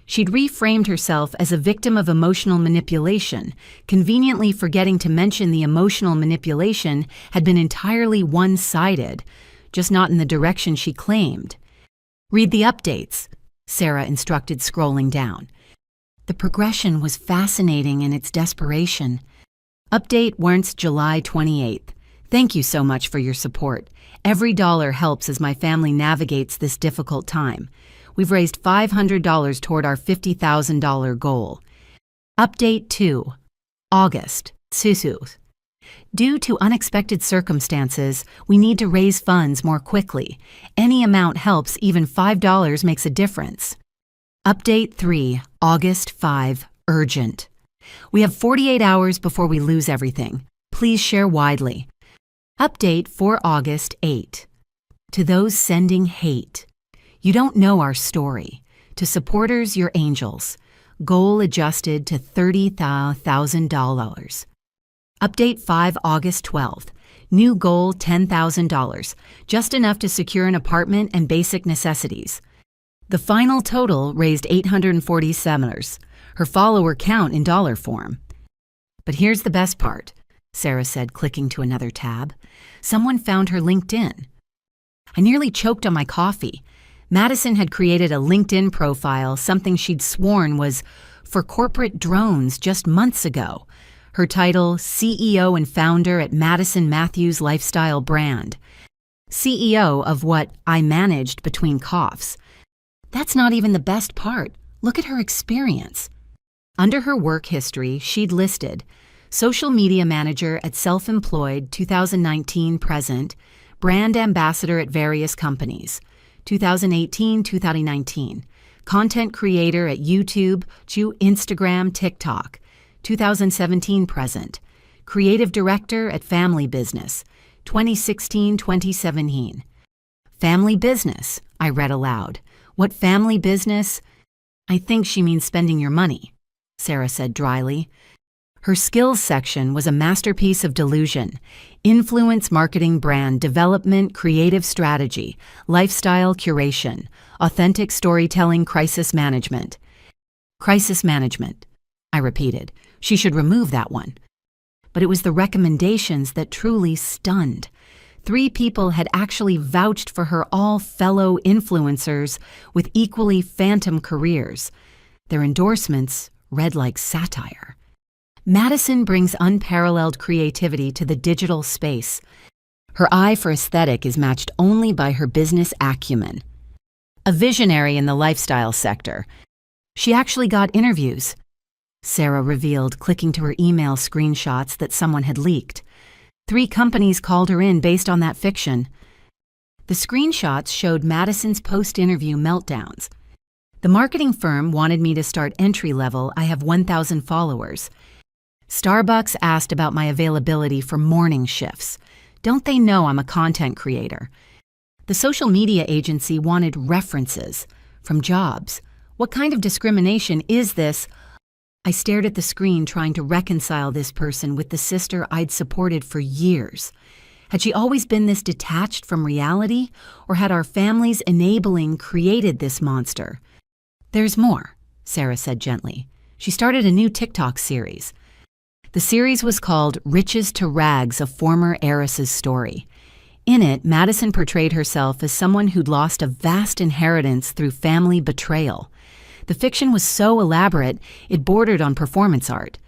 She'd reframed herself as a victim of emotional manipulation, conveniently forgetting to mention the emotional manipulation had been entirely one-sided, just not in the direction she claimed. "Read the updates," Sarah instructed, scrolling down. The progression was fascinating in its desperation. Update warrants July 28th. "Thank you so much for your support. Every dollar helps as my family navigates this difficult time. We've raised $500 toward our $50,000 goal." Update 2. August. Susus. "Due to unexpected circumstances, we need to raise funds more quickly. Any amount helps, even $5 makes a difference." Update 3. August 5. Urgent. "We have 48 hours before we lose everything. Please share widely." Update for August 8. To those sending hate. You don't know our story. To supporters, you're angels. Goal adjusted to $30,000. Update 5 August 12th. New goal $10,000, just enough to secure an apartment and basic necessities. The final total raised $847. Her follower count in dollar form. But here's the best part, Sarah said, clicking to another tab. Someone found her LinkedIn. I nearly choked on my coffee. Madison had created a LinkedIn profile, something she'd sworn was for corporate drones just months ago. Her title, CEO and founder at Madison Matthews Lifestyle Brand. CEO of what I managed between coughs. That's not even the best part. Look at her experience. Under her work history, she'd listed social media manager at Self-Employed 2019-present, brand ambassador at various companies, 2018-2019, content creator at YouTube, Instagram, TikTok, 2017-present, creative director at Family Business, 2016-2017. Family business, I read aloud. What family business? I think she means spending your money, Sarah said dryly. Her skills section was a masterpiece of delusion. Influence marketing, brand development, creative strategy, lifestyle curation, authentic storytelling, crisis management. Crisis management, I repeated. She should remove that one. But it was the recommendations that truly stunned. 3 people had actually vouched for her, all fellow influencers with equally phantom careers. Their endorsements read like satire. Madison brings unparalleled creativity to the digital space. Her eye for aesthetic is matched only by her business acumen. A visionary in the lifestyle sector. She actually got interviews, Sarah revealed, clicking to her email screenshots that someone had leaked. 3 companies called her in based on that fiction. The screenshots showed Madison's post-interview meltdowns. The marketing firm wanted me to start entry-level. I have 1,000 followers. Starbucks asked about my availability for morning shifts. Don't they know I'm a content creator? The social media agency wanted references from jobs. What kind of discrimination is this? I stared at the screen, trying to reconcile this person with the sister I'd supported for years. Had she always been this detached from reality, or had our family's enabling created this monster? There's more, Sarah said gently. She started a new TikTok series. The series was called Riches to Rags, a Former Heiress's Story. In it, Madison portrayed herself as someone who'd lost a vast inheritance through family betrayal. The fiction was so elaborate, it bordered on performance art.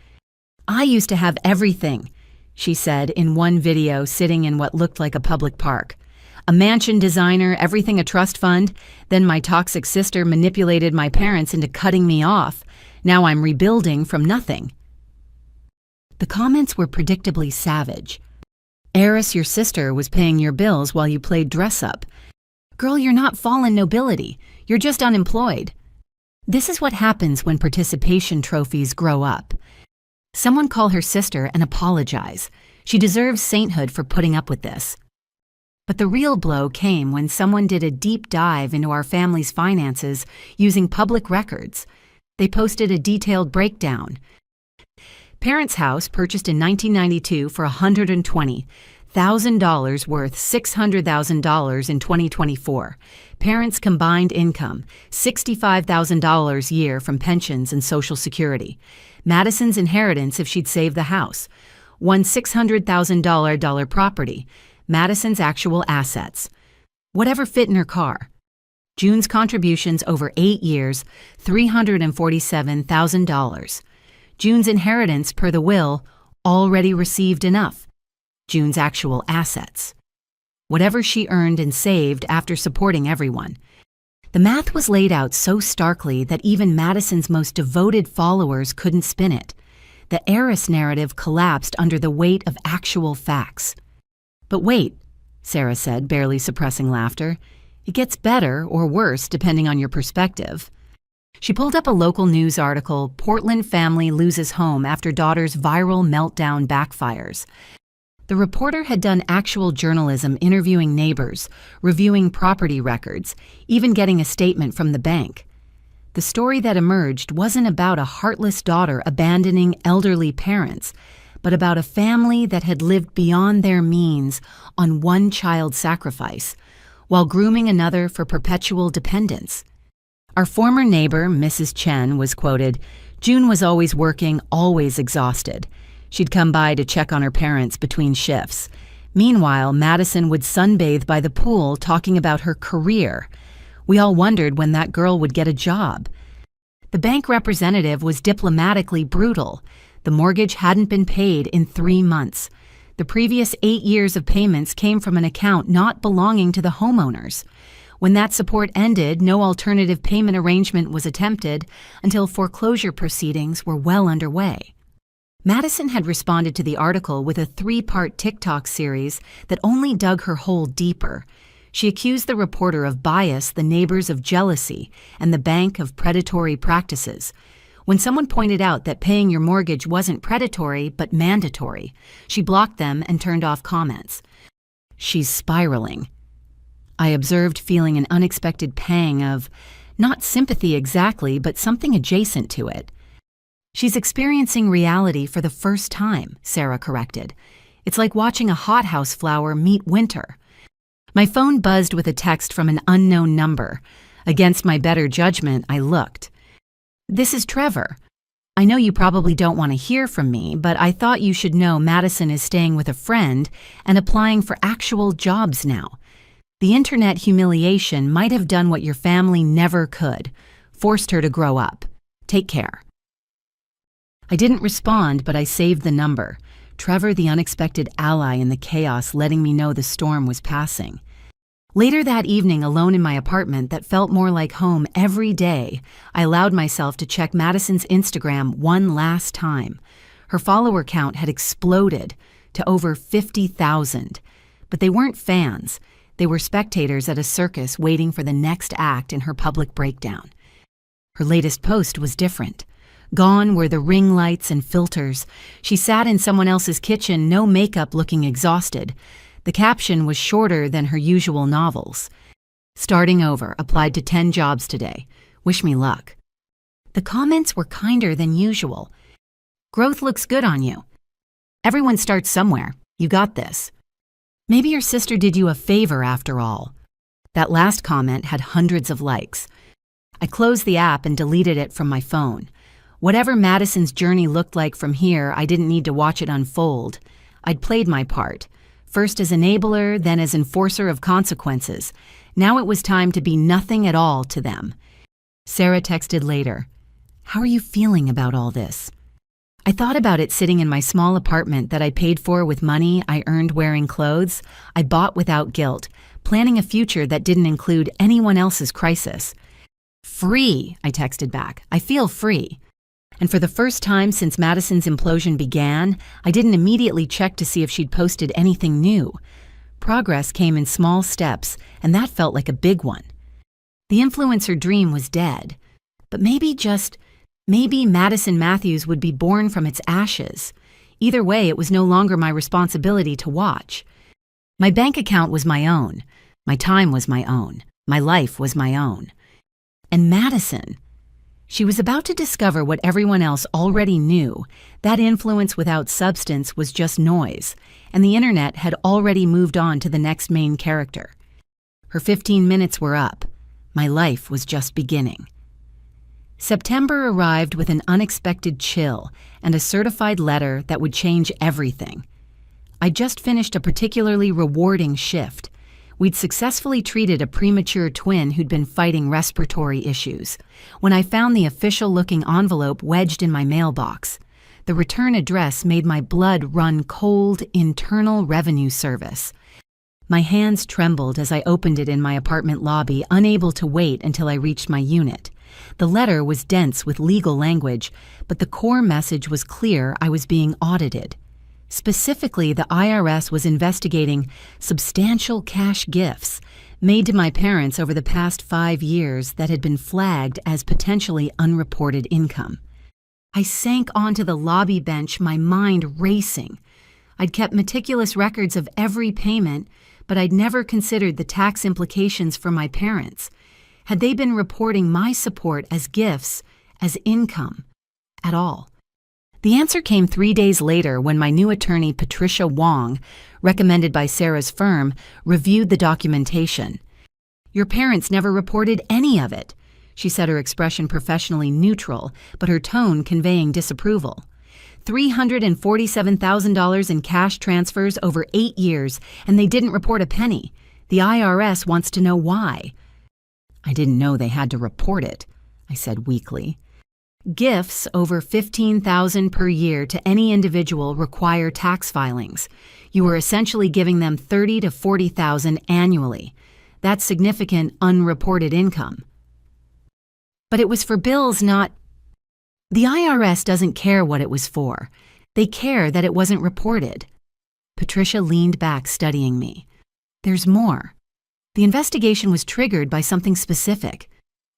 I used to have everything, she said in one video, sitting in what looked like a public park. A mansion designer, everything a trust fund. Then my toxic sister manipulated my parents into cutting me off. Now I'm rebuilding from nothing. The comments were predictably savage. Heiress, your sister was paying your bills while you played dress-up. Girl, you're not fallen nobility. You're just unemployed. This is what happens when participation trophies grow up. Someone call her sister and apologize. She deserves sainthood for putting up with this. But the real blow came when someone did a deep dive into our family's finances using public records. They posted a detailed breakdown. Parents' house purchased in 1992 for $120,000 worth $600,000 in 2024. Parents' combined income, $65,000 a year from pensions and Social Security. Madison's inheritance if she'd saved the house. One $600,000 property. Madison's actual assets. Whatever fit in her car. June's contributions over 8 years, $347,000. June's inheritance per the will, already received enough. June's actual assets. Whatever she earned and saved after supporting everyone. The math was laid out so starkly that even Madison's most devoted followers couldn't spin it. The heiress narrative collapsed under the weight of actual facts. But wait, Sarah said, barely suppressing laughter. It gets better or worse depending on your perspective. She pulled up a local news article, Portland family loses home after daughter's viral meltdown backfires. The reporter had done actual journalism, interviewing neighbors, reviewing property records, even getting a statement from the bank. The story that emerged wasn't about a heartless daughter abandoning elderly parents, but about a family that had lived beyond their means on one child sacrifice, while grooming another for perpetual dependence. Our former neighbor, Mrs. Chen, was quoted, "June was always working, always exhausted. She'd come by to check on her parents between shifts. Meanwhile, Madison would sunbathe by the pool talking about her career. We all wondered when that girl would get a job." The bank representative was diplomatically brutal. The mortgage hadn't been paid in 3 months. The previous 8 years of payments came from an account not belonging to the homeowners. When that support ended, no alternative payment arrangement was attempted until foreclosure proceedings were well underway. Madison had responded to the article with a 3-part TikTok series that only dug her hole deeper. She accused the reporter of bias, the neighbors of jealousy, and the bank of predatory practices. When someone pointed out that paying your mortgage wasn't predatory but mandatory, she blocked them and turned off comments. "She's spiraling," I observed, feeling an unexpected pang of, not sympathy exactly, but something adjacent to it. "She's experiencing reality for the first time," Sarah corrected. "It's like watching a hothouse flower meet winter." My phone buzzed with a text from an unknown number. Against my better judgment, I looked. "This is Trevor. I know you probably don't want to hear from me, but I thought you should know Madison is staying with a friend and applying for actual jobs now. The internet humiliation might have done what your family never could, forced her to grow up. Take care." I didn't respond, but I saved the number. Trevor, the unexpected ally in the chaos, letting me know the storm was passing. Later that evening, alone in my apartment that felt more like home every day, I allowed myself to check Madison's Instagram one last time. Her follower count had exploded to over 50,000. But they weren't fans. They were spectators at a circus waiting for the next act in her public breakdown. Her latest post was different. Gone were the ring lights and filters. She sat in someone else's kitchen, no makeup, looking exhausted. The caption was shorter than her usual novels. "Starting over, applied to 10 jobs today. Wish me luck." The comments were kinder than usual. "Growth looks good on you. Everyone starts somewhere. You got this. Maybe your sister did you a favor after all." That last comment had hundreds of likes. I closed the app and deleted it from my phone. Whatever Madison's journey looked like from here, I didn't need to watch it unfold. I'd played my part. First as enabler, then as enforcer of consequences. Now it was time to be nothing at all to them. Sarah texted later, "How are you feeling about all this?" I thought about it sitting in my small apartment that I paid for with money I earned wearing clothes I bought without guilt, planning a future that didn't include anyone else's crisis. "Free," I texted back. "I feel free." And for the first time since Madison's implosion began, I didn't immediately check to see if she'd posted anything new. Progress came in small steps, and that felt like a big one. The influencer dream was dead. But maybe Madison Matthews would be born from its ashes. Either way, it was no longer my responsibility to watch. My bank account was my own. My time was my own. My life was my own. And Madison, she was about to discover what everyone else already knew. That influence without substance was just noise, and the internet had already moved on to the next main character. Her 15 minutes were up. My life was just beginning. September arrived with an unexpected chill and a certified letter that would change everything. I'd just finished a particularly rewarding shift. We'd successfully treated a premature twin who'd been fighting respiratory issues. When I found the official-looking envelope wedged in my mailbox, the return address made my blood run cold. Internal Revenue Service. My hands trembled as I opened it in my apartment lobby, unable to wait until I reached my unit. The letter was dense with legal language, but the core message was clear: I was being audited. Specifically, the IRS was investigating substantial cash gifts made to my parents over the past 5 years that had been flagged as potentially unreported income. I sank onto the lobby bench, my mind racing. I'd kept meticulous records of every payment, but I'd never considered the tax implications for my parents. Had they been reporting my support as gifts, as income, at all? The answer came 3 days later when my new attorney, Patricia Wong, recommended by Sarah's firm, reviewed the documentation. "Your parents never reported any of it," she said, her expression professionally neutral, but her tone conveying disapproval. $347,000 in cash transfers over 8 years, and they didn't report a penny. The IRS wants to know why. "I didn't know they had to report it," I said weakly. "Gifts over $15,000 per year to any individual require tax filings. You are essentially giving them $30,000 to $40,000 annually. That's significant unreported income." "But it was for bills, not—" "The IRS doesn't care what it was for. They care that it wasn't reported." Patricia leaned back, studying me. "There's more. The investigation was triggered by something specific.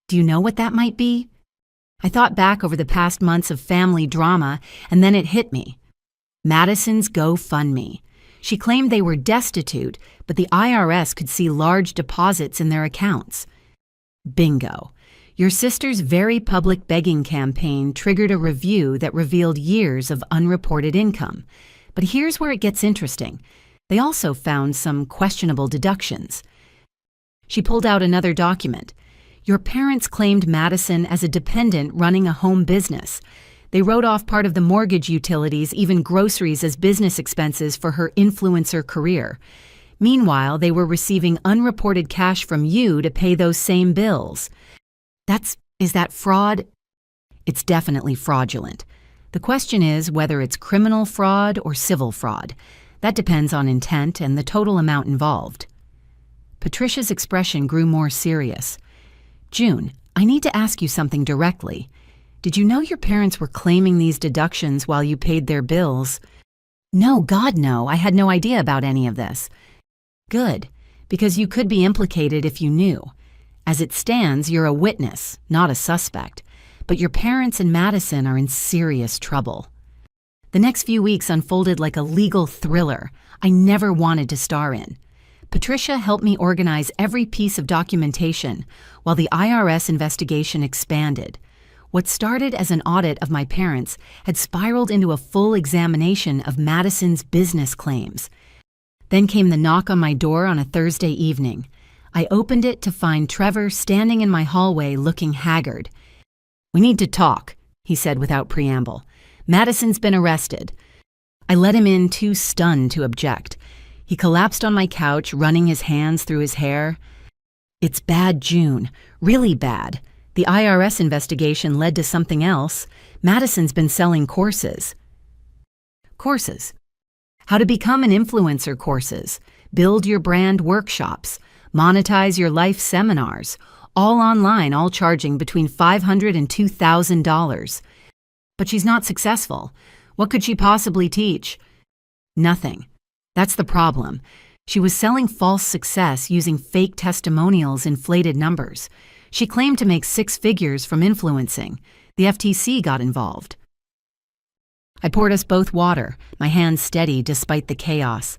Do you know what that might be?" I thought back over the past months of family drama, and then it hit me. Madison's GoFundMe. She claimed they were destitute, but the IRS could see large deposits in their accounts. Bingo. Your sister's very public begging campaign triggered a review that revealed years of unreported income. But here's where it gets interesting. They also found some questionable deductions. She pulled out another document. Your parents claimed Madison as a dependent running a home business. They wrote off part of the mortgage utilities, even groceries, as business expenses for her influencer career. Meanwhile, they were receiving unreported cash from you to pay those same bills. Is that fraud? It's definitely fraudulent. The question is whether it's criminal fraud or civil fraud. That depends on intent and the total amount involved. Patricia's expression grew more serious. "June, I need to ask you something directly. Did you know your parents were claiming these deductions while you paid their bills?" "No, God, no. I had no idea about any of this." "Good, because you could be implicated if you knew. As it stands, you're a witness, not a suspect. But your parents and Madison are in serious trouble." The next few weeks unfolded like a legal thriller I never wanted to star in. Patricia helped me organize every piece of documentation while the IRS investigation expanded. What started as an audit of my parents had spiraled into a full examination of Madison's business claims. Then came the knock on my door on a Thursday evening. I opened it to find Trevor standing in my hallway looking haggard. "We need to talk," he said without preamble. "Madison's been arrested." I let him in, too stunned to object. He collapsed on my couch, running his hands through his hair. "It's bad, June. Really bad. The IRS investigation led to something else. Madison's been selling courses." "Courses? How to become an influencer courses, build your brand workshops, monetize your life seminars, all online, all charging between $500 and $2,000. But she's not successful. What could she possibly teach?" "Nothing. That's the problem. She was selling false success using fake testimonials, inflated numbers. She claimed to make 6 figures from influencing. The FTC got involved." I poured us both water, my hands steady despite the chaos.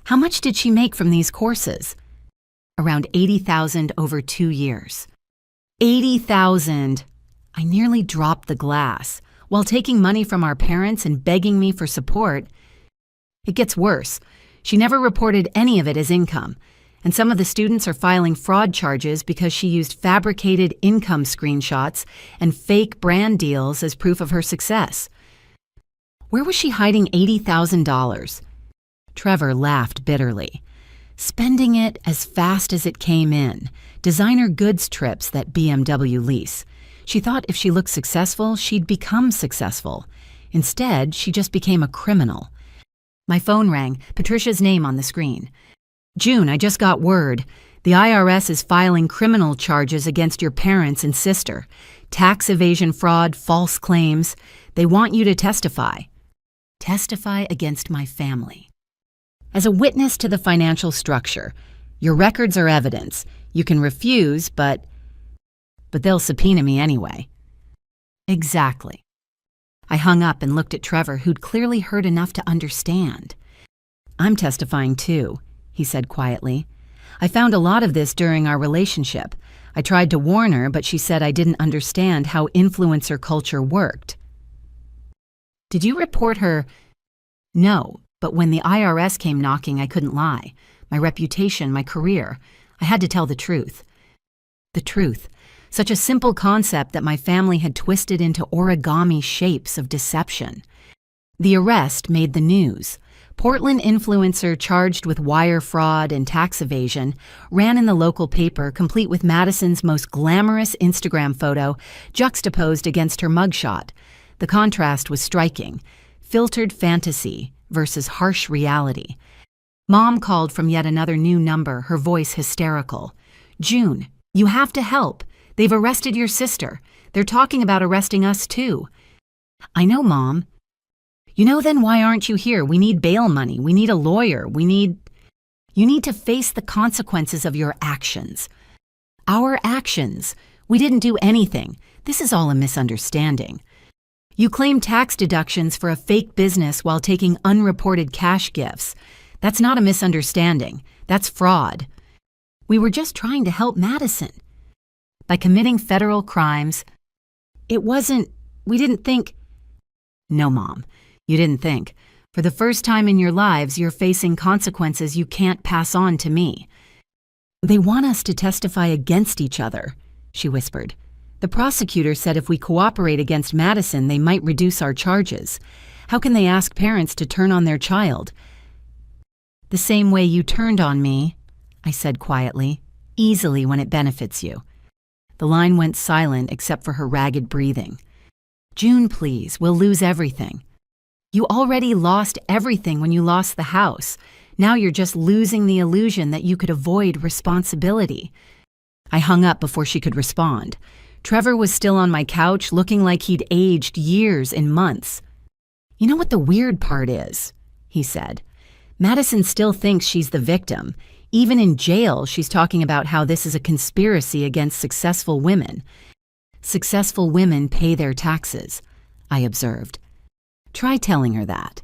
"How much did she make from these courses?" "Around $80,000 over 2 years." $80,000! I nearly dropped the glass, while taking money from our parents and begging me for support. It gets worse. She never reported any of it as income, and some of the students are filing fraud charges because she used fabricated income screenshots and fake brand deals as proof of her success. Where was she hiding $80,000? Trevor laughed bitterly. Spending it as fast as it came in, designer goods trips that BMW lease. She thought if she looked successful, she'd become successful. Instead, she just became a criminal. My phone rang, Patricia's name on the screen. "June, I just got word. The IRS is filing criminal charges against your parents and sister. Tax evasion fraud, false claims. They want you to testify." Testify against my family. "As a witness to the financial structure. Your records are evidence. You can refuse, but they'll subpoena me anyway." Exactly. I hung up and looked at Trevor, who'd clearly heard enough to understand. "I'm testifying too," he said quietly. "I found a lot of this during our relationship. I tried to warn her, but she said I didn't understand how influencer culture worked. Did you report her? No, but when the IRS came knocking, I couldn't lie. My reputation, my career. I had to tell the truth. The truth. Such a simple concept that my family had twisted into origami shapes of deception. The arrest made the news. Portland influencer charged with wire fraud and tax evasion ran in the local paper, complete with Madison's most glamorous Instagram photo juxtaposed against her mugshot. The contrast was striking. Filtered fantasy versus harsh reality. Mom called from yet another new number, her voice hysterical. "June, you have to help. They've arrested your sister. They're talking about arresting us too." "I know, Mom." "You know, then why aren't you here? We need bail money. We need a lawyer. You need to face the consequences of your actions." "Our actions? We didn't do anything. This is all a misunderstanding. You claim tax deductions for a fake business while taking unreported cash gifts. That's not a misunderstanding. That's fraud. We were just trying to help Madison. By committing federal crimes, we didn't think." "No, Mom, you didn't think. For the first time in your lives, you're facing consequences you can't pass on to me." "They want us to testify against each other," she whispered. "The prosecutor said if we cooperate against Madison, they might reduce our charges. How can they ask parents to turn on their child?" "The same way you turned on me," I said quietly, "easily when it benefits you." The line went silent except for her ragged breathing. "June, please, we'll lose everything." "You already lost everything when you lost the house. Now you're just losing the illusion that you could avoid responsibility." I hung up before she could respond. Trevor was still on my couch, looking like he'd aged years in months. "You know what the weird part is?" he said. "Madison still thinks she's the victim. Even in jail, she's talking about how this is a conspiracy against successful women." "Successful women pay their taxes," I observed. "Try telling her that."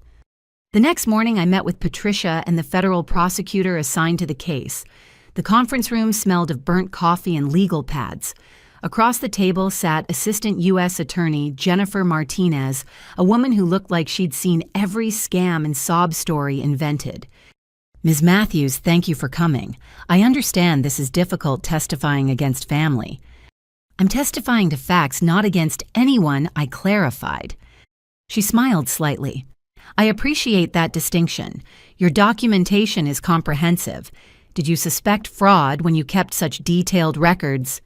The next morning, I met with Patricia and the federal prosecutor assigned to the case. The conference room smelled of burnt coffee and legal pads. Across the table sat Assistant U.S. Attorney Jennifer Martinez, a woman who looked like she'd seen every scam and sob story invented. "Ms. Matthews, thank you for coming. I understand this is difficult testifying against family." "I'm testifying to facts, not against anyone," I clarified. She smiled slightly. "I appreciate that distinction. Your documentation is comprehensive. Did you suspect fraud when you kept such detailed records?"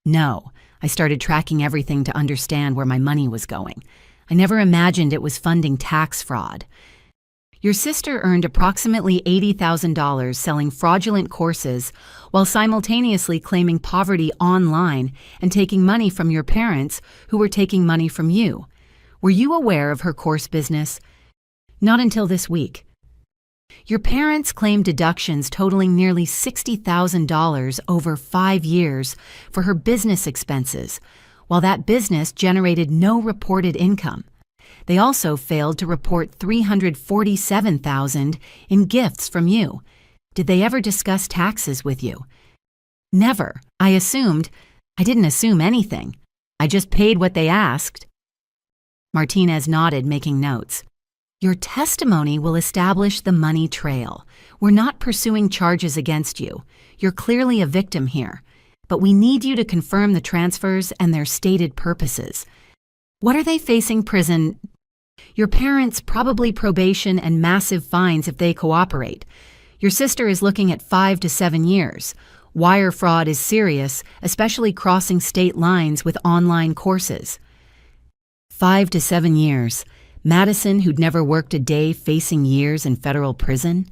"No. I started tracking everything to understand where my money was going. I never imagined it was funding tax fraud." "Your sister earned approximately $80,000 selling fraudulent courses while simultaneously claiming poverty online and taking money from your parents who were taking money from you. Were you aware of her course business?" "Not until this week." "Your parents claimed deductions totaling nearly $60,000 over 5 years for her business expenses, while that business generated no reported income. They also failed to report $347,000 in gifts from you. Did they ever discuss taxes with you?" "Never. I didn't assume anything. I just paid what they asked." Martinez nodded, making notes. "Your testimony will establish the money trail. We're not pursuing charges against you. You're clearly a victim here. But we need you to confirm the transfers and their stated purposes. What are they facing prison? Your parents, probably probation and massive fines if they cooperate. Your sister is looking at 5 to 7 years. Wire fraud is serious, especially crossing state lines with online courses." 5 to 7 years. Madison, who'd never worked a day, facing years in federal prison?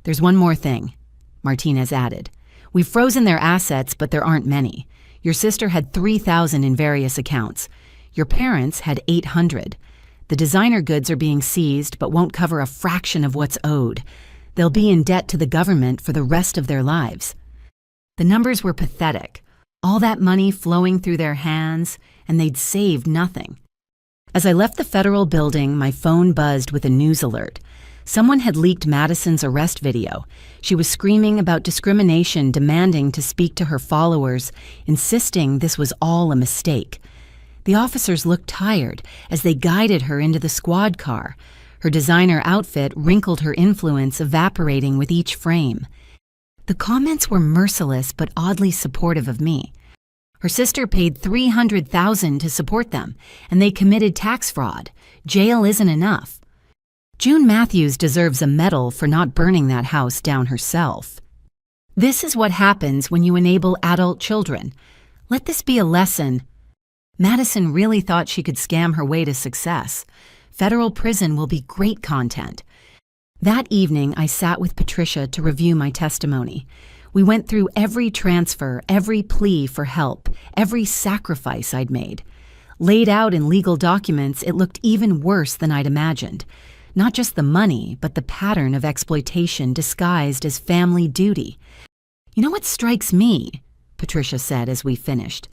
"There's one more thing," Martinez added. "We've frozen their assets, but there aren't many. Your sister had $3,000 in various accounts. Your parents had $800. The designer goods are being seized, but won't cover a fraction of what's owed. They'll be in debt to the government for the rest of their lives." The numbers were pathetic. All that money flowing through their hands, and they'd saved nothing. As I left the federal building, my phone buzzed with a news alert. Someone had leaked Madison's arrest video. She was screaming about discrimination, demanding to speak to her followers, insisting this was all a mistake. The officers looked tired as they guided her into the squad car. Her designer outfit wrinkled her influence, evaporating with each frame. The comments were merciless but oddly supportive of me. Her sister paid $300,000 to support them, and they committed tax fraud. Jail isn't enough. June Matthews deserves a medal for not burning that house down herself. This is what happens when you enable adult children. Let this be a lesson. Madison really thought she could scam her way to success. Federal prison will be great content. That evening, I sat with Patricia to review my testimony. We went through every transfer, every plea for help, every sacrifice I'd made. Laid out in legal documents, it looked even worse than I'd imagined. Not just the money, but the pattern of exploitation disguised as family duty. "You know what strikes me?" Patricia said as we finished.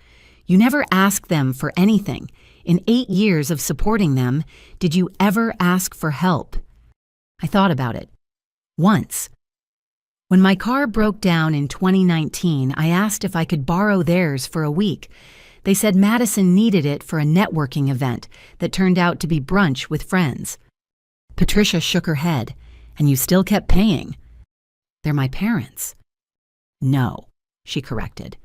"You never asked them for anything. In 8 years of supporting them, did you ever ask for help?" I thought about it. Once. When my car broke down in 2019, I asked if I could borrow theirs for a week. They said Madison needed it for a networking event that turned out to be brunch with friends. Patricia shook her head. "And you still kept paying?" "They're my parents." "No," she corrected.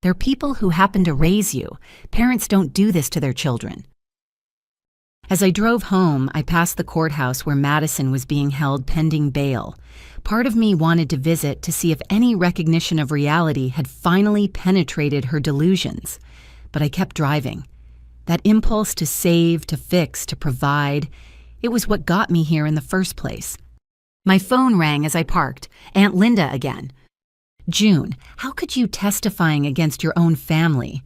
"They're people who happen to raise you. Parents don't do this to their children." As I drove home, I passed the courthouse where Madison was being held pending bail. Part of me wanted to visit to see if any recognition of reality had finally penetrated her delusions. But I kept driving. That impulse to save, to fix, to provide, it was what got me here in the first place. My phone rang as I parked. Aunt Linda again. "June, how could you testifying against your own family?"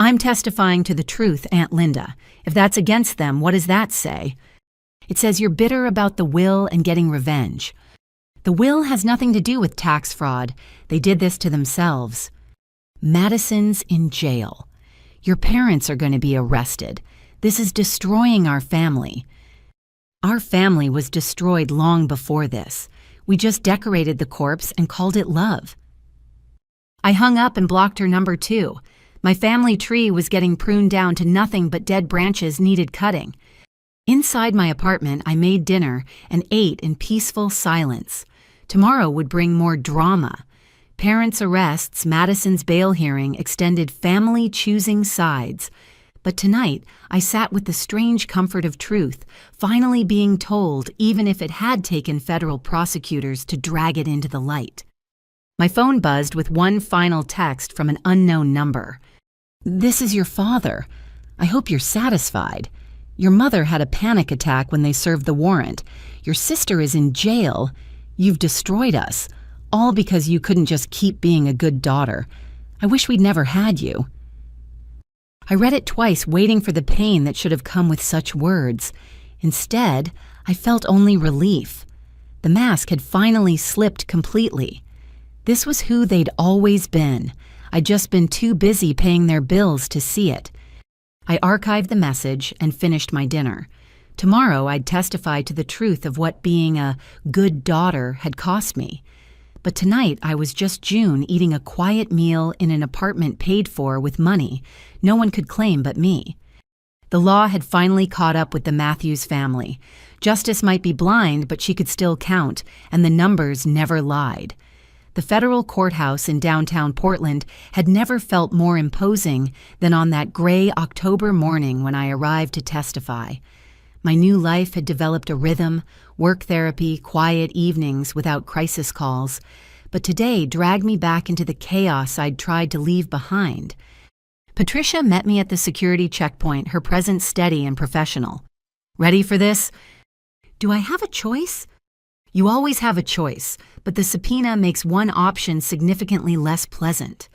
"I'm testifying to the truth, Aunt Linda. If that's against them, what does that say?" "It says you're bitter about the will and getting revenge." "The will has nothing to do with tax fraud. They did this to themselves." "Madison's in jail. Your parents are going to be arrested. This is destroying our family." "Our family was destroyed long before this. We just decorated the corpse and called it love." I hung up and blocked her number 2. My family tree was getting pruned down to nothing but dead branches needed cutting. Inside my apartment, I made dinner and ate in peaceful silence. Tomorrow would bring more drama. Parents' arrests, Madison's bail hearing, extended family choosing sides. But tonight, I sat with the strange comfort of truth, finally being told, even if it had taken federal prosecutors to drag it into the light. My phone buzzed with one final text from an unknown number. "This is your father. I hope you're satisfied. Your mother had a panic attack when they served the warrant. Your sister is in jail. You've destroyed us, all because you couldn't just keep being a good daughter. I wish we'd never had you." I read it twice, waiting for the pain that should have come with such words. Instead, I felt only relief. The mask had finally slipped completely. This was who they'd always been. I'd just been too busy paying their bills to see it. I archived the message and finished my dinner. Tomorrow, I'd testify to the truth of what being a good daughter had cost me. But tonight, I was just June eating a quiet meal in an apartment paid for with money no one could claim but me. The law had finally caught up with the Matthews family. Justice might be blind, but she could still count, and the numbers never lied. The federal courthouse in downtown Portland had never felt more imposing than on that gray October morning when I arrived to testify. My new life had developed a rhythm, work therapy, quiet evenings without crisis calls, but today dragged me back into the chaos I'd tried to leave behind. Patricia met me at the security checkpoint, her presence steady and professional. "Ready for this?" "Do I have a choice?" "You always have a choice, but the subpoena makes one option significantly less pleasant."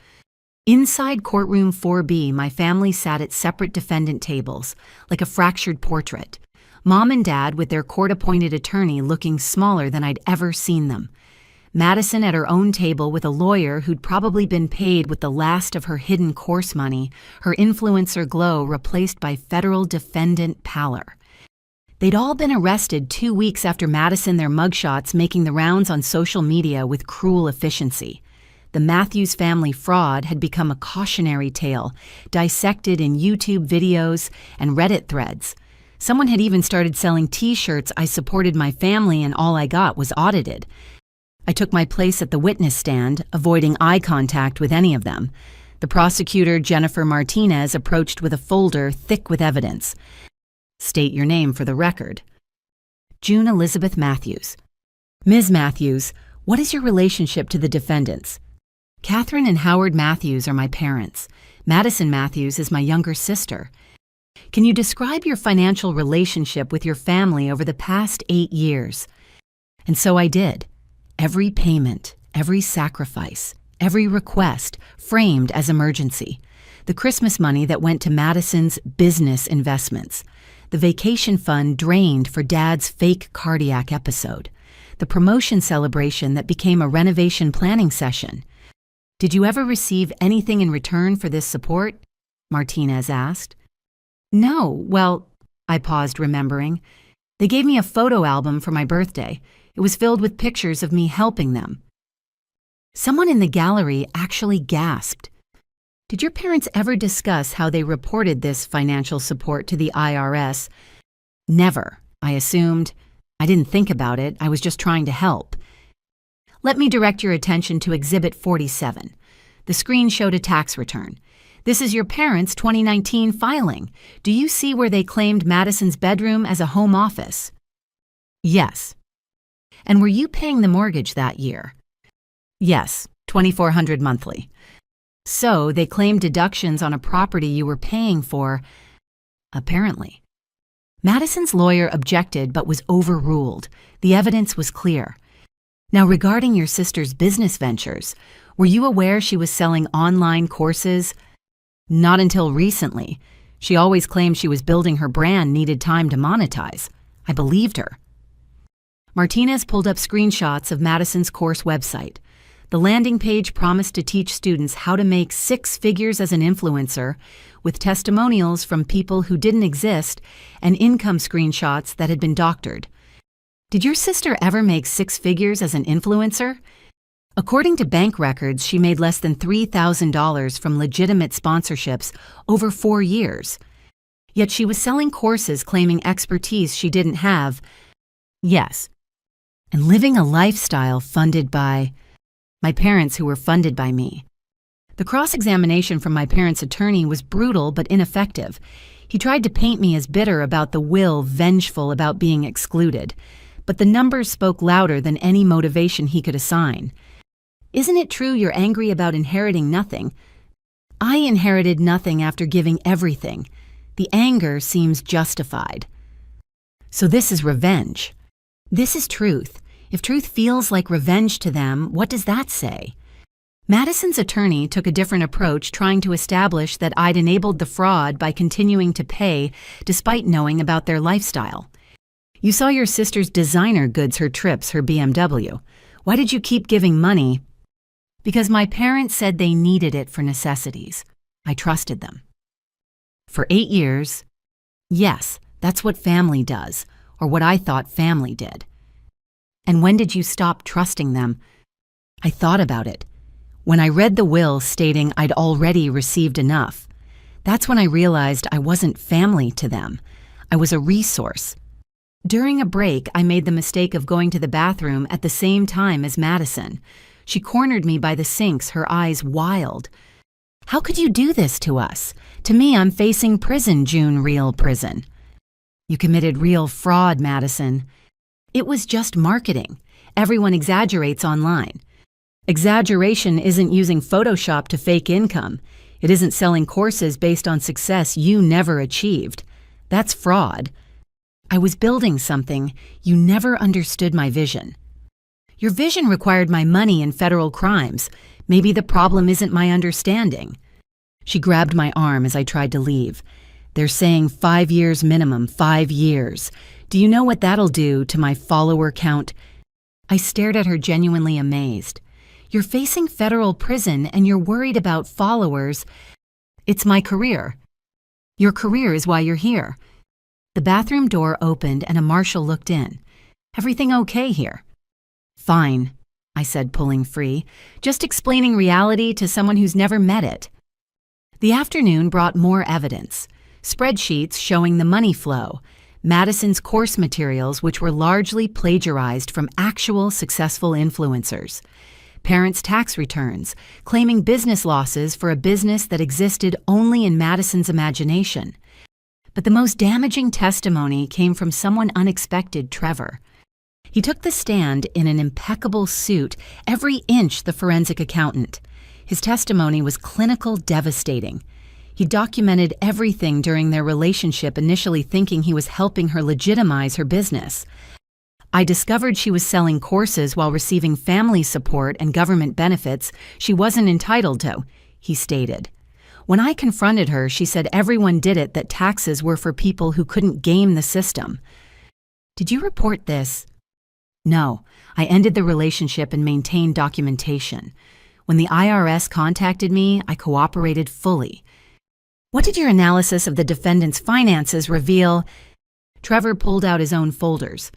Inside courtroom 4B, my family sat at separate defendant tables, like a fractured portrait. Mom and Dad with their court-appointed attorney looking smaller than I'd ever seen them. Madison at her own table with a lawyer who'd probably been paid with the last of her hidden course money, her influencer glow replaced by federal defendant pallor. They'd all been arrested 2 weeks after Madison, their mugshots making the rounds on social media with cruel efficiency. The Matthews family fraud had become a cautionary tale, dissected in YouTube videos and Reddit threads. Someone had even started selling T-shirts I supported my family and all I got was audited. I took my place at the witness stand, avoiding eye contact with any of them. The prosecutor, Jennifer Martinez, approached with a folder thick with evidence. State your name for the record. June Elizabeth Matthews. Ms. Matthews, what is your relationship to the defendants? Catherine and Howard Matthews are my parents. Madison Matthews is my younger sister. Can you describe your financial relationship with your family over the past 8 years? And so I did. Every payment, every sacrifice, every request framed as emergency. The Christmas money that went to Madison's business investments. The vacation fund drained for Dad's fake cardiac episode. The promotion celebration that became a renovation planning session. Did you ever receive anything in return for this support? Martinez asked. No, well, I paused, remembering. They gave me a photo album for my birthday. It was filled with pictures of me helping them. Someone in the gallery actually gasped. Did your parents ever discuss how they reported this financial support to the IRS? Never, I assumed. I didn't think about it. I was just trying to help. Let me direct your attention to Exhibit 47. The screen showed a tax return. This is your parents' 2019 filing. Do you see where they claimed Madison's bedroom as a home office? Yes. And were you paying the mortgage that year? Yes, $2,400 monthly. So they claimed deductions on a property you were paying for, apparently. Madison's lawyer objected but was overruled. The evidence was clear. Now, regarding your sister's business ventures, were you aware she was selling online courses? Not until recently. She always claimed she was building her brand needed time to monetize. I believed her. Martinez pulled up screenshots of Madison's course website. The landing page promised to teach students how to make 6 figures as an influencer, with testimonials from people who didn't exist and income screenshots that had been doctored. Did your sister ever make 6 figures as an influencer? According to bank records, she made less than $3,000 from legitimate sponsorships over 4 years. Yet she was selling courses claiming expertise she didn't have. Yes. And living a lifestyle funded by my parents, who were funded by me. The cross-examination from my parents' attorney was brutal but ineffective. He tried to paint me as bitter about the will, vengeful about being excluded. But the numbers spoke louder than any motivation he could assign. Isn't it true you're angry about inheriting nothing? I inherited nothing after giving everything. The anger seems justified. So this is revenge. This is truth. If truth feels like revenge to them, what does that say? Madison's attorney took a different approach, trying to establish that I'd enabled the fraud by continuing to pay despite knowing about their lifestyle. You saw your sister's designer goods, her trips, her BMW. Why did you keep giving money? Because my parents said they needed it for necessities. I trusted them. For 8 years, yes, that's what family does, or what I thought family did. And when did you stop trusting them? I thought about it. When I read the will stating I'd already received enough, that's when I realized I wasn't family to them. I was a resource. During a break, I made the mistake of going to the bathroom at the same time as Madison. She cornered me by the sinks, her eyes wild. How could you do this to us? To me, I'm facing prison, June, real prison. You committed real fraud, Madison. It was just marketing. Everyone exaggerates online. Exaggeration isn't using Photoshop to fake income. It isn't selling courses based on success you never achieved. That's fraud. I was building something. You never understood my vision. Your vision required my money and federal crimes. Maybe the problem isn't my understanding. She grabbed my arm as I tried to leave. They're saying 5 years minimum, 5 years. Do you know what that'll do to my follower count? I stared at her, genuinely amazed. You're facing federal prison and you're worried about followers. It's my career. Your career is why you're here. The bathroom door opened and a marshal looked in. "Everything okay here?" "Fine," I said, pulling free, just explaining reality to someone who's never met it. The afternoon brought more evidence. Spreadsheets showing the money flow, Madison's course materials which were largely plagiarized from actual successful influencers, parents' tax returns claiming business losses for a business that existed only in Madison's imagination. But the most damaging testimony came from someone unexpected, Trevor. He took the stand in an impeccable suit, every inch the forensic accountant. His testimony was clinical devastating. He documented everything during their relationship, initially thinking he was helping her legitimize her business. "I discovered she was selling courses while receiving family support and government benefits she wasn't entitled to," he stated. "When I confronted her, she said everyone did it, that taxes were for people who couldn't game the system." "Did you report this?" "No, I ended the relationship and maintained documentation. When the IRS contacted me, I cooperated fully." "What did your analysis of the defendant's finances reveal?" Trevor pulled out his own folders.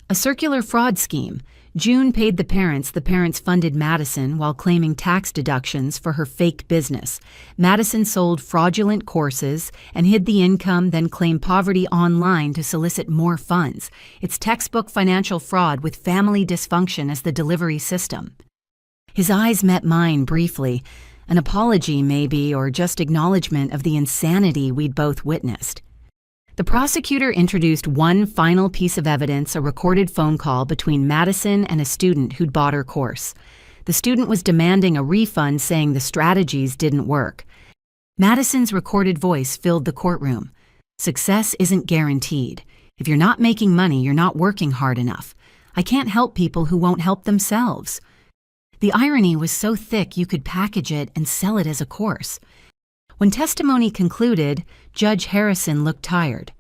"A circular fraud scheme. June paid the parents funded Madison while claiming tax deductions for her fake business. Madison sold fraudulent courses and hid the income, then claimed poverty online to solicit more funds. It's textbook financial fraud with family dysfunction as the delivery system." His eyes met mine briefly, an apology maybe, or just acknowledgement of the insanity we'd both witnessed. The prosecutor introduced one final piece of evidence, a recorded phone call between Madison and a student who'd bought her course. The student was demanding a refund, saying the strategies didn't work. Madison's recorded voice filled the courtroom. "Success isn't guaranteed. If you're not making money, you're not working hard enough. I can't help people who won't help themselves." The irony was so thick you could package it and sell it as a course. When testimony concluded, Judge Harrison looked tired.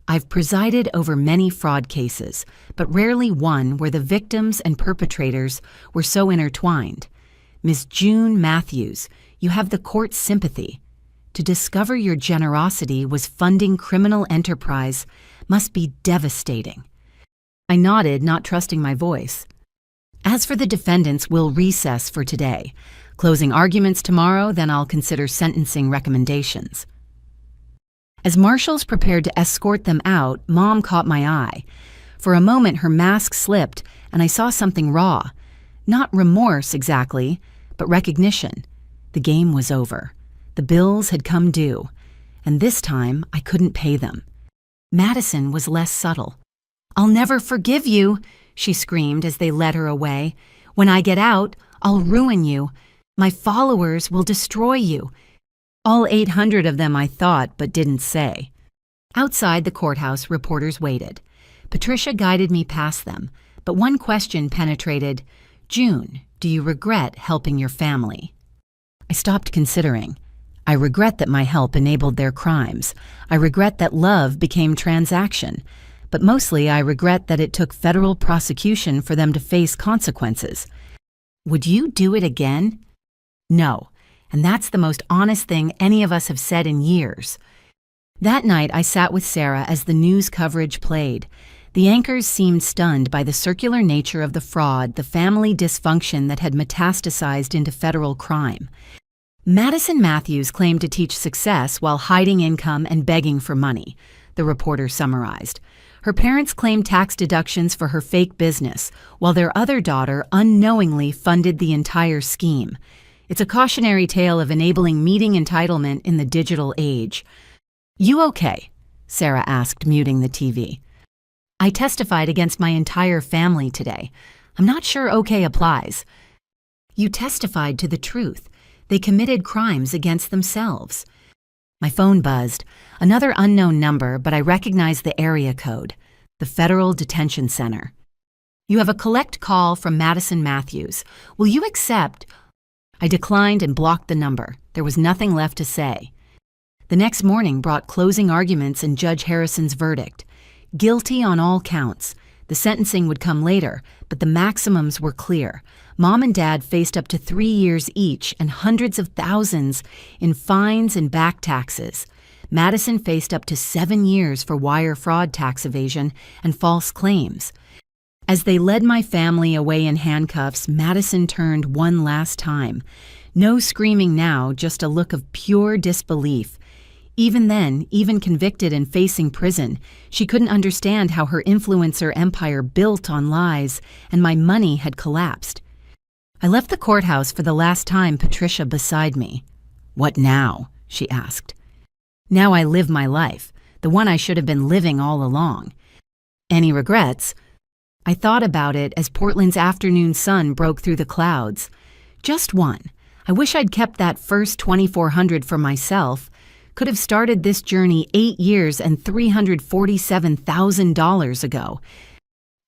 "I've presided over many fraud cases, but rarely one where the victims and perpetrators were so intertwined. Ms. June Matthews, you have the court's sympathy. To discover your generosity was funding criminal enterprise must be devastating." I nodded, not trusting my voice. "As for the defendants, we'll recess for today. Closing arguments tomorrow, then I'll consider sentencing recommendations." As marshals prepared to escort them out, Mom caught my eye. For a moment, her mask slipped, and I saw something raw. Not remorse exactly, but recognition. The game was over. The bills had come due, and this time I couldn't pay them. Madison was less subtle. "I'll never forgive you," she screamed as they led her away. "When I get out, I'll ruin you. My followers will destroy you." All 800 of them, I thought, but didn't say. Outside the courthouse, reporters waited. Patricia guided me past them, but one question penetrated. "June, do you regret helping your family?" I stopped considering. I regret that my help enabled their crimes. I regret that love became transaction. But mostly I regret that it took federal prosecution for them to face consequences. Would you do it again? No, and that's the most honest thing any of us have said in years. That night I sat with Sarah as the news coverage played. The anchors seemed stunned by the circular nature of the fraud, the family dysfunction that had metastasized into federal crime. Madison Matthews claimed to teach success while hiding income and begging for money, the reporter summarized. Her parents claimed tax deductions for her fake business, while their other daughter unknowingly funded the entire scheme. It's a cautionary tale of enabling meeting entitlement in the digital age. "You okay?" Sarah asked, muting the TV. "I testified against my entire family today. I'm not sure okay applies." "You testified to the truth. They committed crimes against themselves." My phone buzzed. Another unknown number, but I recognized the area code. The Federal Detention Center. "You have a collect call from Madison Matthews. Will you accept?" I declined and blocked the number. There was nothing left to say. The next morning brought closing arguments and Judge Harrison's verdict. Guilty on all counts. The sentencing would come later, but the maximums were clear. Mom and Dad faced up to 3 years each and hundreds of thousands in fines and back taxes. Madison faced up to 7 years for wire fraud, tax evasion, and false claims. As they led my family away in handcuffs, Madison turned one last time. No screaming now, just a look of pure disbelief. Even then, even convicted and facing prison, she couldn't understand how her influencer empire built on lies and my money had collapsed. I left the courthouse for the last time, Patricia beside me. "What now?" she asked. "Now I live my life, the one I should have been living all along." "Any regrets?" I thought about it as Portland's afternoon sun broke through the clouds. Just one. I wish I'd kept that first $2,400 for myself. Could have started this journey 8 years and $347,000 ago.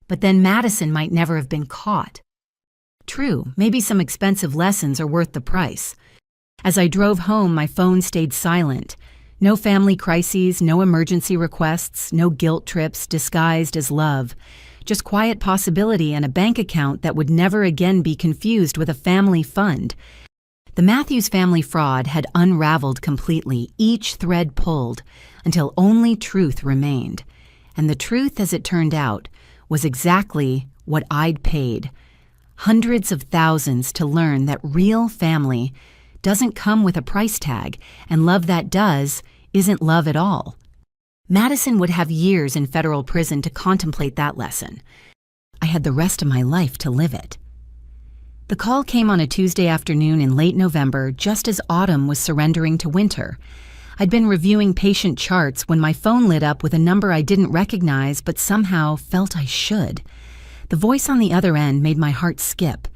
But then Madison might never have been caught. True, maybe some expensive lessons are worth the price. As I drove home, my phone stayed silent. No family crises, no emergency requests, no guilt trips disguised as love. Just quiet possibility and a bank account that would never again be confused with a family fund. The Matthews family fraud had unraveled completely, each thread pulled, until only truth remained. And the truth, as it turned out, was exactly what I'd paid. Hundreds of thousands to learn that real family doesn't come with a price tag, and love that does isn't love at all. Madison would have years in federal prison to contemplate that lesson. I had the rest of my life to live it. The call came on a Tuesday afternoon in late November, just as autumn was surrendering to winter. I'd been reviewing patient charts when my phone lit up with a number I didn't recognize but somehow felt I should. The voice on the other end made my heart skip.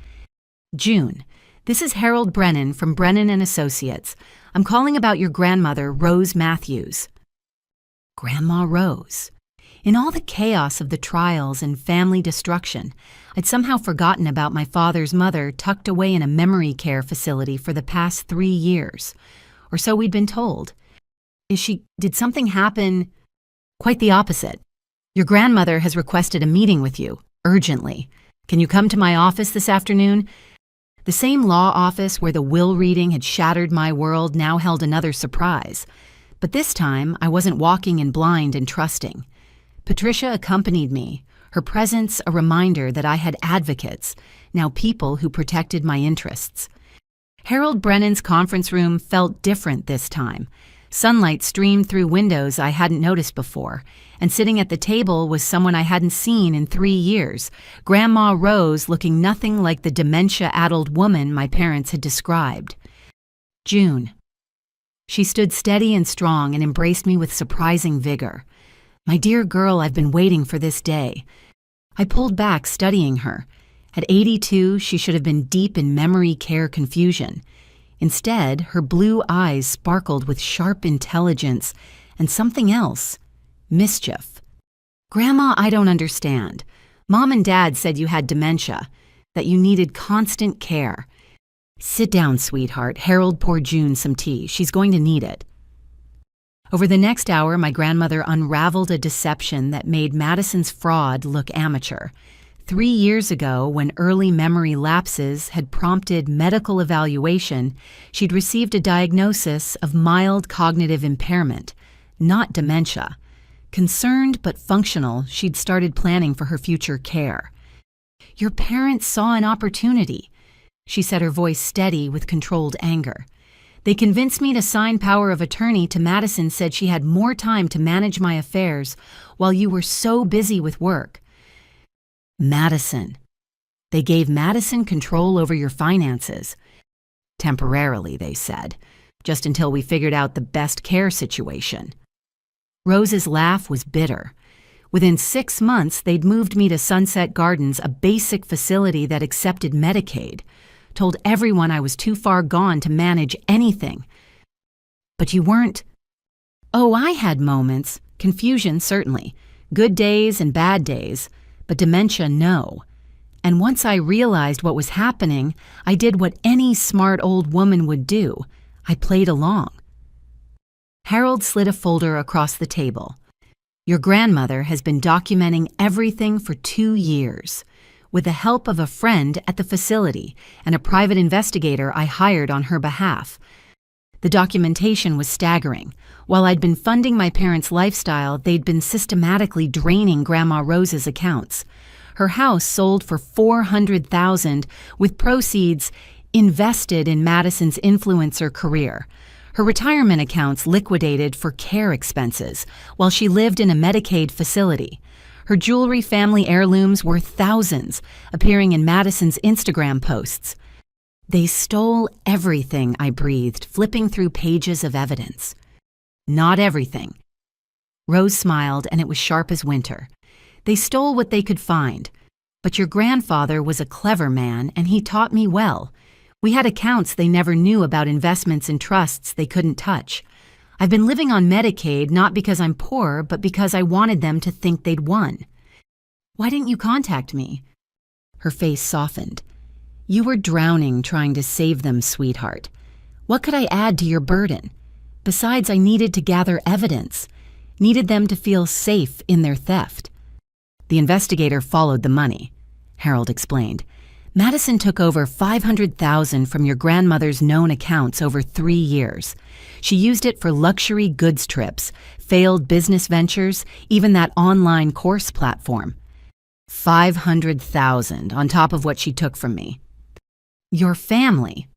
"June, this is Harold Brennan from Brennan & Associates. I'm calling about your grandmother, Rose Matthews." Grandma Rose. In all the chaos of the trials and family destruction, I'd somehow forgotten about my father's mother tucked away in a memory care facility for the past 3 years. Or so we'd been told. Did something happen? Quite the opposite. "Your grandmother has requested a meeting with you, urgently. Can you come to my office this afternoon?" The same law office where the will reading had shattered my world now held another surprise. But this time, I wasn't walking in blind and trusting. Patricia accompanied me, her presence a reminder that I had advocates, now people who protected my interests. Harold Brennan's conference room felt different this time. Sunlight streamed through windows I hadn't noticed before, and sitting at the table was someone I hadn't seen in 3 years, Grandma Rose, looking nothing like the dementia-addled woman my parents had described. "June." She stood steady and strong and embraced me with surprising vigor. "My dear girl, I've been waiting for this day." I pulled back, studying her. At 82, she should have been deep in memory care confusion. Instead, her blue eyes sparkled with sharp intelligence and something else, mischief. "Grandma, I don't understand. Mom and Dad said you had dementia, that you needed constant care." "Sit down, sweetheart." Harold poured June some tea. "She's going to need it." Over the next hour, my grandmother unraveled a deception that made Madison's fraud look amateur. 3 years ago, when early memory lapses had prompted medical evaluation, she'd received a diagnosis of mild cognitive impairment, not dementia. Concerned but functional, she'd started planning for her future care. "Your parents saw an opportunity," she said, her voice steady with controlled anger. "They convinced me to sign power of attorney to Madison, said she had more time to manage my affairs while you were so busy with work." Madison. They gave Madison control over your finances. "Temporarily," they said, "just until we figured out the best care situation." Rose's laugh was bitter. Within 6 months, they'd moved me to Sunset Gardens, a basic facility that accepted Medicaid. Told everyone I was too far gone to manage anything. "But you weren't—" "Oh, I had moments. Confusion, certainly. Good days and bad days. But dementia, no. And once I realized what was happening, I did what any smart old woman would do. I played along." Harold slid a folder across the table. "Your grandmother has been documenting everything for 2 years. with the help of a friend at the facility and a private investigator I hired on her behalf. The documentation was staggering. While I'd been funding my parents' lifestyle, they'd been systematically draining Grandma Rose's accounts. Her house sold for $400,000 with proceeds invested in Madison's influencer career. Her retirement accounts liquidated for care expenses while she lived in a Medicaid facility. Her jewelry family heirlooms were thousands, appearing in Madison's Instagram posts. They stole everything, I breathed, flipping through pages of evidence. Not everything. Rose smiled, and it was sharp as winter. They stole what they could find. But your grandfather was a clever man, and he taught me well. We had accounts they never knew about, investments and trusts they couldn't touch. I've been living on Medicaid not because I'm poor, but because I wanted them to think they'd won. Why didn't you contact me? Her face softened. You were drowning trying to save them, sweetheart. What could I add to your burden? Besides, I needed to gather evidence. Needed them to feel safe in their theft. The investigator followed the money, Harold explained. Madison took over $500,000 from your grandmother's known accounts over 3 years. She used it for luxury goods trips, failed business ventures, even that online course platform. $500,000 on top of what she took from me. Your family,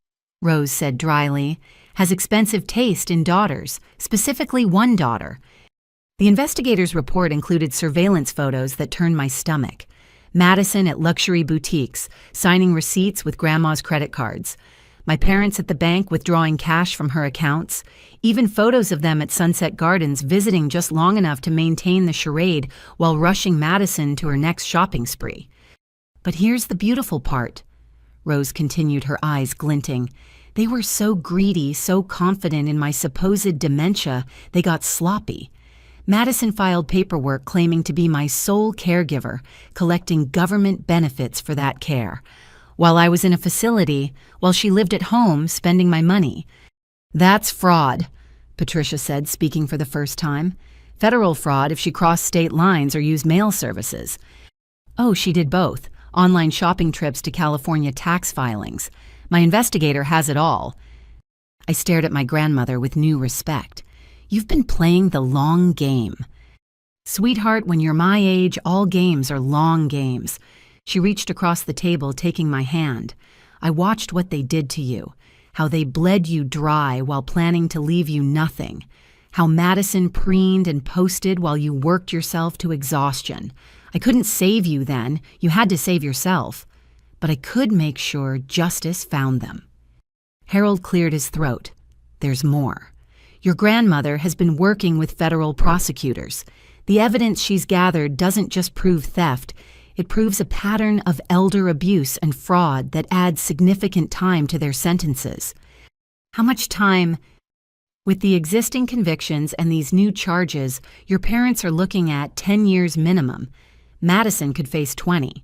Rose said dryly, has expensive taste in daughters, specifically one daughter. The investigator's report included surveillance photos that turned my stomach. Madison at luxury boutiques, signing receipts with Grandma's credit cards. My parents at the bank withdrawing cash from her accounts. Even photos of them at Sunset Gardens visiting just long enough to maintain the charade while rushing Madison to her next shopping spree. But here's the beautiful part. Rose continued, her eyes glinting. They were so greedy, so confident in my supposed dementia, they got sloppy. Madison filed paperwork claiming to be my sole caregiver, collecting government benefits for that care. While I was in a facility, while she lived at home, spending my money. That's fraud, Patricia said, speaking for the first time. Federal fraud if she crossed state lines or used mail services. Oh, she did both. Online shopping trips to California tax filings. My investigator has it all. I stared at my grandmother with new respect. You've been playing the long game. Sweetheart, when you're my age, all games are long games. She reached across the table, taking my hand. I watched what they did to you, how they bled you dry while planning to leave you nothing, how Madison preened and posted while you worked yourself to exhaustion. I couldn't save you then, you had to save yourself. But I could make sure justice found them. Harold cleared his throat. There's more. Your grandmother has been working with federal prosecutors. The evidence she's gathered doesn't just prove theft, it proves a pattern of elder abuse and fraud that adds significant time to their sentences. How much time? With the existing convictions and these new charges, your parents are looking at 10 years minimum. Madison could face 20.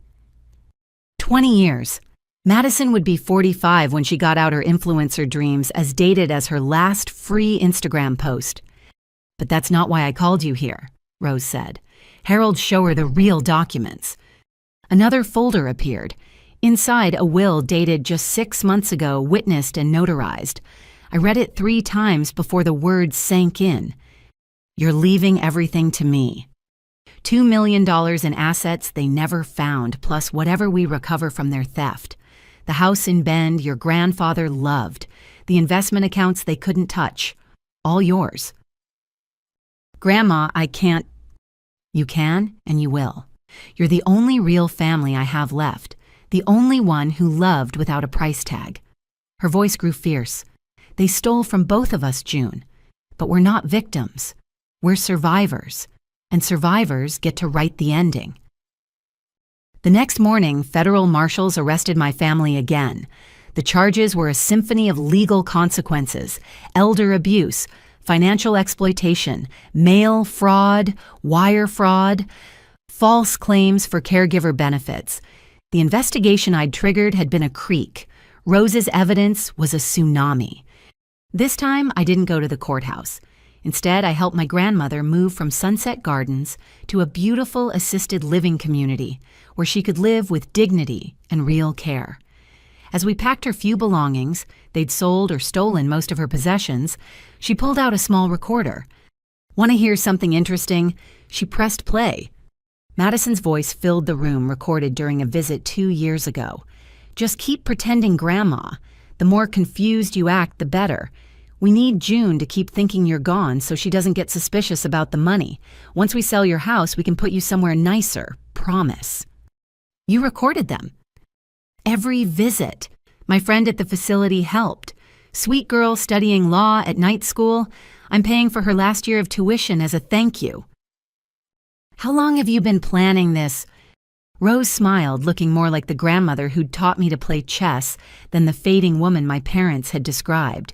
20 years. Madison would be 45 when she got out her influencer dreams as dated as her last free Instagram post. But that's not why I called you here, Rose said. Harold, show her the real documents. Another folder appeared. Inside, a will dated just 6 months ago, witnessed and notarized. I read it 3 times before the words sank in. You're leaving everything to me. $2 million in assets they never found, plus whatever we recover from their theft. The house in Bend your grandfather loved. The investment accounts they couldn't touch. All yours. Grandma, I can't. You can, and you will. You're the only real family I have left. The only one who loved without a price tag. Her voice grew fierce. They stole from both of us, June. But we're not victims. We're survivors. And survivors get to write the ending. The next morning, federal marshals arrested my family again. The charges were a symphony of legal consequences: elder abuse, financial exploitation, mail fraud, wire fraud, false claims for caregiver benefits. The investigation I'd triggered had been a creek. Rose's evidence was a tsunami. This time, I didn't go to the courthouse. Instead, I helped my grandmother move from Sunset Gardens to a beautiful assisted living community where she could live with dignity and real care. As we packed her few belongings, they'd sold or stolen most of her possessions, she pulled out a small recorder. "Want to hear something interesting?" She pressed play. Madison's voice filled the room, recorded during a visit 2 years ago. "Just keep pretending Grandma. The more confused you act, the better. We need June to keep thinking you're gone so she doesn't get suspicious about the money. Once we sell your house, we can put you somewhere nicer. Promise." "You recorded them?" "Every visit. My friend at the facility helped. Sweet girl studying law at night school. I'm paying for her last year of tuition as a thank you." "How long have you been planning this?" Rose smiled, looking more like the grandmother who'd taught me to play chess than the fading woman my parents had described.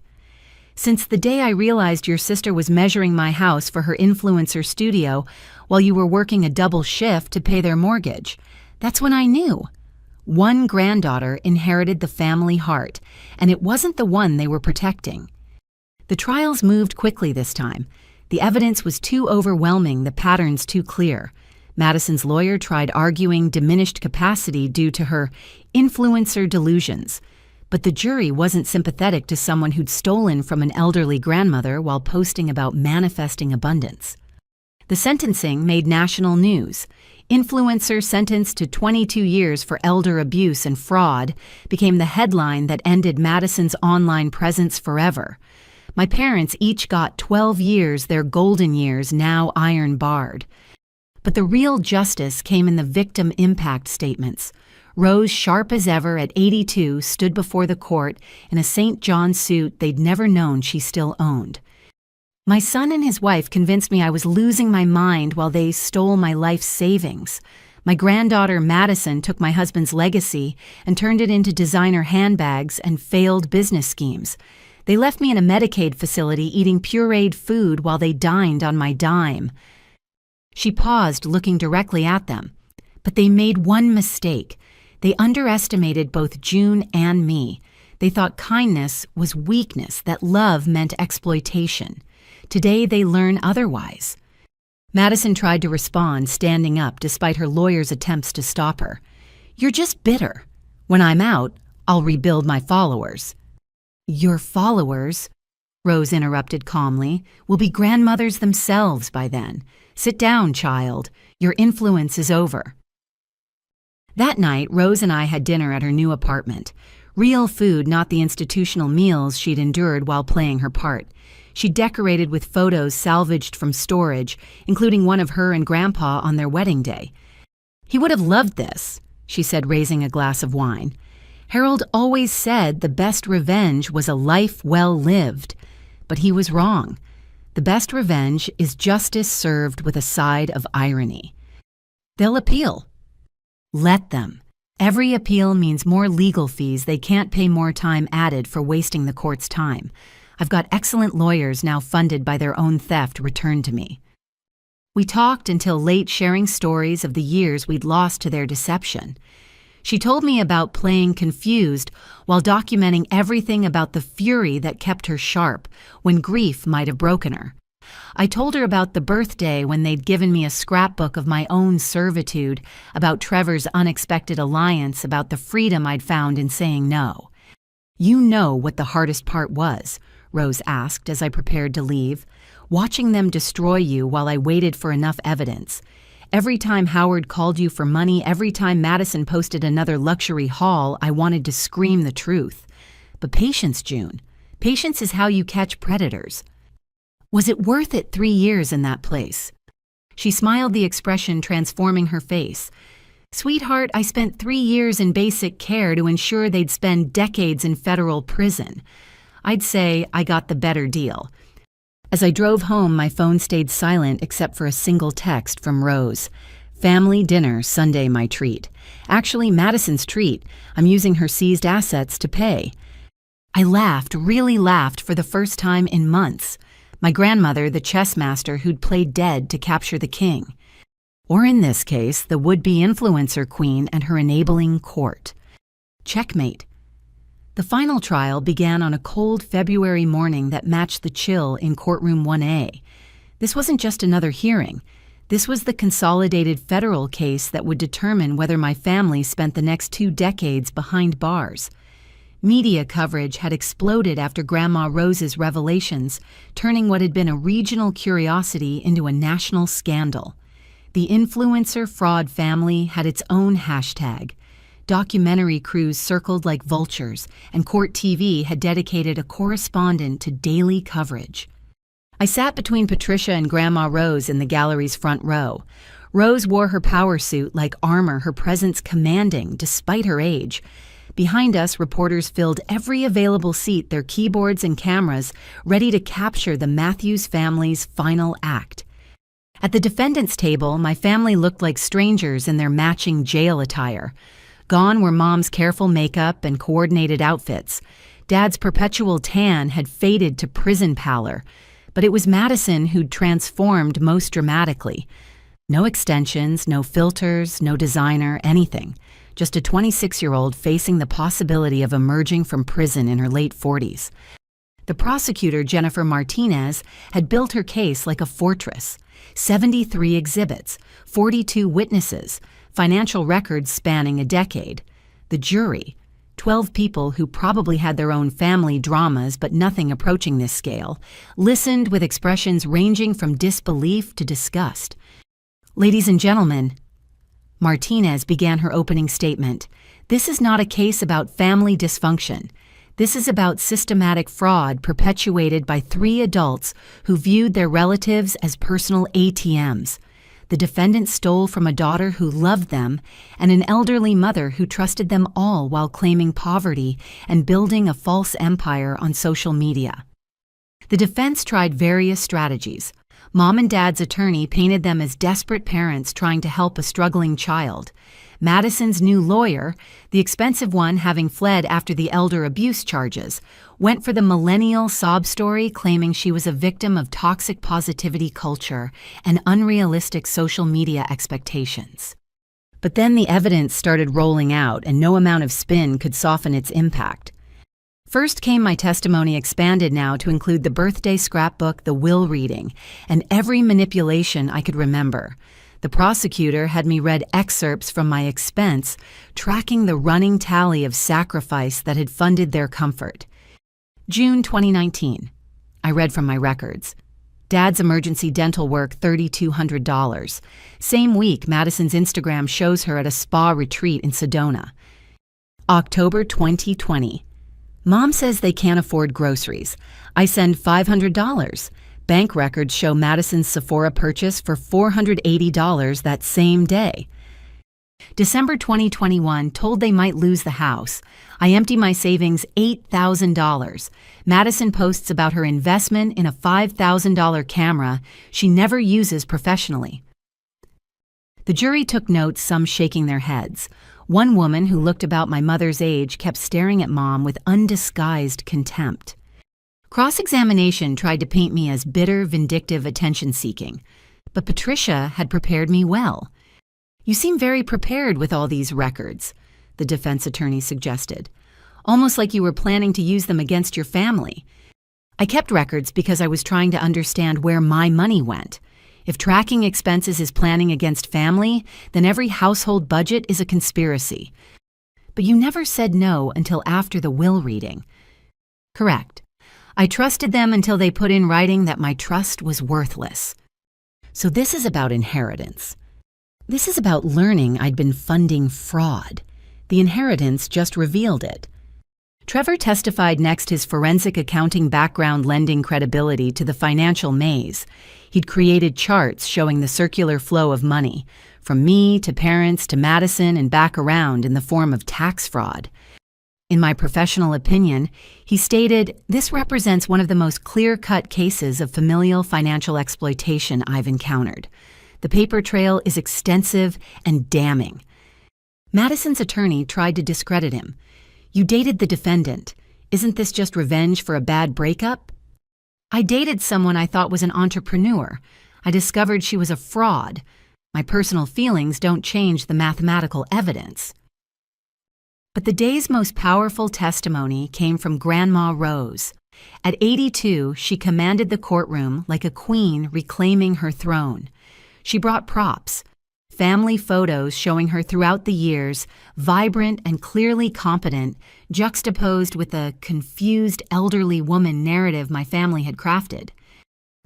"Since the day I realized your sister was measuring my house for her influencer studio while you were working a double shift to pay their mortgage. That's when I knew. One granddaughter inherited the family heart, and it wasn't the one they were protecting." The trials moved quickly this time. The evidence was too overwhelming, the patterns too clear. Madison's lawyer tried arguing diminished capacity due to her influencer delusions. But the jury wasn't sympathetic to someone who'd stolen from an elderly grandmother while posting about manifesting abundance. The sentencing made national news. "Influencer sentenced to 22 years for elder abuse and fraud" became the headline that ended Madison's online presence forever. My parents each got 12 years, their golden years, now iron-barred. But the real justice came in the victim impact statements. Rose, sharp as ever at 82, stood before the court in a St. John suit they'd never known she still owned. "My son and his wife convinced me I was losing my mind while they stole my life savings. My granddaughter Madison took my husband's legacy and turned it into designer handbags and failed business schemes. They left me in a Medicaid facility eating pureed food while they dined on my dime." She paused, looking directly at them. "But they made one mistake. They underestimated both June and me. They thought kindness was weakness, that love meant exploitation. Today they learn otherwise." Madison tried to respond, standing up despite her lawyer's attempts to stop her. "You're just bitter. When I'm out, I'll rebuild my followers." "Your followers," Rose interrupted calmly, "will be grandmothers themselves by then. Sit down, child. Your influence is over." That night, Rose and I had dinner at her new apartment. Real food, not the institutional meals she'd endured while playing her part. She decorated with photos salvaged from storage, including one of her and Grandpa on their wedding day. "He would have loved this," she said, raising a glass of wine. "Harold always said the best revenge was a life well lived. But he was wrong. The best revenge is justice served with a side of irony. They'll appeal. Let them. Every appeal means more legal fees. They can't pay more time added for wasting the court's time. I've got excellent lawyers now funded by their own theft returned to me." We talked until late, sharing stories of the years we'd lost to their deception. She told me about playing confused while documenting everything about the fury that kept her sharp when grief might have broken her. I told her about the birthday when they'd given me a scrapbook of my own servitude, about Trevor's unexpected alliance, about the freedom I'd found in saying no. "You know what the hardest part was?" Rose asked as I prepared to leave. "Watching them destroy you while I waited for enough evidence. Every time Howard called you for money, every time Madison posted another luxury haul, I wanted to scream the truth. But patience, June. Patience is how you catch predators." "Was it worth it 3 years in that place?" She smiled, the expression transforming her face. "Sweetheart, I spent 3 years in basic care to ensure they'd spend decades in federal prison. I'd say I got the better deal." As I drove home, my phone stayed silent except for a single text from Rose. "Family dinner, Sunday my treat. Actually, Madison's treat. I'm using her seized assets to pay." I laughed, really laughed for the first time in months. My grandmother, the chess master who'd played dead to capture the king. Or in this case, the would-be influencer queen and her enabling court. Checkmate. The final trial began on a cold February morning that matched the chill in courtroom 1A. This wasn't just another hearing. This was the consolidated federal case that would determine whether my family spent the next 2 decades behind bars. Media coverage had exploded after Grandma Rose's revelations, turning what had been a regional curiosity into a national scandal. The influencer fraud family had its own hashtag. Documentary crews circled like vultures, and Court TV had dedicated a correspondent to daily coverage. I sat between Patricia and Grandma Rose in the gallery's front row. Rose wore her power suit like armor, her presence commanding despite her age. Behind us, reporters filled every available seat, their keyboards and cameras, ready to capture the Matthews family's final act. At the defendant's table, my family looked like strangers in their matching jail attire. Gone were Mom's careful makeup and coordinated outfits. Dad's perpetual tan had faded to prison pallor, but it was Madison who'd transformed most dramatically. No extensions, no filters, no designer, anything. Just a 26-year-old facing the possibility of emerging from prison in her late 40s. The prosecutor, Jennifer Martinez, had built her case like a fortress. 73 exhibits, 42 witnesses, financial records spanning a decade. The jury, 12 people who probably had their own family dramas but nothing approaching this scale, listened with expressions ranging from disbelief to disgust. "Ladies and gentlemen," Martinez began her opening statement, "this is not a case about family dysfunction. This is about systematic fraud perpetuated by 3 adults who viewed their relatives as personal ATMs. The defendant stole from a daughter who loved them and an elderly mother who trusted them all while claiming poverty and building a false empire on social media." The defense tried various strategies. Mom and Dad's attorney painted them as desperate parents trying to help a struggling child. Madison's new lawyer, the expensive one having fled after the elder abuse charges, went for the millennial sob story claiming she was a victim of toxic positivity culture and unrealistic social media expectations. But then the evidence started rolling out, and no amount of spin could soften its impact. First came my testimony expanded now to include the birthday scrapbook, the will reading, and every manipulation I could remember. The prosecutor had me read excerpts from my expense, tracking the running tally of sacrifice that had funded their comfort. June 2019. I read from my records. Dad's emergency dental work, $3,200. Same week, Madison's Instagram shows her at a spa retreat in Sedona. October 2020. Mom says they can't afford groceries. I send $500. Bank records show Madison's Sephora purchase for $480 that same day. December 2021, told they might lose the house. I empty my savings $8,000. Madison posts about her investment in a $5,000 camera she never uses professionally. The jury took notes, some shaking their heads. One woman who looked about my mother's age kept staring at Mom with undisguised contempt. Cross-examination tried to paint me as bitter, vindictive, attention-seeking. But Patricia had prepared me well. "You seem very prepared with all these records," the defense attorney suggested. "Almost like you were planning to use them against your family." I kept records because I was trying to understand where my money went. If tracking expenses is planning against family, then every household budget is a conspiracy. But you never said no until after the will reading. Correct. I trusted them until they put in writing that my trust was worthless. So this is about inheritance. This is about learning I'd been funding fraud. The inheritance just revealed it. Trevor testified next his forensic accounting background lending credibility to the financial maze. He'd created charts showing the circular flow of money, from me to parents to Madison and back around in the form of tax fraud. In my professional opinion, he stated, "This represents one of the most clear-cut cases of familial financial exploitation I've encountered. The paper trail is extensive and damning." Madison's attorney tried to discredit him. "You dated the defendant. Isn't this just revenge for a bad breakup?" "I dated someone I thought was an entrepreneur. I discovered she was a fraud. My personal feelings don't change the mathematical evidence." But the day's most powerful testimony came from Grandma Rose. At 82, she commanded the courtroom like a queen reclaiming her throne. She brought props, family photos showing her throughout the years, vibrant and clearly competent, juxtaposed with the confused elderly woman narrative my family had crafted.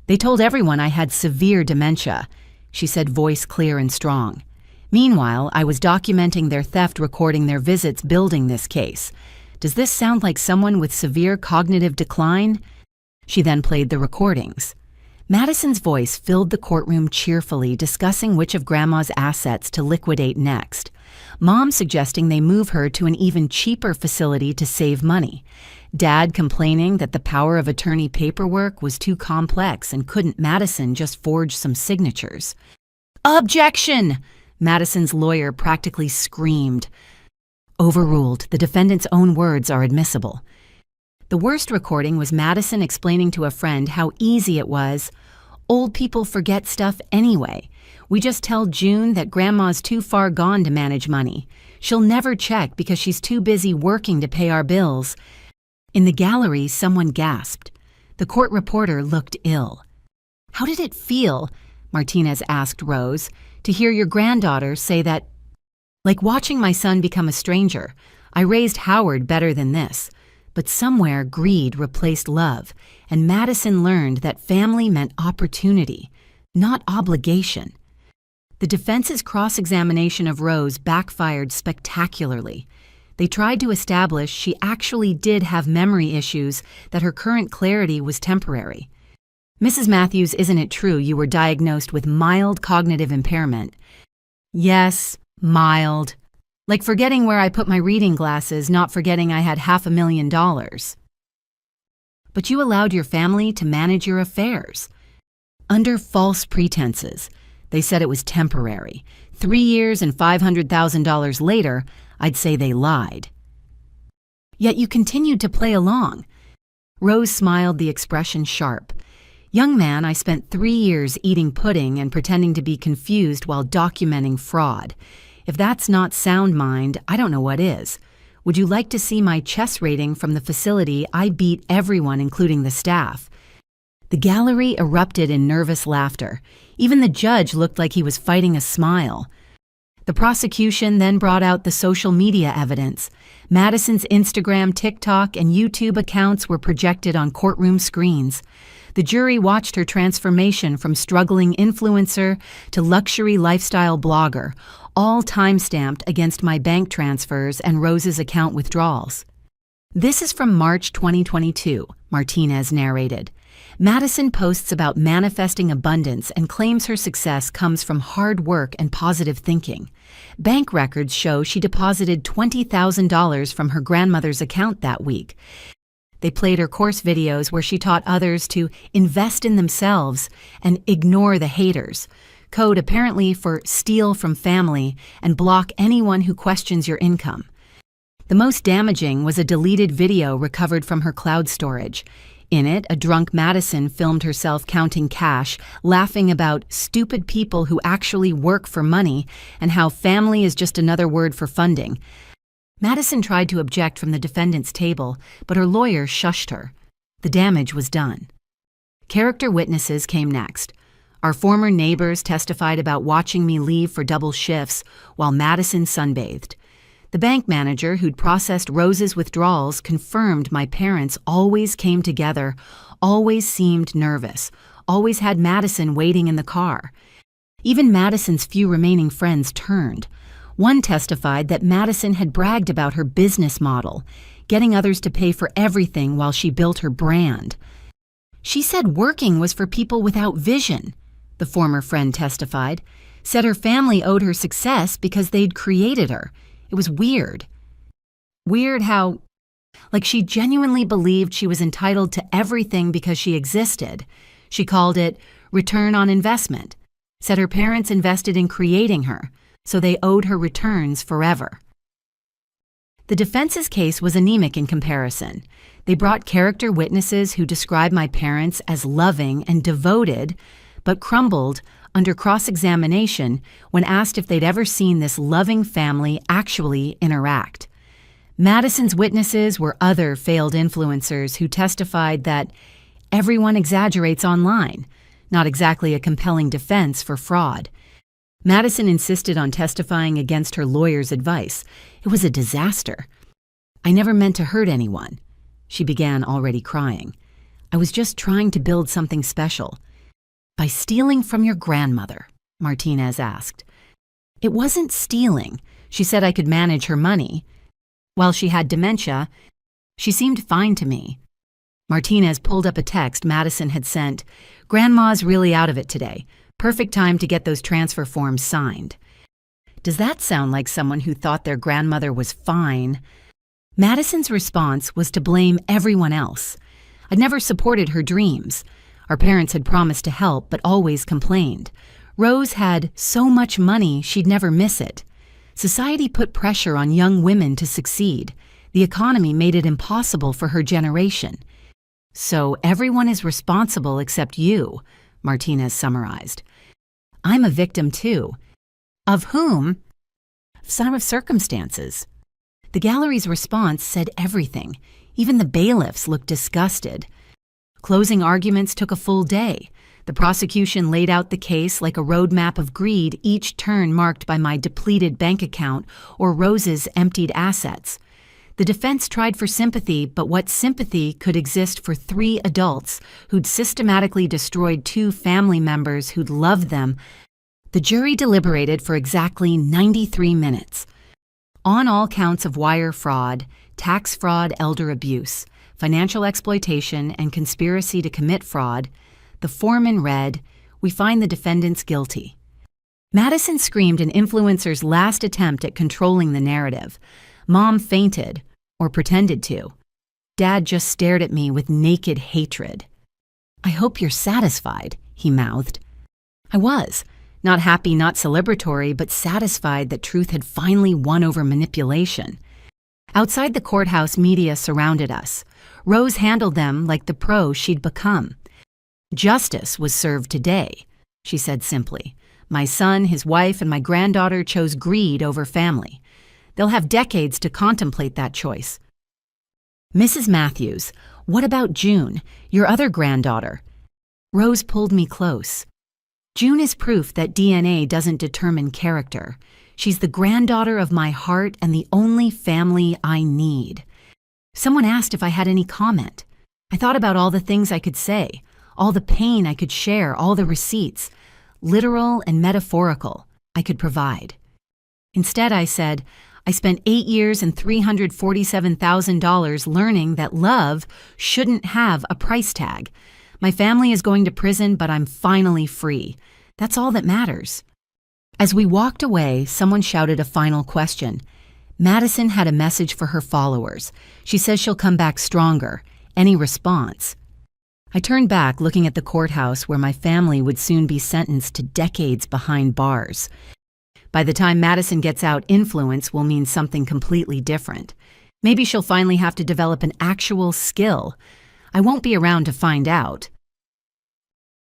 They told everyone I had severe dementia, she said, voice clear and strong. Meanwhile, I was documenting their theft, recording their visits, building this case. Does this sound like someone with severe cognitive decline? She then played the recordings. Madison's voice filled the courtroom cheerfully, discussing which of Grandma's assets to liquidate next. Mom suggesting they move her to an even cheaper facility to save money. Dad complaining that the power of attorney paperwork was too complex and couldn't Madison just forge some signatures. "Objection!" Madison's lawyer practically screamed. Overruled. The defendant's own words are admissible. The worst recording was Madison explaining to a friend how easy it was. "Old people forget stuff anyway. We just tell June that Grandma's too far gone to manage money. She'll never check because she's too busy working to pay our bills." In the gallery, someone gasped. The court reporter looked ill. "How did it feel," Martinez asked Rose, "to hear your granddaughter say that?" "Like watching my son become a stranger. I raised Howard better than this." But somewhere greed replaced love, and Madison learned that family meant opportunity, not obligation. The defense's cross-examination of Rose backfired spectacularly. They tried to establish she actually did have memory issues, that her current clarity was temporary. "Mrs. Matthews, isn't it true you were diagnosed with mild cognitive impairment?" "Yes, mild. Like forgetting where I put my reading glasses, not forgetting I had $500,000. "But you allowed your family to manage your affairs." "Under false pretenses. They said it was temporary. 3 years and $500,000 later, I'd say they lied." "Yet you continued to play along." Rose smiled, the expression sharp. "Young man, I spent 3 years eating pudding and pretending to be confused while documenting fraud. If that's not sound mind, I don't know what is. Would you like to see my chess rating from the facility? I beat everyone, including the staff." The gallery erupted in nervous laughter. Even the judge looked like he was fighting a smile. The prosecution then brought out the social media evidence. Madison's Instagram, TikTok, and YouTube accounts were projected on courtroom screens. The jury watched her transformation from struggling influencer to luxury lifestyle blogger, all time-stamped against my bank transfers and Rose's account withdrawals. "This is from March 2022, Martinez narrated. Madison posts about manifesting abundance and claims her success comes from hard work and positive thinking. Bank records show she deposited $20,000 from her grandmother's account that week. They played her course videos where she taught others to invest in themselves and ignore the haters. Code apparently for steal from family and block anyone who questions your income. The most damaging was a deleted video recovered from her cloud storage. In it, a drunk Madison filmed herself counting cash, laughing about stupid people who actually work for money and how family is just another word for funding. Madison tried to object from the defendant's table, but her lawyer shushed her. The damage was done. Character witnesses came next. Our former neighbors testified about watching me leave for double shifts while Madison sunbathed. The bank manager who'd processed Rose's withdrawals confirmed my parents always came together, always seemed nervous, always had Madison waiting in the car. Even Madison's few remaining friends turned. One testified that Madison had bragged about her business model, getting others to pay for everything while she built her brand. She said working was for people without vision, the former friend testified, said her family owed her success because they'd created her. It was weird. Weird how, like she genuinely believed she was entitled to everything because she existed. She called it return on investment, said her parents invested in creating her, so they owed her returns forever. The defense's case was anemic in comparison. They brought character witnesses who described my parents as loving and devoted, but crumbled under cross-examination when asked if they'd ever seen this loving family actually interact. Madison's witnesses were other failed influencers who testified that everyone exaggerates online, not exactly a compelling defense for fraud. Madison insisted on testifying against her lawyer's advice. It was a disaster. "I never meant to hurt anyone," she began, already crying. "I was just trying to build something special." "By stealing from your grandmother?" Martinez asked. "It wasn't stealing. She said I could manage her money. While she had dementia, she seemed fine to me." Martinez pulled up a text Madison had sent. "Grandma's really out of it today. Perfect time to get those transfer forms signed." Does that sound like someone who thought their grandmother was fine? Madison's response was to blame everyone else. "I'd never supported her dreams. Our parents had promised to help, but always complained. Rose had so much money she'd never miss it. Society put pressure on young women to succeed. The economy made it impossible for her generation. So everyone is responsible except you," Martinez summarized. "I'm a victim too." "Of whom?" "Some of circumstances." The gallery's response said everything. Even the bailiffs looked disgusted. Closing arguments took a full day. The prosecution laid out the case like a roadmap of greed, each turn marked by my depleted bank account or Rose's emptied assets. The defense tried for sympathy, but what sympathy could exist for 3 adults who'd systematically destroyed 2 family members who'd loved them? The jury deliberated for exactly 93 minutes. On all counts of wire fraud, tax fraud, elder abuse, financial exploitation, and conspiracy to commit fraud, the foreman read, "We find the defendants guilty." Madison screamed an influencer's last attempt at controlling the narrative. Mom fainted, or pretended to. Dad just stared at me with naked hatred. "I hope you're satisfied," he mouthed. I was. Not happy, not celebratory, but satisfied that truth had finally won over manipulation. Outside the courthouse, media surrounded us. Rose handled them like the pro she'd become. "Justice was served today," she said simply. "My son, his wife, and my granddaughter chose greed over family. They'll have decades to contemplate that choice." "Mrs. Matthews, what about June, your other granddaughter?" Rose pulled me close. "June is proof that DNA doesn't determine character. She's the granddaughter of my heart and the only family I need." Someone asked if I had any comment. I thought about all the things I could say, all the pain I could share, all the receipts, literal and metaphorical, I could provide. Instead, I said, "I spent 8 years and $347,000 learning that love shouldn't have a price tag. My family is going to prison, but I'm finally free. That's all that matters." As we walked away, someone shouted a final question. Madison had a message for her followers. She says she'll come back stronger. Any response? I turned back, looking at the courthouse where my family would soon be sentenced to decades behind bars. By the time Madison gets out, influence will mean something completely different. Maybe she'll finally have to develop an actual skill. I won't be around to find out.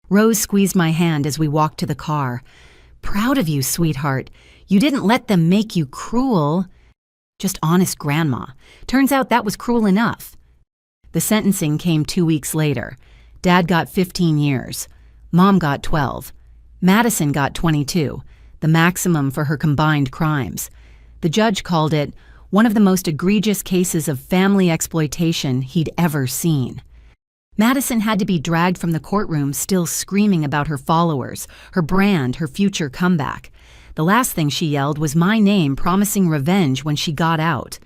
Rose squeezed my hand as we walked to the car. "Proud of you, sweetheart. You didn't let them make you cruel." "Just honest grandma. Turns out that was cruel enough." The sentencing came 2 weeks later. Dad got 15 years. Mom got 12. Madison got 22, the maximum for her combined crimes. The judge called it one of the most egregious cases of family exploitation he'd ever seen. Madison had to be dragged from the courtroom still screaming about her followers, her brand, her future comeback. The last thing she yelled was my name, promising revenge when she got out.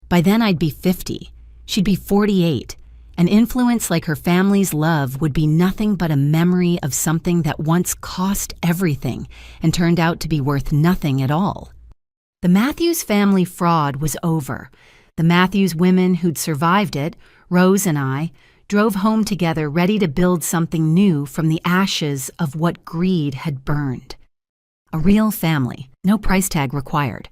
By then I'd be 50. She'd be 48. An influence like her family's love would be nothing but a memory of something that once cost everything and turned out to be worth nothing at all. The Matthews family fraud was over. The Matthews women who'd survived it, Rose and I, drove home together ready to build something new from the ashes of what greed had burned. A real family, no price tag required.